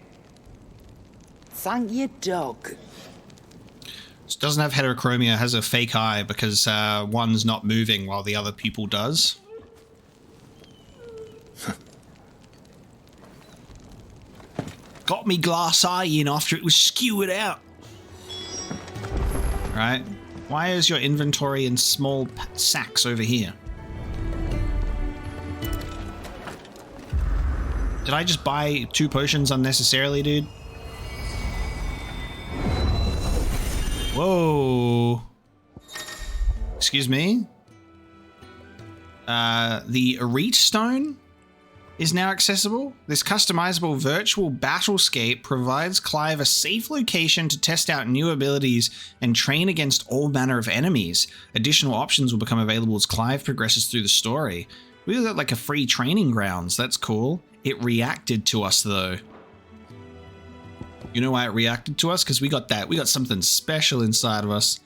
Thank your dog. It doesn't have heterochromia, has a fake eye because one's not moving while the other pupil does. Got me glass eye in after it was skewered out. Right? Why is your inventory in small sacks over here? Did I just buy 2 potions unnecessarily, dude? Whoa. Excuse me? The Arete Stone is now accessible. This customizable virtual battlescape provides Clive a safe location to test out new abilities and train against all manner of enemies. Additional options will become available as Clive progresses through the story. We got like a free training grounds. That's cool. It reacted to us though. You know why it reacted to us? Because we got that. We got something special inside of us.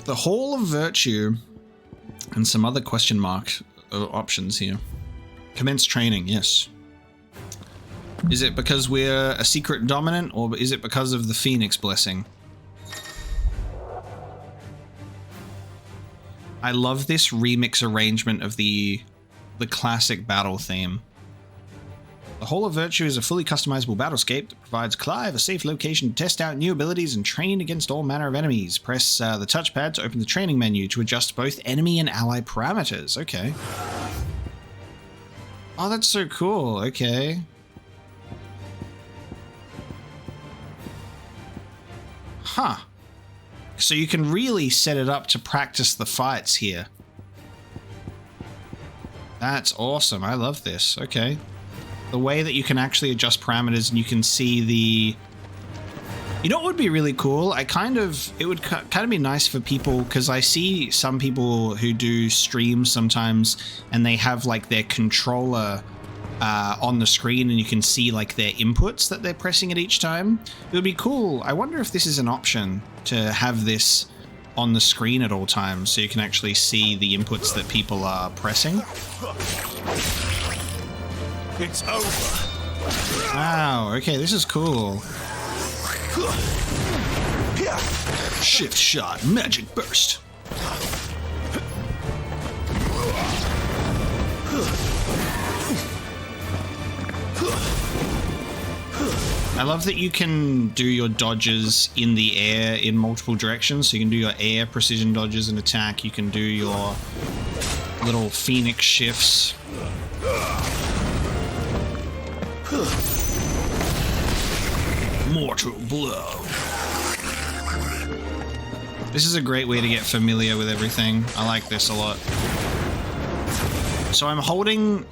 The Hall of Virtue and some other question mark options here. Commence training, yes. Is it because we're a secret dominant, or is it because of the Phoenix blessing? I love this remix arrangement of the classic battle theme. The Hall of Virtue is a fully customizable battlescape that provides Clive a safe location to test out new abilities and train against all manner of enemies. Press the touchpad to open the training menu to adjust both enemy and ally parameters. Okay. Oh, that's so cool. Okay. Huh. So you can really set it up to practice the fights here. That's awesome. I love this. Okay. The way that you can actually adjust parameters and you can see the... You know what would be really cool? It would kind of be nice for people, because I see some people who do streams sometimes and they have like their controller on the screen and you can see like their inputs that they're pressing at each time. It would be cool. I wonder if this is an option to have this on the screen at all times so you can actually see the inputs that people are pressing. It's over. Wow, okay, this is cool. Shift shot, magic burst. I love that you can do your dodges in the air in multiple directions. So you can do your air precision dodges and attack. You can do your little phoenix shifts. Mortal blow. This is a great way to get familiar with everything. I like this a lot. So I'm holding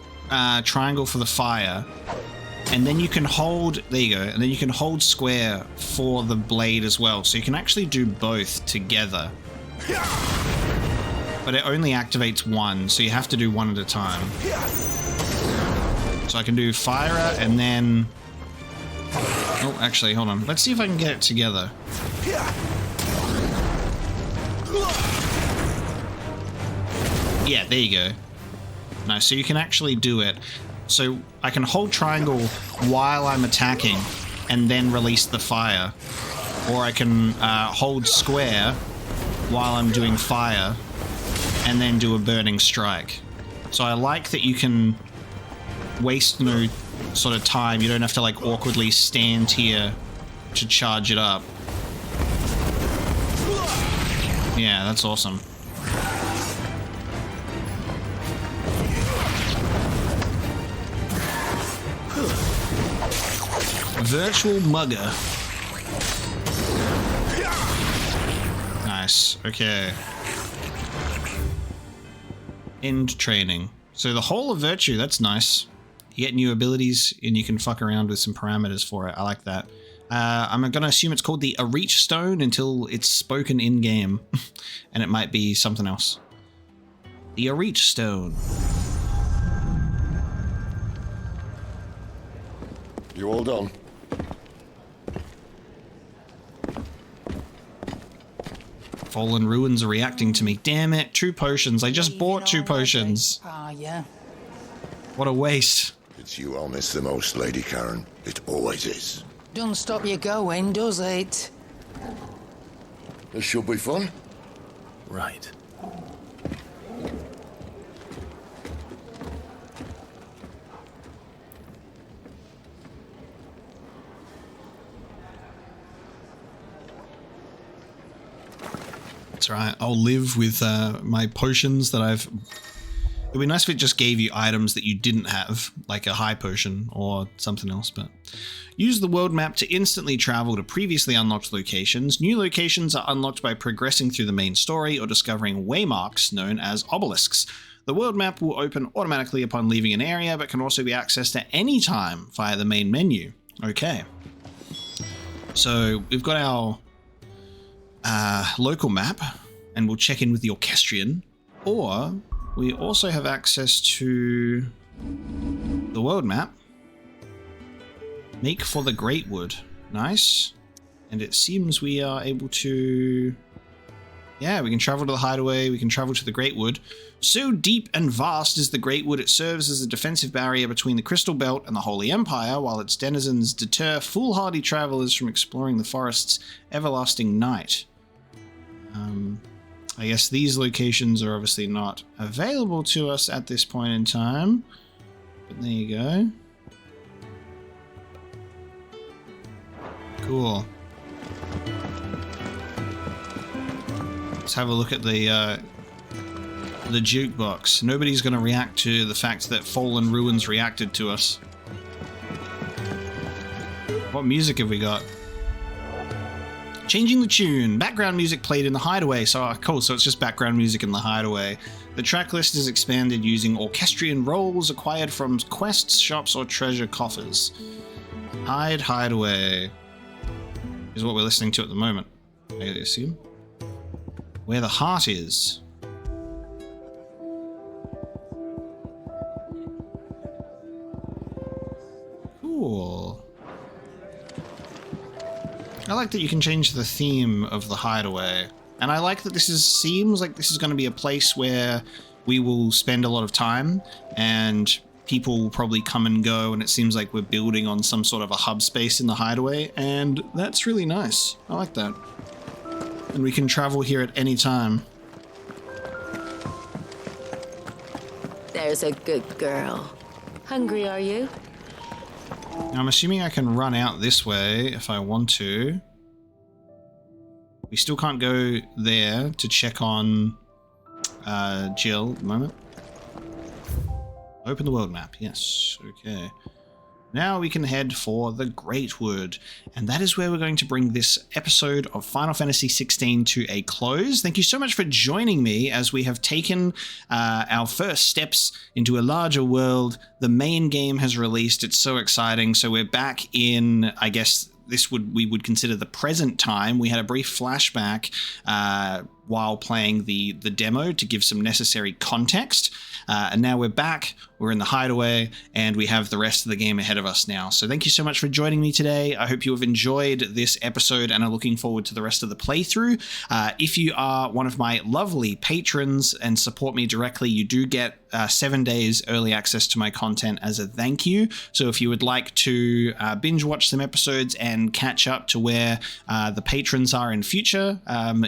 triangle for the fire, and then you can hold, there you go, and then you can hold square for the blade as well. So you can actually do both together. But it only activates one, so you have to do one at a time. So I can do fire and then... Oh, actually, hold on. Let's see if I can get it together. Yeah, there you go. Nice, so you can actually do it. So I can hold triangle while I'm attacking and then release the fire. Or I can hold square while I'm doing fire and then do a burning strike. So I like that you can waste no sort of time. You don't have to like awkwardly stand here to charge it up. Yeah, that's awesome. Virtual mugger. Nice. Okay. End training. So the Hall of Virtue, that's nice. You get new abilities and you can fuck around with some parameters for it. I like that. I'm going to assume it's called the Reach Stone until it's spoken in-game. And it might be something else. The Reach Stone. You all done? Fallen Ruins are reacting to me. Damn it, 2 potions. I just bought 2 potions. Ah, yeah. What a waste. It's you I'll miss the most, Lady Karen. It always is. Don't stop you going, does it? This should be fun. Right. That's right. I'll live with my potions that I've... It'd be nice if it just gave you items that you didn't have, like a high potion or something else, but... Use the world map to instantly travel to previously unlocked locations. New locations are unlocked by progressing through the main story or discovering waymarks known as obelisks. The world map will open automatically upon leaving an area, but can also be accessed at any time via the main menu. Okay. So we've got our local map, and we'll check in with the Orchestrion, or we also have access to the world map. Make for the Great Wood. Nice. And it seems we are able to... Yeah, we can travel to the Hideaway, we can travel to the Great Wood. So deep and vast is the Great Wood, it serves as a defensive barrier between the Crystal Belt and the Holy Empire, while its denizens deter foolhardy travelers from exploring the forest's everlasting night. I guess these locations are obviously not available to us at this point in time. But there you go. Cool. Let's have a look at the jukebox. Nobody's going to react to the fact that Fallen Ruins reacted to us. What music have we got? Changing the tune. Background music played in the Hideaway. So, cool. So it's just background music in the Hideaway. The track list is expanded using Orchestrion rolls acquired from quests, shops, or treasure coffers. Hideaway is what we're listening to at the moment, I assume. Where the heart is. Cool. I like that you can change the theme of the Hideaway. And I like that this seems like this is going to be a place where we will spend a lot of time and people will probably come and go, and it seems like we're building on some sort of a hub space in the Hideaway, and that's really nice. I like that. And we can travel here at any time. There's a good girl. Hungry, are you? Now, I'm assuming I can run out this way if I want to. We still can't go there to check on Jill at the moment. Open the world map. Yes. Okay. Now we can head for the Great Wood, and that is where we're going to bring this episode of Final Fantasy XVI to a close. Thank you so much for joining me as we have taken our first steps into a larger world. The main game has released. It's so exciting. So we're back in, I guess, we would consider the present time. We had a brief flashback while playing the demo to give some necessary context. And now we're back, we're in the Hideaway, and we have the rest of the game ahead of us now. So thank you so much for joining me today. I hope you have enjoyed this episode and are looking forward to the rest of the playthrough. If you are one of my lovely patrons and support me directly, you do get 7 days early access to my content as a thank you. So if you would like to binge watch some episodes and catch up to where the patrons are in future,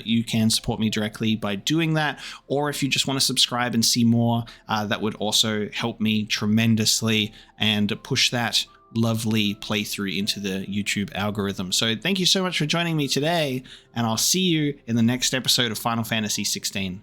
you can support me directly by doing that. Or if you just want to subscribe and see more, that would also help me tremendously and push that lovely playthrough into the YouTube algorithm. So thank you so much for joining me today, and I'll see you in the next episode of Final Fantasy XVI.